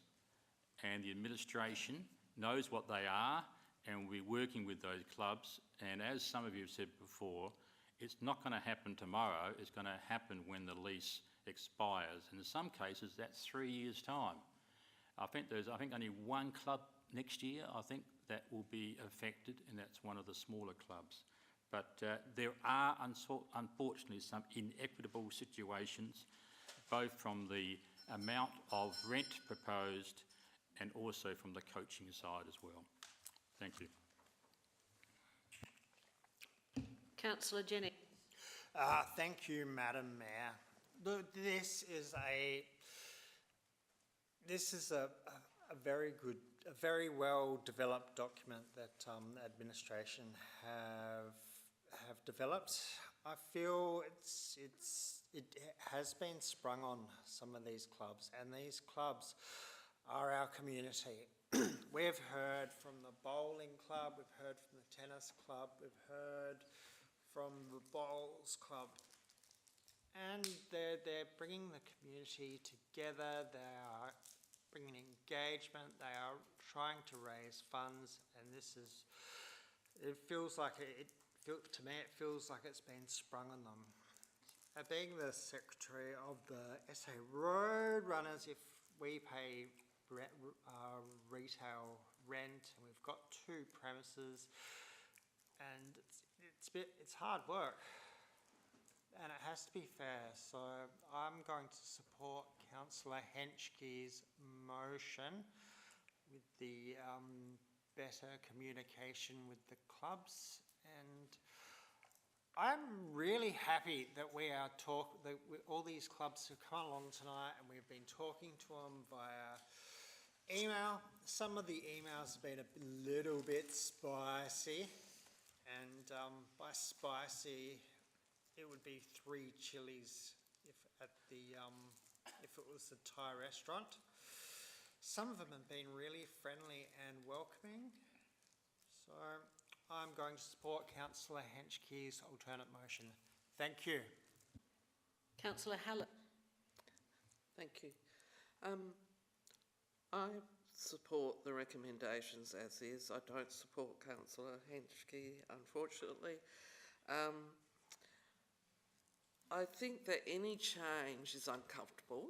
and the administration knows what they are, and we're working with those clubs. And as some of you have said before, it's not going to happen tomorrow, it's going to happen when the lease expires. And in some cases, that's 3 years' time. I think only one club next year, I think, that will be affected, and that's one of the smaller clubs. But there are, unfortunately, some inequitable situations, both from the amount of rent proposed and also from the coaching side as well. Thank you. Councillor Jennings. Thank you, Madam Mayor. Look, this is a very good, a very well developed document that administration have developed. I feel it has been sprung on some of these clubs, and these clubs are our community. We've heard from the bowling club, we've heard from the tennis club, we've heard from the bowls club, and they're bringing the community together. They are bringing engagement. They are trying to raise funds, and it feels like to me it feels like it's been sprung on them. Being the secretary of the SA Road Runners, if we pay retail rent, and we've got 2 premises, and it's hard work, and it has to be fair. So I'm going to support Councillor Henschke's motion with the better communication with the clubs, and I'm really happy that all these clubs have come along tonight, and we've been talking to them via email. Some of the emails have been a little bit spicy, and by spicy, it would be 3 chilies if it was a Thai restaurant. Some of them have been really friendly and welcoming, so I'm going to support Councillor Henschke's alternate motion. Thank you. Councillor Hallett. Thank you. I support the recommendations as is. I don't support Councillor Henschke, unfortunately. I think that any change is uncomfortable,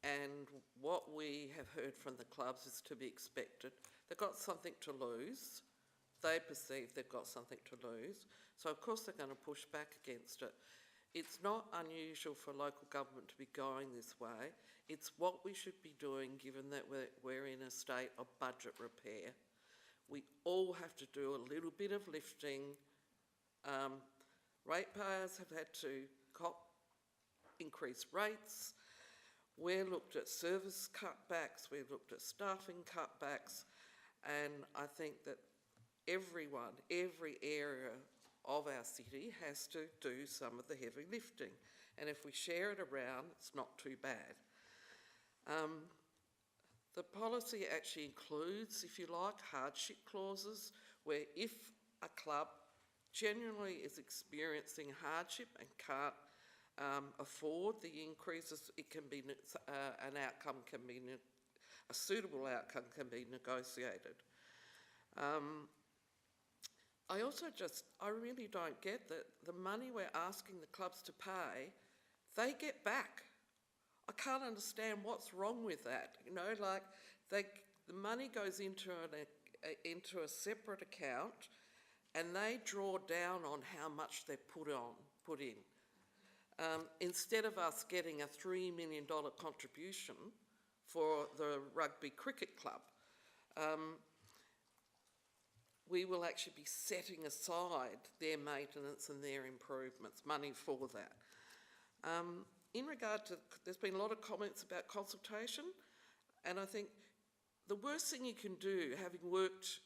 and what we have heard from the clubs is to be expected. They've got something to lose. They perceive they've got something to lose. So of course they're going to push back against it. It's not unusual for local government to be going this way. It's what we should be doing given that we're in a state of budget repair. We all have to do a little bit of lifting. Ratepayers have had to increase rates. We've looked at service cutbacks, we've looked at staffing cutbacks, and I think that everyone, every area of our city has to do some of the heavy lifting. And if we share it around, it's not too bad. The policy actually includes, if you like, hardship clauses, where if a club genuinely is experiencing hardship and can't afford the increases, it can be a suitable outcome can be negotiated. I really don't get that the money we're asking the clubs to pay, they get back. I can't understand what's wrong with that. You know, like the money goes into a separate account, and they draw down on how much they put in. Instead of us getting a $3 million contribution for the rugby cricket club, we will actually be setting aside their maintenance and their improvements, money for that. In regard to, there's been a lot of comments about consultation, and I think the worst thing you can do, having worked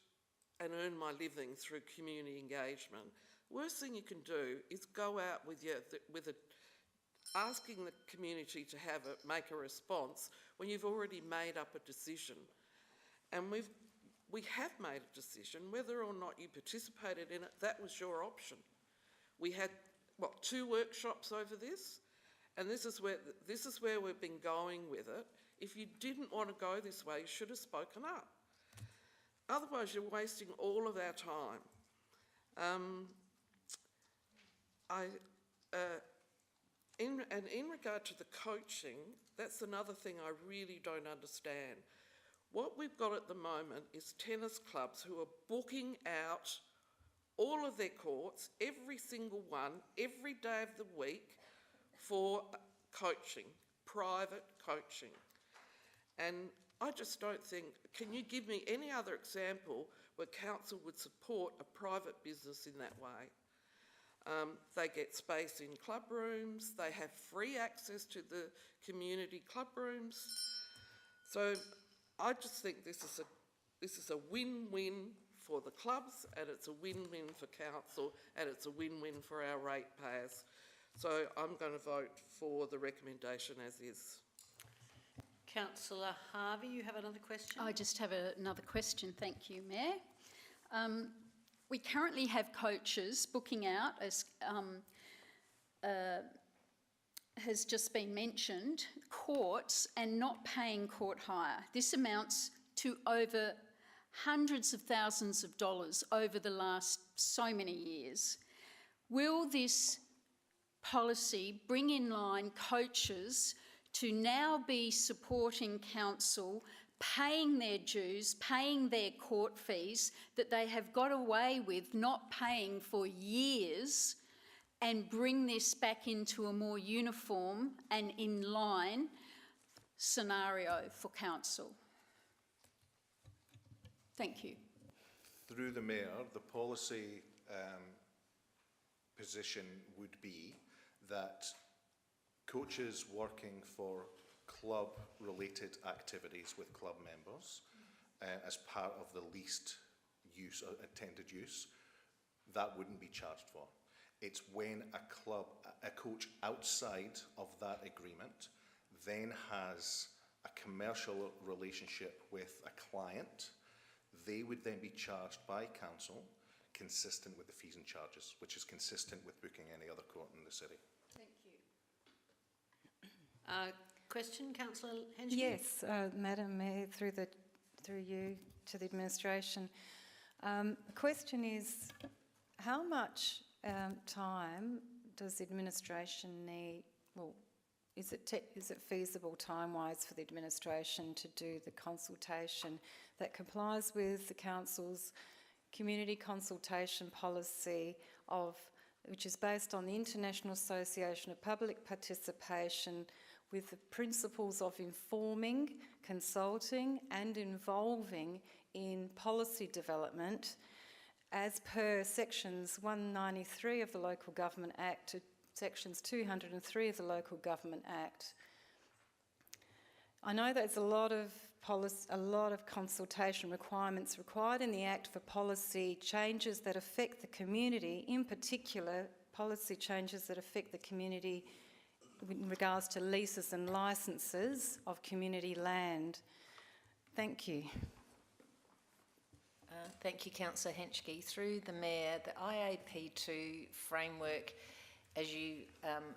and earned my living through community engagement, worst thing you can do is go out asking the community to make a response when you've already made up a decision. And we have made a decision. Whether or not you participated in it, that was your option. We had, 2 workshops over this, and this is where we've been going with it. If you didn't want to go this way, you should have spoken up. Otherwise, you're wasting all of our time. In regard to the coaching, that's another thing I really don't understand. What we've got at the moment is tennis clubs who are booking out all of their courts, every single one, every day of the week for coaching, private coaching. And I just don't think, can you give me any other example where council would support a private business in that way? They get space in club rooms, they have free access to the community club rooms. So I just think this is a win-win for the clubs, and it's a win-win for council, and it's a win-win for our ratepayers. So I'm going to vote for the recommendation as is. Councillor Harvey, you have another question? I just have another question. Thank you, Mayor. We currently have coaches booking out, as has just been mentioned, courts and not paying court hire. This amounts to over hundreds of thousands of dollars over the last so many years. Will this policy bring in line coaches to now be supporting council, paying their dues, paying their court fees that they have got away with not paying for years, and bring this back into a more uniform and in line scenario for council? Thank you. Through the Mayor, the policy position would be that coaches working for club-related activities with club members as part of the least use, attended use, that wouldn't be charged for. It's when a coach outside of that agreement then has a commercial relationship with a client, they would then be charged by council consistent with the fees and charges, which is consistent with booking any other court in the city. Thank you. Question, Councillor Henschke? Yes, Madam Mayor, through you to the administration. The question is, how much time does the administration need? Well, is it feasible time-wise for the administration to do the consultation that complies with the council's community consultation policy which is based on the International Association of Public Participation, with the principles of informing, consulting and involving in policy development as per sections 193 of the Local Government Act to sections 203 of the Local Government Act. I know there's a lot of consultation requirements required in the Act for policy changes that affect the community, in particular policy changes that affect the community in regards to leases and licences of community land. Thank you. Thank you, Councillor Henschke. Through the Mayor, the IAP2 framework, as you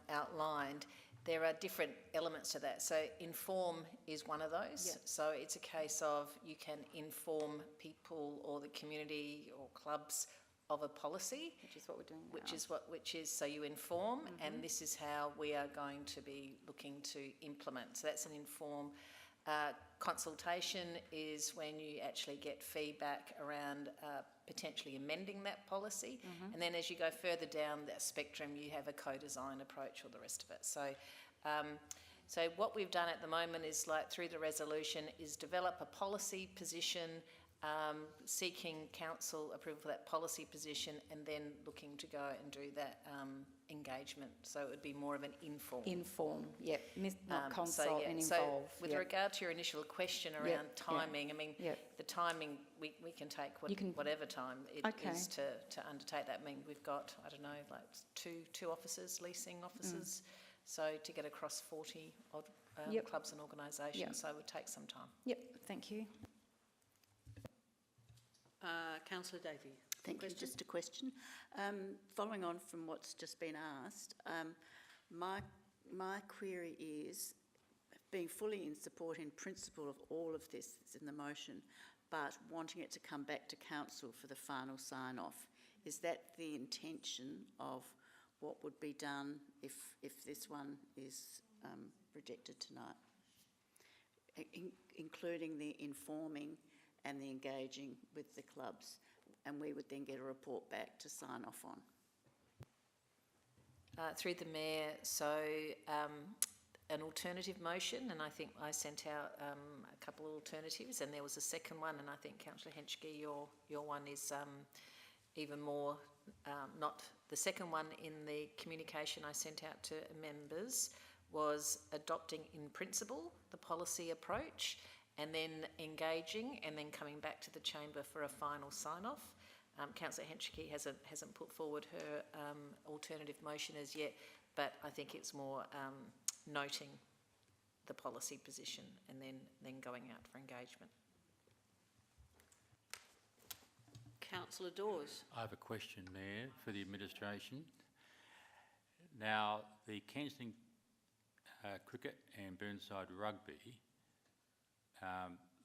outlined, there are different elements to that. So inform is one of those. Yep. So it's a case of you can inform people or the community or clubs of a policy, which is what we're doing now. Which is so you inform, and this is how we are going to be looking to implement. So that's an inform. Consultation is when you actually get feedback around potentially amending that policy, and then as you go further down that spectrum, you have a co-design approach or the rest of it. So what we've done at the moment is, like through the resolution, is develop a policy position seeking council approval for that policy position and then looking to go and do that engagement. So it would be more of an inform. Inform, yep, not consult and so involve. with regard to your initial question around timing, I mean, the timing, we can take whatever time it is to undertake that. I mean, we've got, I don't know, like two officers, leasing officers, so to get across 40 odd clubs and organisations, so it would take some time. Yep, thank you. Councillor Davey. Thank you. Just a question. Following on from what's just been asked, my query is, being fully in support in principle of all of this that's in the motion, but wanting it to come back to council for the final sign-off. Is that the intention of what would be done if this one is rejected tonight? Including the informing and the engaging with the clubs, and we would then get a report back to sign off on. Through the Mayor, so an alternative motion, and I think I sent out a couple of alternatives, and there was a second one, and I think Councillor Henschke, your one is even more, not the second one in the communication I sent out to members was adopting in principle the policy approach, and then engaging, and then coming back to the chamber for a final sign-off. Councillor Henschke hasn't put forward her alternative motion as yet, but I think it's more noting the policy position and then going out for engagement. Councillor Dawes. I have a question, Mayor, for the administration. Now, the Kensington Cricket and Burnside Rugby,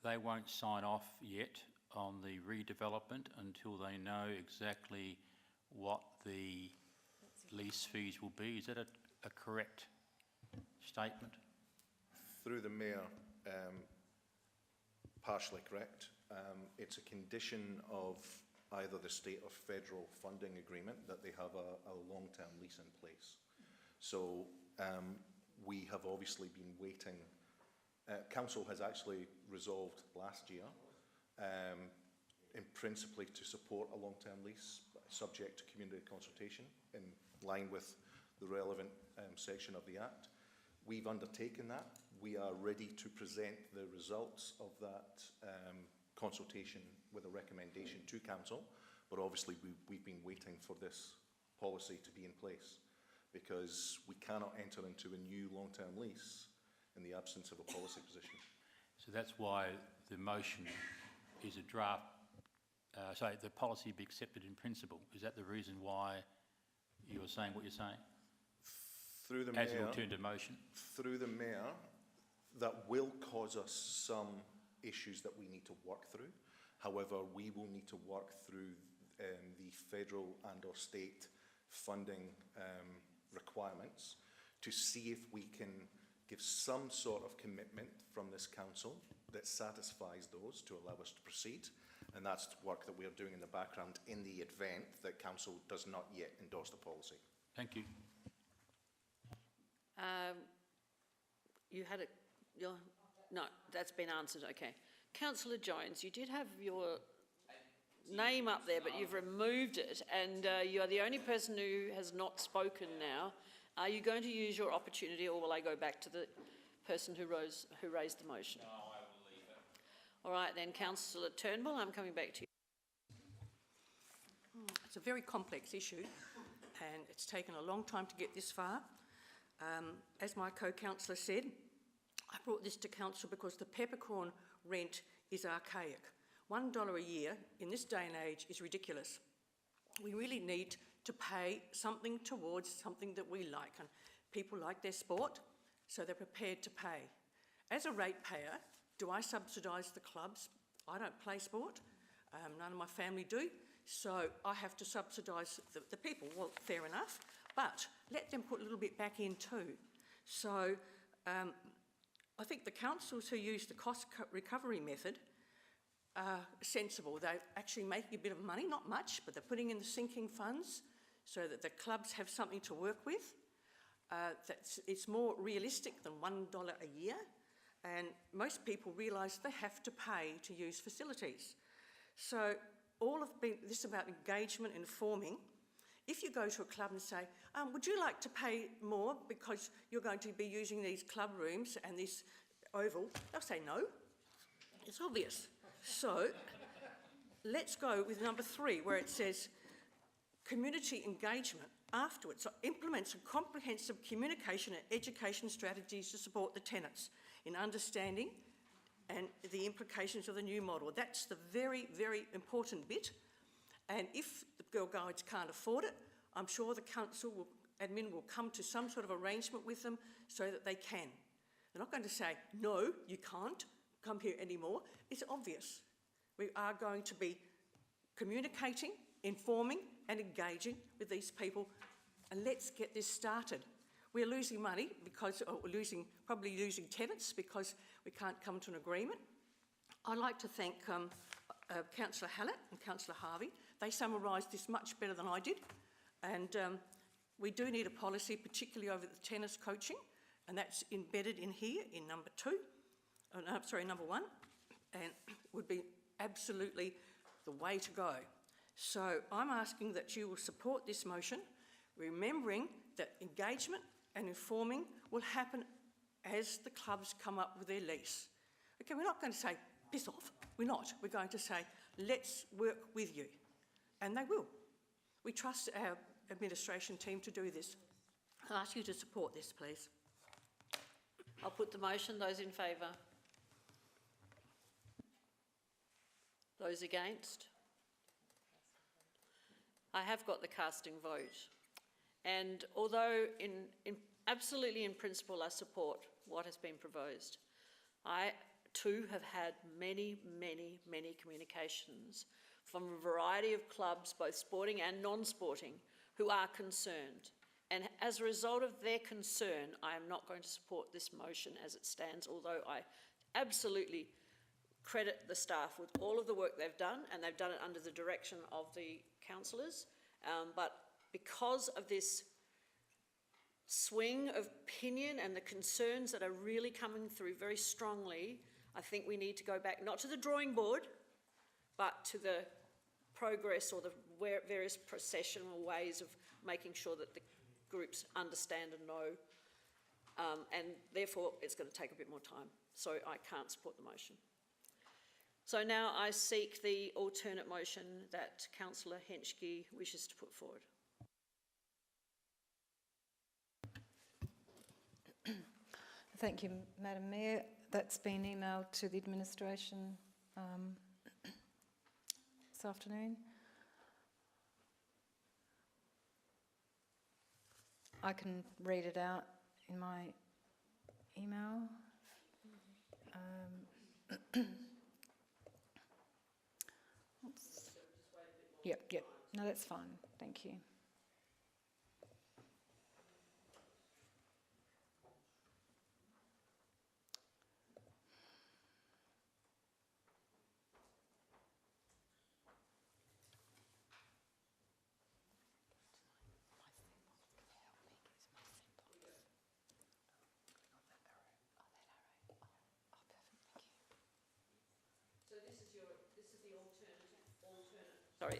they won't sign off yet on the redevelopment until they know exactly what the lease fees will be. Is that a correct statement? Through the Mayor, partially correct. It's a condition of either the state or federal funding agreement that they have a long-term lease in place. So we have obviously been waiting. Council has actually resolved last year in principally to support a long-term lease subject to community consultation in line with the relevant section of the Act. We've undertaken that. We are ready to present the results of that consultation with a recommendation to Council, but obviously we've been waiting for this policy to be in place because we cannot enter into a new long-term lease in the absence of a policy position. So that's why the motion is a draft, the policy be accepted in principle. Is that the reason why you're saying what you're saying? Through the As Mayor, an alternative motion? Through the Mayor, that will cause us some issues that we need to work through. However, we will need to work through the federal and or state funding requirements to see if we can give some sort of commitment from this council that satisfies those to allow us to proceed. And that's work that we are doing in the background in the event that council does not yet endorse the policy. Thank you. You had no, that's been answered, okay. Councillor Jones, you did have your name up there, but you've removed it, and you are the only person who has not spoken now. Are you going to use your opportunity, or will I go back to the person who raised the motion? No, I will leave it. All right, then, Councillor Turnbull, I'm coming back to you. It's a very complex issue, and it's taken a long time to get this far. As my co-councillor said, I brought this to council because the peppercorn rent is archaic. $1 a year in this day and age is ridiculous. We really need to pay something towards something that we like, and people like their sport, so they're prepared to pay. As a ratepayer, do I subsidise the clubs? I don't play sport. None of my family do, so I have to subsidise the people. Well, fair enough, but let them put a little bit back in too. So I think the councils who use the cost recovery method are sensible. They're actually making a bit of money, not much, but they're putting in the sinking funds so that the clubs have something to work with. It's more realistic than $1 a year, and most people realise they have to pay to use facilities. So this is about engagement, informing. If you go to a club and say, would you like to pay more because you're going to be using these club rooms and this oval, they'll say no. It's obvious. So let's go with number 3, where it says community engagement afterwards. So implement some comprehensive communication and education strategies to support the tenants in understanding and the implications of the new model. That's the very, very important bit. And if the Girl Guides can't afford it, I'm sure the admin will come to some sort of arrangement with them so that they can. They're not going to say, no, you can't come here anymore. It's obvious. We are going to be communicating, informing and engaging with these people, and let's get this started. We're losing money because, we're probably losing tenants because we can't come to an agreement. I'd like to thank Councillor Hallett and Councillor Harvey. They summarised this much better than I did. And we do need a policy, particularly over the tennis coaching, and that's embedded in here in number 1, and would be absolutely the way to go. So I'm asking that you will support this motion, remembering that engagement and informing will happen as the clubs come up with their lease. Okay, we're not going to say, piss off. We're not. We're going to say, let's work with you. And they will. We trust our administration team to do this. I'll ask you to support this, please. I'll put the motion. Those in favour? Those against? I have got the casting vote. And although absolutely in principle I support what has been proposed, I too have had many, many, many communications from a variety of clubs, both sporting and non-sporting, who are concerned. And as a result of their concern, I am not going to support this motion as it stands, although I absolutely credit the staff with all of the work they've done, and they've done it under the direction of the councillors. But because of this swing of opinion and the concerns that are really coming through very strongly, I think we need to go back, not to the drawing board, but to the progress or the various processional ways of making sure that the groups understand and know, and therefore it's going to take a bit more time. So I can't support the motion. So now I seek the alternate motion that Councillor Henschke wishes to put forward. Thank you, Madam Mayor. That's been emailed to the administration this afternoon. I can read it out in my email. Yep. No, that's fine. Thank you.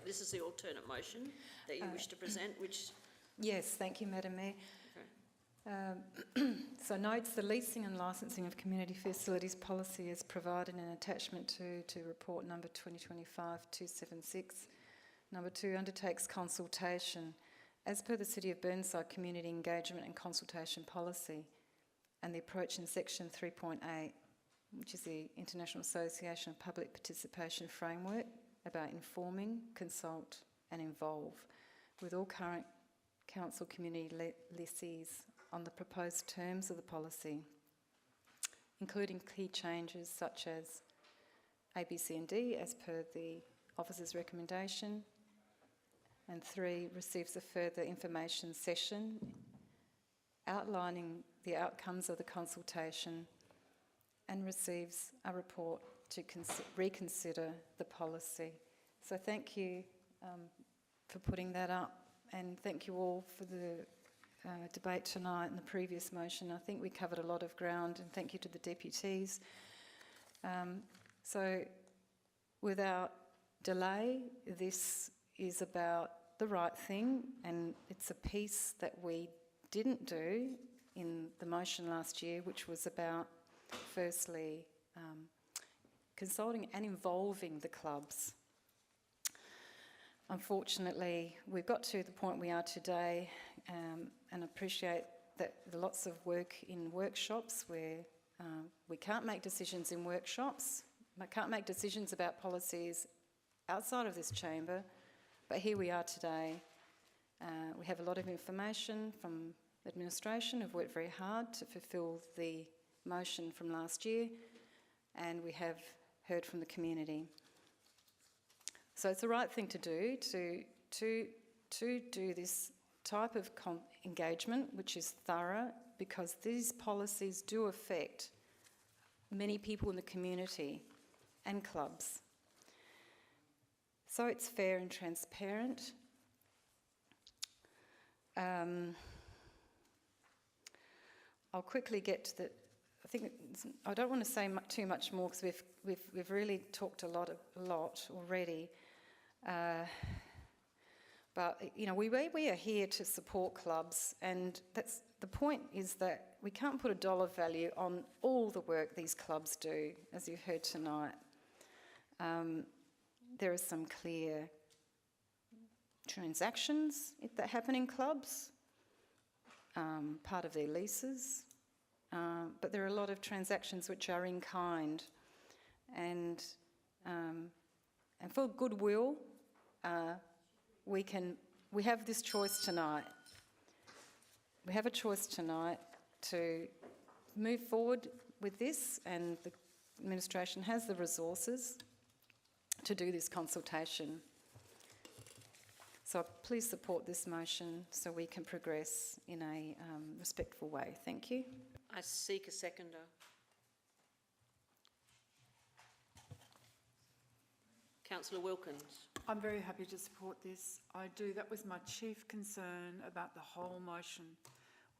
This is the alternate motion that you wish to present, which... Yes, thank you, Madam Mayor. Okay. So notes the leasing and licensing of community facilities policy is provided in an attachment to report number 2025-276. Number 2, undertakes consultation. As per the City of Burnside Community Engagement and Consultation Policy and the approach in section 3.8, which is the International Association of Public Participation Framework, about informing, consult and involve with all current council community lessees on the proposed terms of the policy, including key changes such as A, B, C and D as per the officer's recommendation, and 3, receives a further information session outlining the outcomes of the consultation and receives a report to reconsider the policy. So thank you for putting that up, and thank you all for the debate tonight and the previous motion. I think we covered a lot of ground, and thank you to the deputies. So without delay. This is about the right thing, and it's a piece that we didn't do in the motion last year, which was about, firstly, consulting and involving the clubs. Unfortunately, we've got to the point we are today, and appreciate that there are lots of work in workshops where we can't make decisions in workshops, we can't make decisions about policies outside of this chamber, but here we are today. We have a lot of information from administration, who've worked very hard to fulfil the motion from last year, and we have heard from the community. So it's the right thing to do, to do this type of engagement, which is thorough, because these policies do affect many people in the community and clubs. So it's fair and transparent. I'll quickly get to the. I don't want to say too much more because we've really talked a lot already. But you know, we are here to support clubs, and that's the point. Is that we can't put a dollar value on all the work these clubs do, as you've heard tonight. There are some clear transactions that happen in clubs, part of their leases, but there are a lot of transactions which are in kind, and for goodwill, we have this choice tonight. We have a choice tonight to move forward with this, and the administration has the resources to do this consultation. So please support this motion so we can progress in a respectful way. Thank you. I seek a seconder. Councillor Wilkins. I'm very happy to support this. I do. That was my chief concern about the whole motion.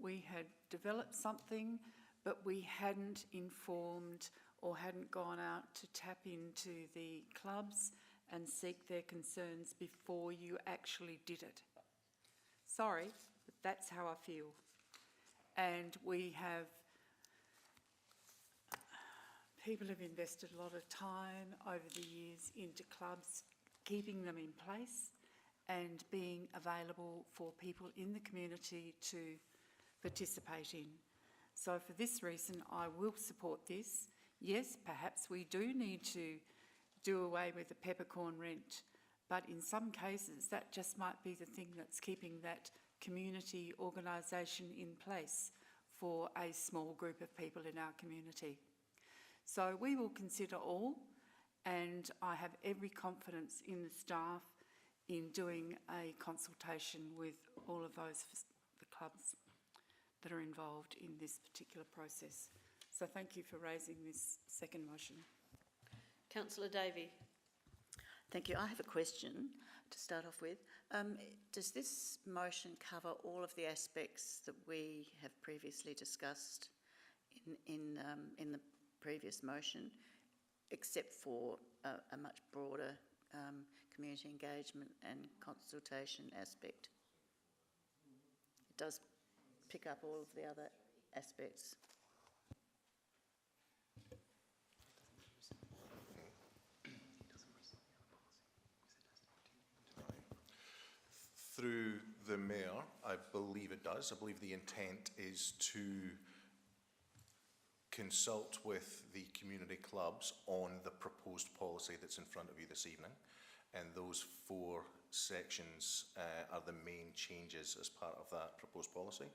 We had developed something, but we hadn't informed or hadn't gone out to tap into the clubs and seek their concerns before you actually did it. Sorry, but that's how I feel. And people have invested a lot of time over the years into clubs, keeping them in place and being available for people in the community to participate in. So for this reason, I will support this. Yes, perhaps we do need to do away with the peppercorn rent, but in some cases that just might be the thing that's keeping that community organisation in place for a small group of people in our community. So we will consider all, and I have every confidence in the staff in doing a consultation with all of the clubs that are involved in this particular process. So thank you for raising this second motion. Councillor Davey. Thank you. I have a question to start off with. Does this motion cover all of the aspects that we have previously discussed in the previous motion, except for a much broader community engagement and consultation aspect? It does pick up all of the other aspects. Through the Mayor, I believe it does. I believe the intent is to consult with the community clubs on the proposed policy that's in front of you this evening, and those 4 sections are the main changes as part of that proposed policy.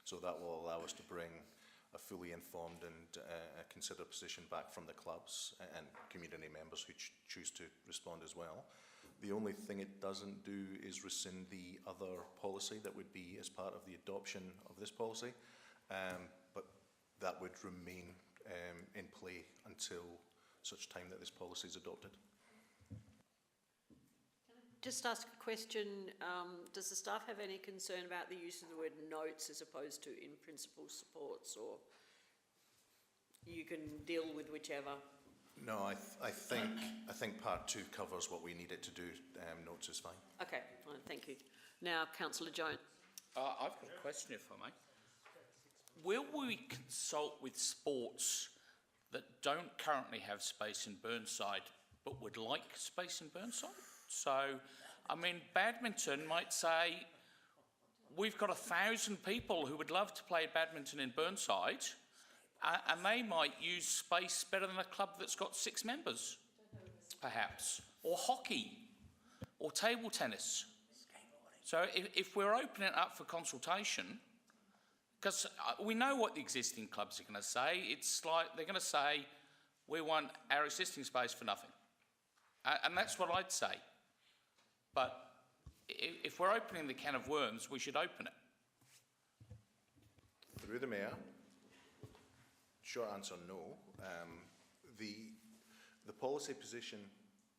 So that will allow us to bring a fully informed and considered position back from the clubs and community members who choose to respond as well. The only thing it doesn't do is rescind the other policy that would be as part of the adoption of this policy, but that would remain in play until such time that this policy is adopted. Just ask a question. Does the staff have any concern about the use of the word notes as opposed to in principle supports, or you can deal with whichever? No, I think part 2 covers what we need it to do. Notes is fine. Okay, fine, thank you. Now, Councillor Jones. I've got a question, if I may. Will we consult with sports that don't currently have space in Burnside but would like space in Burnside? So, I mean, badminton might say, we've got 1,000 people who would love to play badminton in Burnside, and they might use space better than a club that's got 6 members, perhaps, or hockey, or table tennis. So if we're opening it up for consultation, because we know what the existing clubs are going to say. It's like they're going to say, we want our existing space for nothing. And that's what I'd say. But if we're opening the can of worms, we should open it. Through the Mayor, short answer, no. The policy position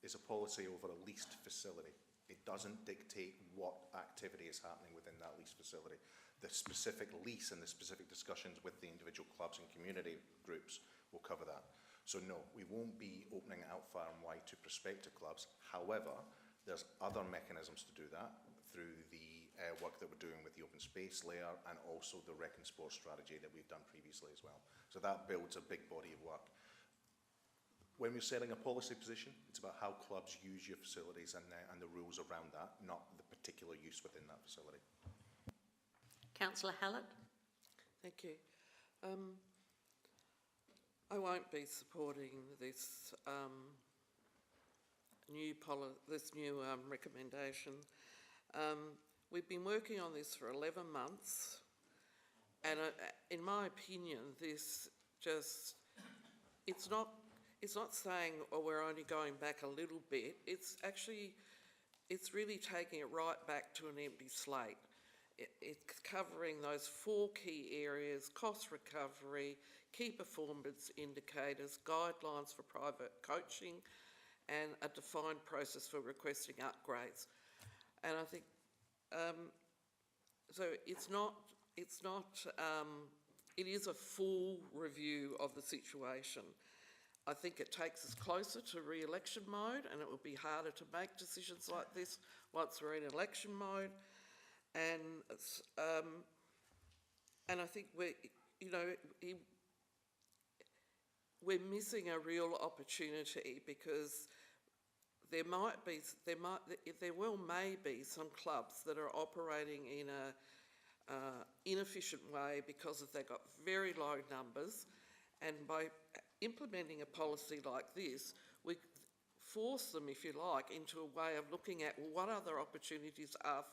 is a policy over a leased facility. It doesn't dictate what activity is happening within that leased facility. The specific lease and the specific discussions with the individual clubs and community groups will cover that. So no, we won't be opening it out far and wide to prospective clubs. However, there's other mechanisms to do that through the work that we're doing with the open space layer and also the rec and sports strategy that we've done previously as well. So that builds a big body of work. When we're setting a policy position, it's about how clubs use your facilities and the rules around that, not the particular use within that facility. Councillor Hallett. Thank you. I won't be supporting this new recommendation. We've been working on this for 11 months, and in my opinion, this just it's not saying, oh, we're only going back a little bit. It's really taking it right back to an empty slate. It's covering those 4 key areas: cost recovery, key performance indicators, guidelines for private coaching, and a defined process for requesting upgrades. And I think, so it is a full review of the situation. I think it takes us closer to re-election mode, and it will be harder to make decisions like this once we're in election mode. And I think we're missing a real opportunity, because there may be some clubs that are operating in a inefficient way because they've got very low numbers, and by implementing a policy like this, we force them, if you like, into a way of looking at what other opportunities are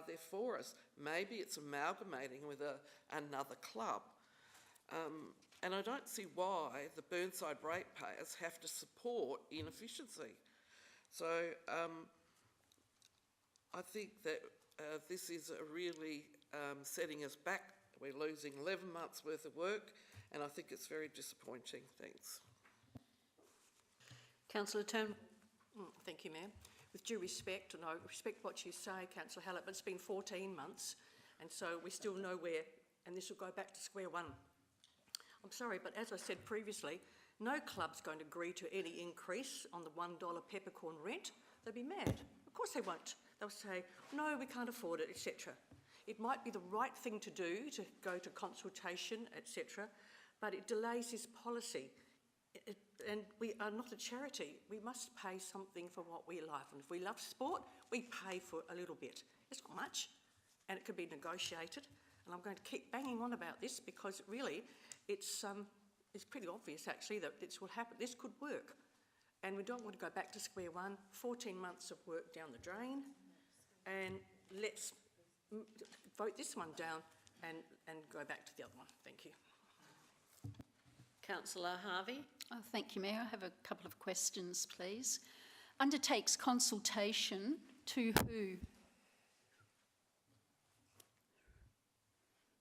there for us. Maybe it's amalgamating with another club. And I don't see why the Burnside ratepayers have to support inefficiency. So I think that this is really setting us back. We're losing 11 months worth of work, and I think it's very disappointing. Thanks. Councillor Turnbull. Thank you, Mayor. With due respect, and I respect what you say, Councillor Hallett, but it's been 14 months, and so we're still nowhere, and this will go back to square one. I'm sorry, but as I said previously, no club's going to agree to any increase on the $1 peppercorn rent. They'll be mad. Of course they won't. They'll say, no, we can't afford it, etc. It might be the right thing to do, to go to consultation, etc., but it delays this policy. And we are not a charity. We must pay something for what we love. And if we love sport, we pay for a little bit. It's not much, and it can be negotiated. And I'm going to keep banging on about this, because really it's pretty obvious actually that this will happen. This could work. And we don't want to go back to square one. 14 months of work down the drain. And let's vote this one down and go back to the other one. Thank you. Councillor Harvey. Oh, thank you, Mayor. I have a couple of questions, please. Undertakes consultation to who?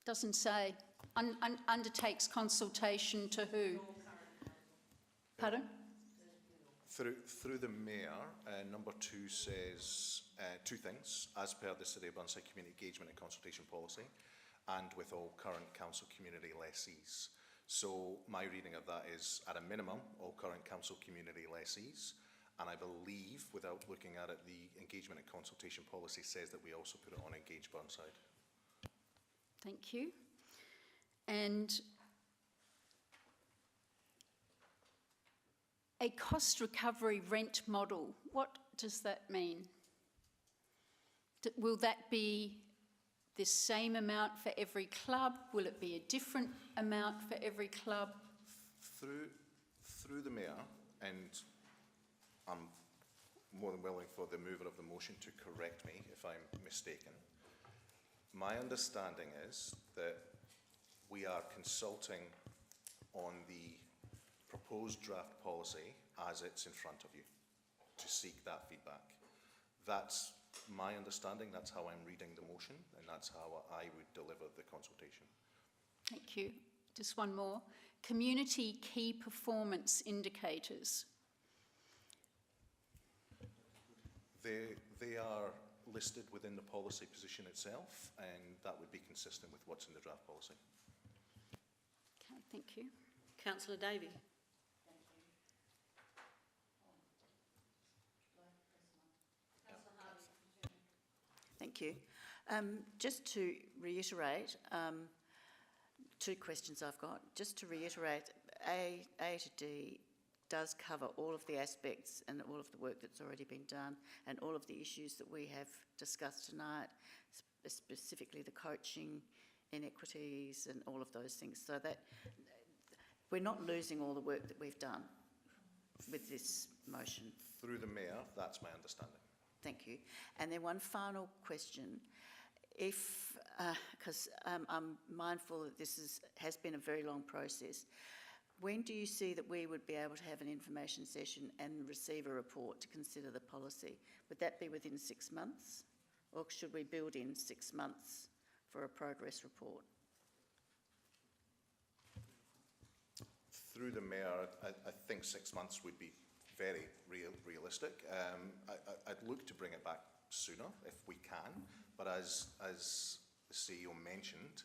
Doesn't say. Undertakes consultation to who? Pardon? Through the Mayor, number 2 says 2 things, as per the City of Burnside Community Engagement and Consultation Policy, and with all current council community lessees. So my reading of that is, at a minimum, all current council community lessees, and I believe, without looking at it, the engagement and consultation policy says that we also put it on Engage Burnside. Thank you. And a cost recovery rent model, what does that mean? Will that be the same amount for every club? Will it be a different amount for every club? Through the Mayor, and I'm more than willing for the mover of the motion to correct me if I'm mistaken. My understanding is that we are consulting on the proposed draft policy as it's in front of you to seek that feedback. That's my understanding, that's how I'm reading the motion, and that's how I would deliver the consultation. Thank you. Just one more. Community key performance indicators. They are listed within the policy position itself, and that would be consistent with what's in the draft policy. Okay, thank you. Councillor Davey. Thank you. Just to reiterate, two questions I've got. Just to reiterate, A to D does cover all of the aspects and all of the work that's already been done and all of the issues that we have discussed tonight, specifically the coaching, inequities and all of those things. So that we're not losing all the work that we've done with this motion. Through the Mayor, that's my understanding. Thank you. And then one final question. If, because I'm mindful that this has been a very long process, when do you see that we would be able to have an information session and receive a report to consider the policy? Would that be within 6 months? Or should we build in 6 months for a progress report? Through the Mayor, I think 6 months would be very realistic. I'd look to bring it back sooner if we can, but as the CEO mentioned,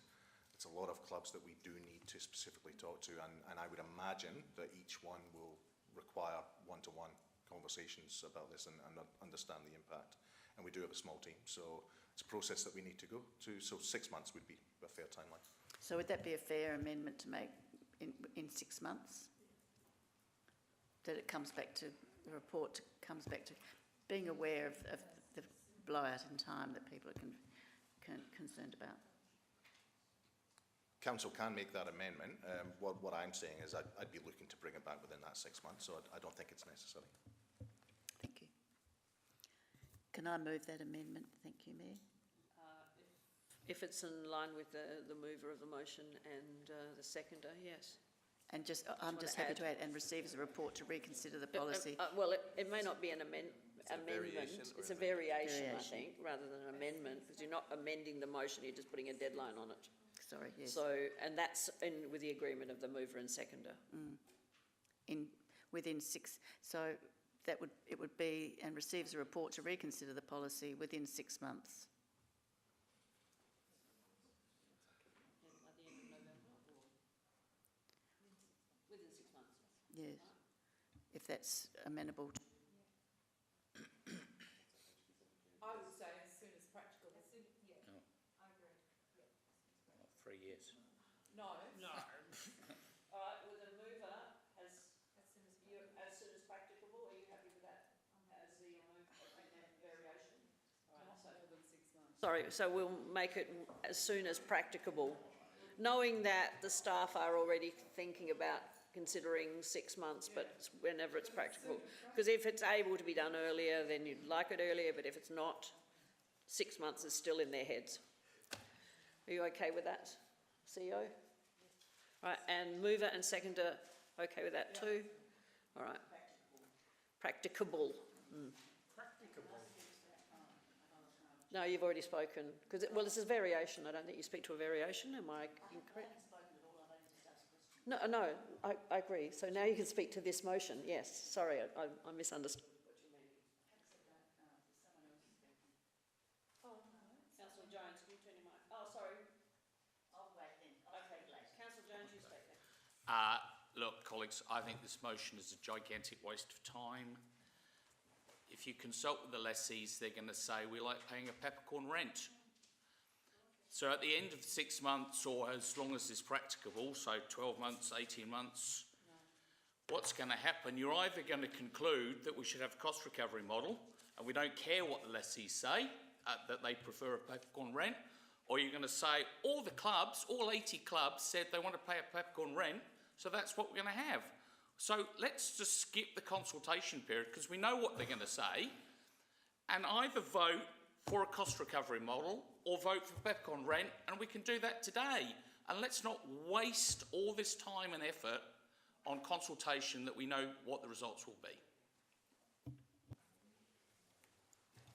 it's a lot of clubs that we do need to specifically talk to, and I would imagine that each one will require one-to-one conversations about this and understand the impact. And we do have a small team, so it's a process that we need to go to, so 6 months would be a fair timeline. So would that be a fair amendment to make in 6 months? That it comes back to, the report comes back to being aware of the blowout in time that people are concerned about. Council can make that amendment. What I'm saying is I'd be looking to bring it back within that 6 months, so I don't think it's necessary. Thank you. Can I move that amendment? Thank you, Mayor. If it's in line with the mover of the motion and the seconder, yes. And I'm just happy to add, and receive as a report to reconsider the policy. Well, it may not be an amendment. It's a variation, I think, rather than an amendment, because you're not amending the motion, you're just putting a deadline on it. Sorry, yes. So, and that's with the agreement of the mover and seconder. Within 6, so it would be, and receives a report to reconsider the policy within 6 months. Yes, if that's amenable. I would say as soon as practical. I agree. 3 years. No. All right, well, the mover has, as soon as practicable, are you happy with that as the variation? All right, so within 6 months. Sorry, so we'll make it as soon as practicable, knowing that the staff are already thinking about considering 6 months, but whenever it's practicable. Because if it's able to be done earlier, then you'd like it earlier, but if it's not, 6 months is still in their heads. Are you okay with that, CEO? Right, and mover and seconder, okay with that too? All right. Practicable. Practicable. No, you've already spoken. Well, this is variation. I don't think you speak to a variation. Am I incorrect? No, I agree. So now you can speak to this motion. Yes, sorry, I misunderstood. Oh, Councillor Jones, can you turn your mic? Oh, sorry. I'll wait then. Okay, Councillor Jones, you speak then. Look, colleagues, I think this motion is a gigantic waste of time. If you consult with the lessees, they're going to say, we like paying a peppercorn rent. So at the end of 6 months, or as long as is practicable, so 12 months, 18 months, what's going to happen? You're either going to conclude that we should have a cost recovery model, and we don't care what the lessees say, that they prefer a peppercorn rent, or you're going to say all the clubs, all 80 clubs said they want to pay a peppercorn rent, so that's what we're going to have. So let's just skip the consultation period, because we know what they're going to say, and either vote for a cost recovery model or vote for peppercorn rent, and we can do that today. And let's not waste all this time and effort on consultation that we know what the results will be.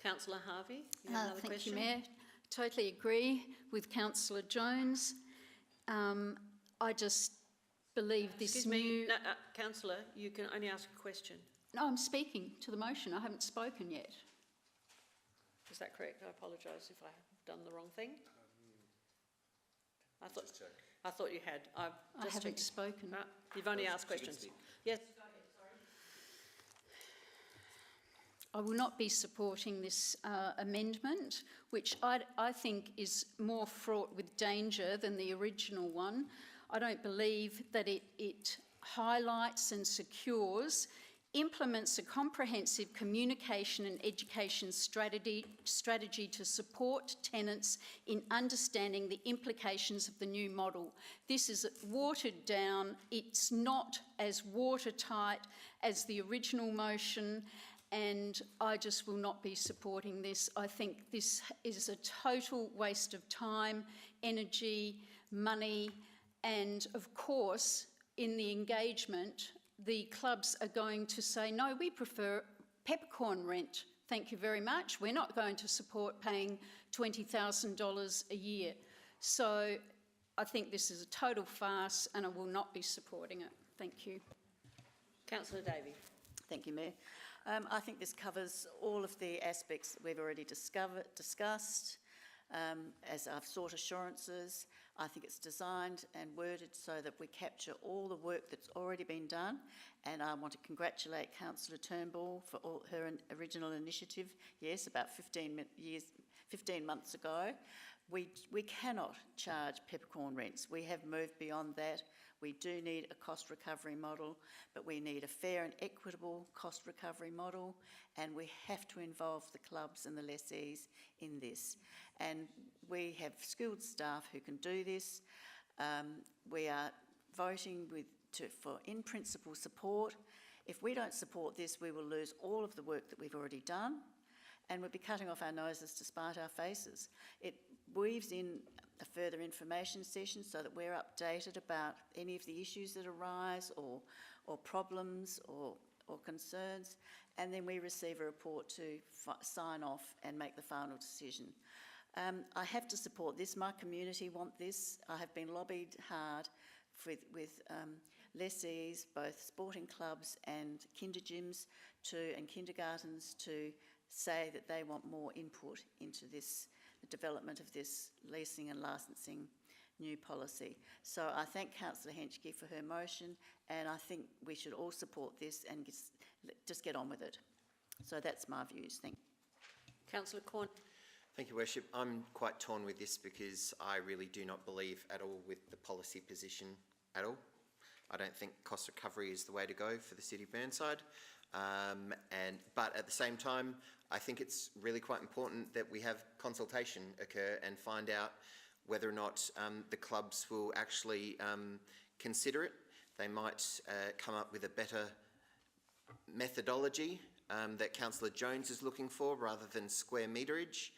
Councillor Harvey, you have another Thank question? you, Mayor. Totally agree with Councillor Jones. I just believe this Excuse me, no, Councillor, you can only ask a question. No, I'm speaking to the motion. I haven't spoken yet. Is that correct? I apologise if I have done the wrong thing. I thought you had. I haven't spoken. No, you've only asked questions. Yes. I will not be supporting this amendment, which I think is more fraught with danger than the original one. I don't believe that it highlights and secures, implements a comprehensive communication and education strategy to support tenants in understanding the implications of the new model. This is watered down. It's not as watertight as the original motion, and I just will not be supporting this. I think this is a total waste of time, energy, money, and of course, in the engagement, the clubs are going to say, no, we prefer peppercorn rent. Thank you very much. We're not going to support paying $20,000 a year. So I think this is a total farce and I will not be supporting it. Thank you. Councillor Davey. Thank you, Mayor. I think this covers all of the aspects that we've already discussed. As I've sought assurances, I think it's designed and worded so that we capture all the work that's already been done, and I want to congratulate Councillor Turnbull for her original initiative. Yes, about 15 months ago. We cannot charge peppercorn rents. We have moved beyond that. We do need a cost recovery model, but we need a fair and equitable cost recovery model, and we have to involve the clubs and the lessees in this. And we have skilled staff who can do this. We are voting for in-principle support. If we don't support this, we will lose all of the work that we've already done, and we'll be cutting off our noses to spite our faces. It weaves in a further information session so that we're updated about any of the issues that arise or problems or concerns, and then we receive a report to sign off and make the final decision. I have to support this. My community want this. I have been lobbied hard with lessees, both sporting clubs and kinder gyms and kindergartens, to say that they want more input into this, the development of this leasing and licensing new policy. So I thank Councillor Henschke for her motion, and I think we should all support this and just get on with it. So that's my views. Thank you. Councillor Corn. Thank you, Worship. I'm quite torn with this because I really do not believe at all with the policy position at all. I don't think cost recovery is the way to go for the City of Burnside. But at the same time, I think it's really quite important that we have consultation occur and find out whether or not the clubs will actually consider it. They might come up with a better methodology that Councillor Jones is looking for, rather than square meterage,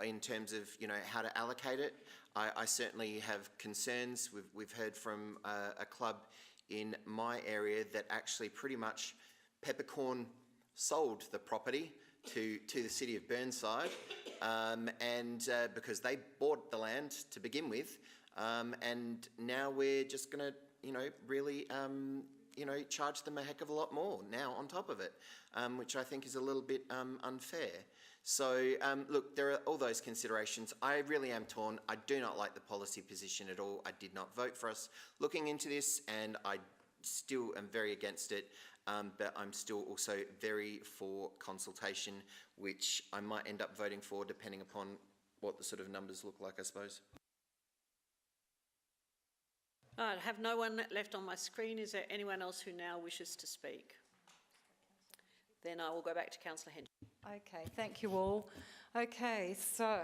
in terms of how to allocate it. I certainly have concerns. We've heard from a club in my area that actually pretty much Peppercorn sold the property to the City of Burnside, and because they bought the land to begin with, and now we're just going to really charge them a heck of a lot more now on top of it, which I think is a little bit unfair. So, look, there are all those considerations. I really am torn. I do not like the policy position at all. I did not vote for us looking into this, and I still am very against it, but I'm still also very for consultation, which I might end up voting for depending upon what the sort of numbers look like, I suppose. I have no one left on my screen. Is there anyone else who now wishes to speak? Then I will go back to Councillor Hench. Okay, thank you all. Okay, so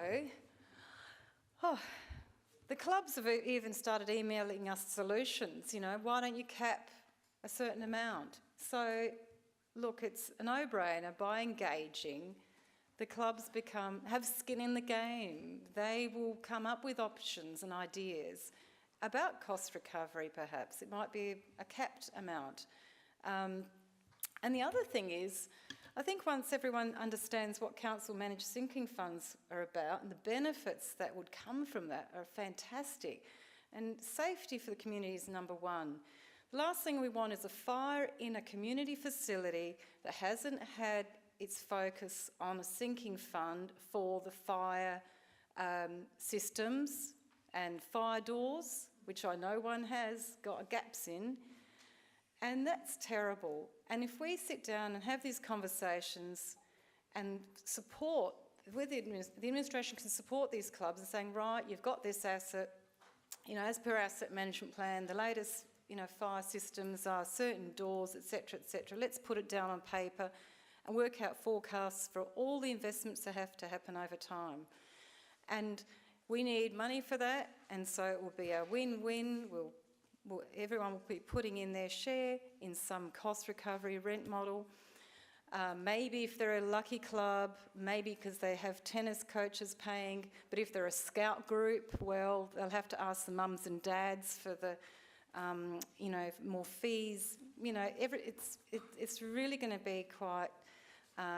the clubs have even started emailing us solutions, you know, why don't you cap a certain amount? So look, it's a no-brainer. By engaging, the clubs have skin in the game. They will come up with options and ideas about cost recovery, perhaps. It might be a capped amount. And the other thing is, I think once everyone understands what council-managed sinking funds are about and the benefits that would come from that are fantastic, and safety for the community is number one. The last thing we want is a fire in a community facility that hasn't had its focus on a sinking fund for the fire systems and fire doors, which I know one has got gaps in. And that's terrible. And if we sit down and have these conversations and support, with the administration can support these clubs and saying, right, you've got this asset, you know, as per our asset management plan, the latest, you know, fire systems are certain doors, etc., etc. Let's put it down on paper and work out forecasts for all the investments that have to happen over time. And we need money for that, and so it will be a win-win. Everyone will be putting in their share in some cost recovery rent model. Maybe if they're a lucky club, maybe because they have tennis coaches paying, but if they're a scout group, well, they'll have to ask the mums and dads for the, you know, more fees. You know, it's really going to be quite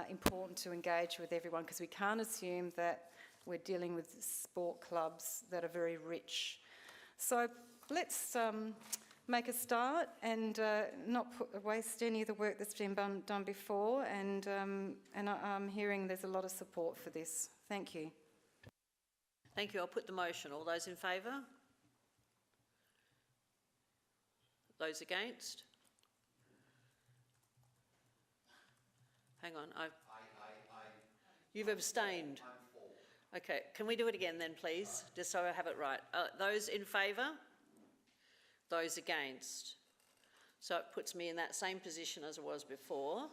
important to engage with everyone, because we can't assume that we're dealing with sport clubs that are very rich. So let's make a start and not waste any of the work that's been done before, and I'm hearing there's a lot of support for this. Thank you. Thank you. I'll put the motion. All those in favour? Those against? Hang on. You've abstained. Okay, can we do it again then, please, just so I have it right? Those in favour? Those against? So it puts me in that same position as I was before,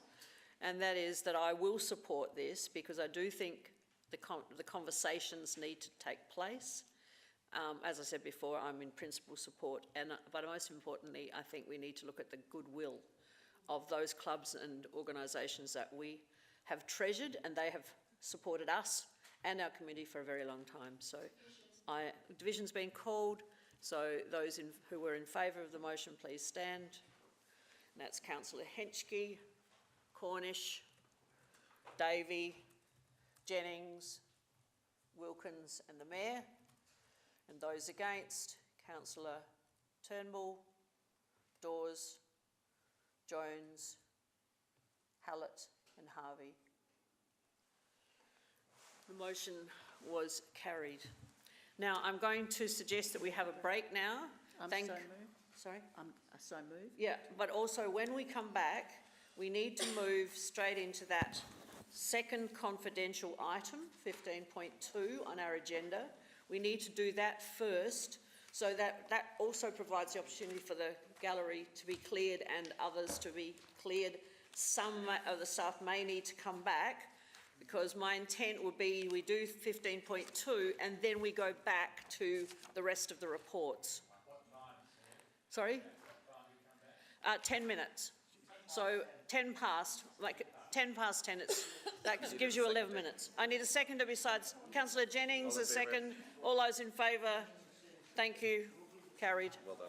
and that is that I will support this, because I do think the conversations need to take place. As I said before, I'm in principle support, but most importantly, I think we need to look at the goodwill of those clubs and organisations that we have treasured, and they have supported us and our community for a very long time. So division's been called, so those who were in favour of the motion, please stand. And that's Councillor Henchke, Cornish, Davey, Jennings, Wilkins and the Mayor. And those against, Councillor Turnbull, Dawes, Jones, Hallett and Harvey. The motion was carried. Now, I'm going to suggest that we have a break now. So moved. Sorry? So moved. Yeah, but also when we come back, we need to move straight into that second confidential item, 15.2 on our agenda. We need to do that first, so that also provides the opportunity for the gallery to be cleared and others to be cleared. Some of the staff may need to come back, because my intent would be we do 15.2 and then we go back to the rest of the reports. What time? Sorry? What time do you come back? 10 minutes. So 10 past, like 10 past 10, that gives you 11 minutes. I need a seconder besides Councillor Jennings, a second. All those in favour? Thank you. Carried. Well done.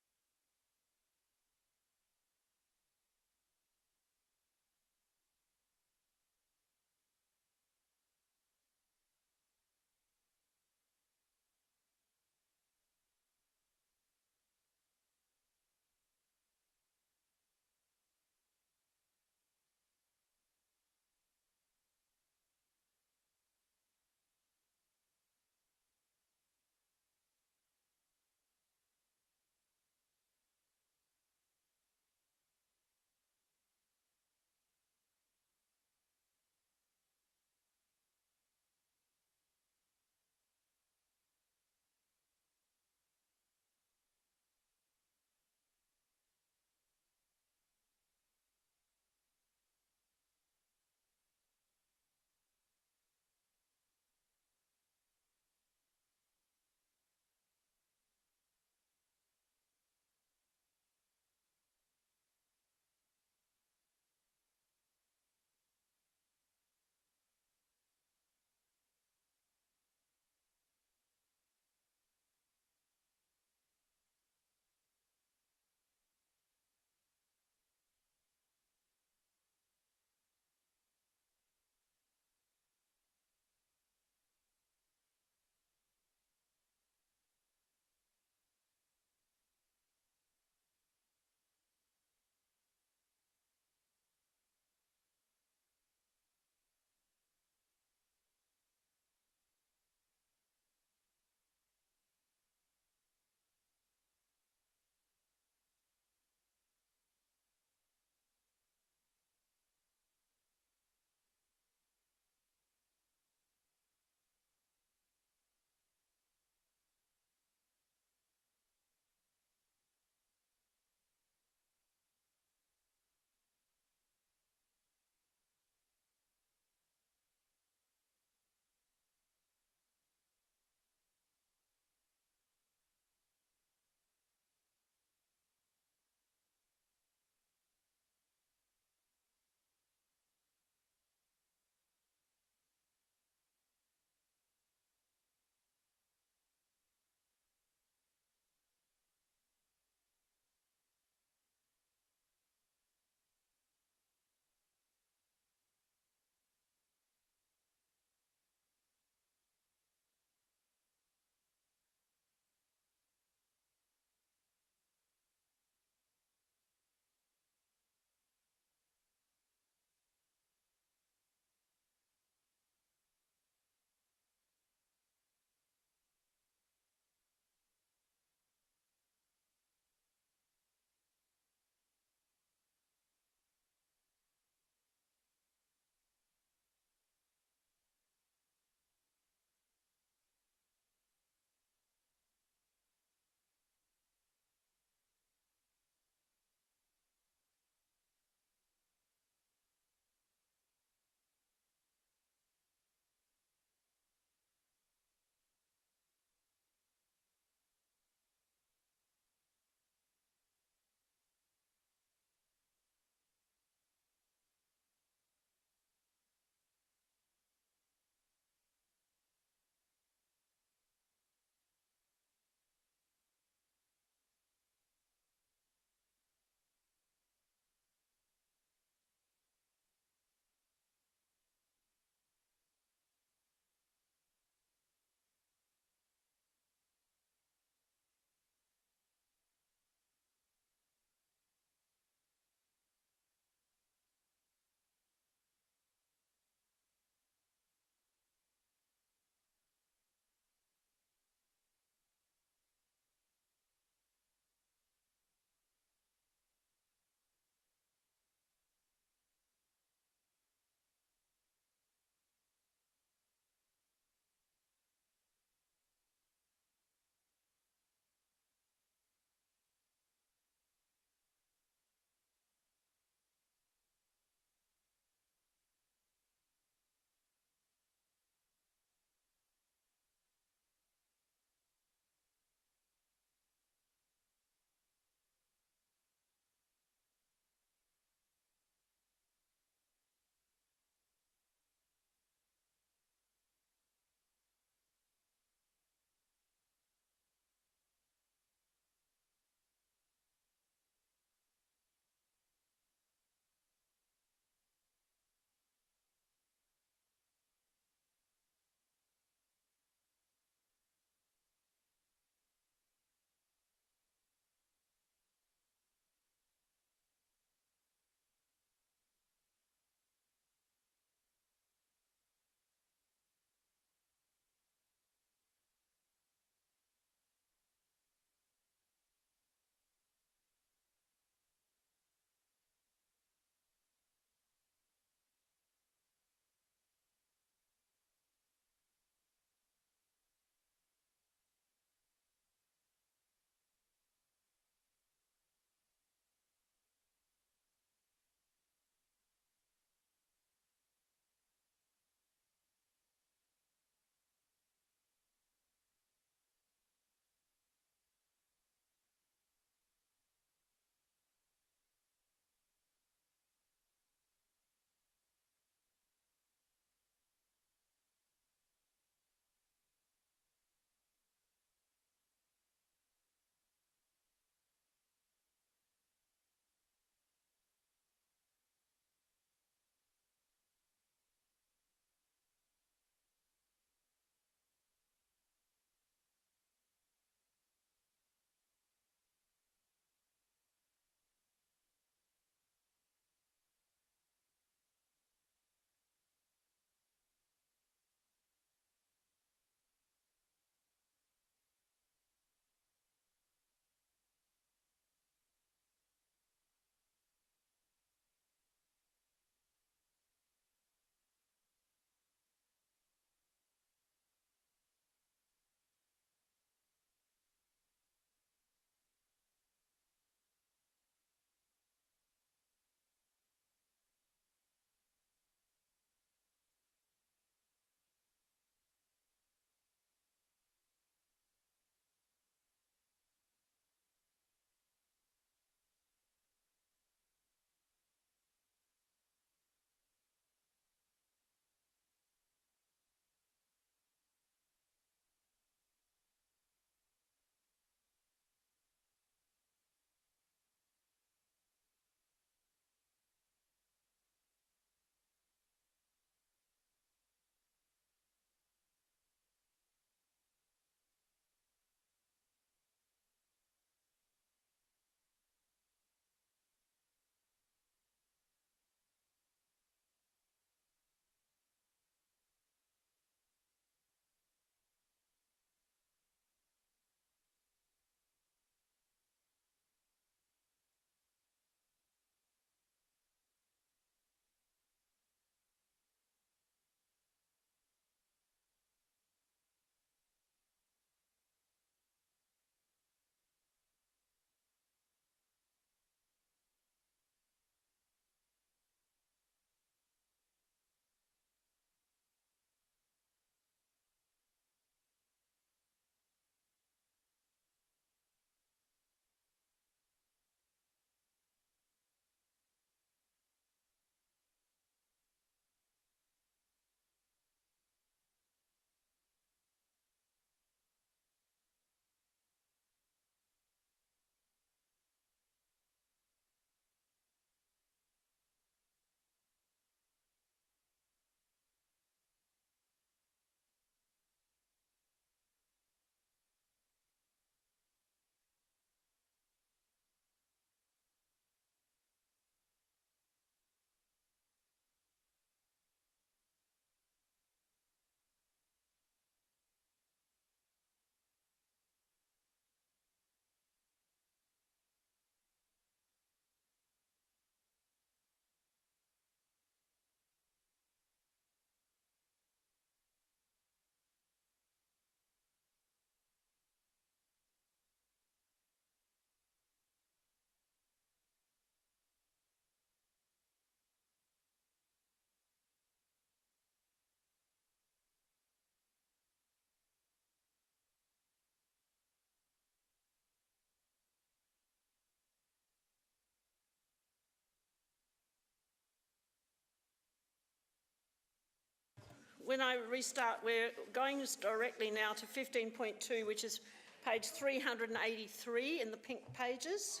when I restart, we're going directly now to 15.2, which is page 383 in the pink pages.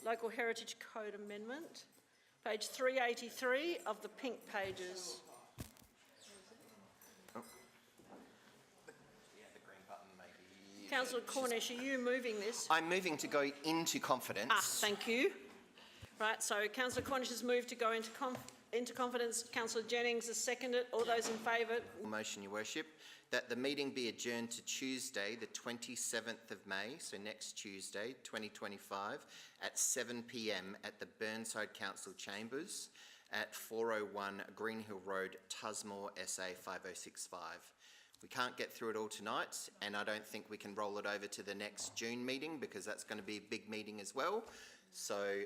Local Heritage Code Amendment. Page 383 of the pink pages. Councillor Cornish, are you moving this? I'm moving to go into confidence. Thank you. Right, so Councillor Cornish has moved to go into confidence. Councillor Jennings has seconded. All those in favour? Motion, Your Worship, that the meeting be adjourned to Tuesday, the 27th of May, so next Tuesday, 2025, at 7 p.m. at the Burnside Council Chambers at 401 Greenhill Road, Tusmore, SA 5065. We can't get through it all tonight, and I don't think we can roll it over to the next June meeting because that's going to be a big meeting as well. So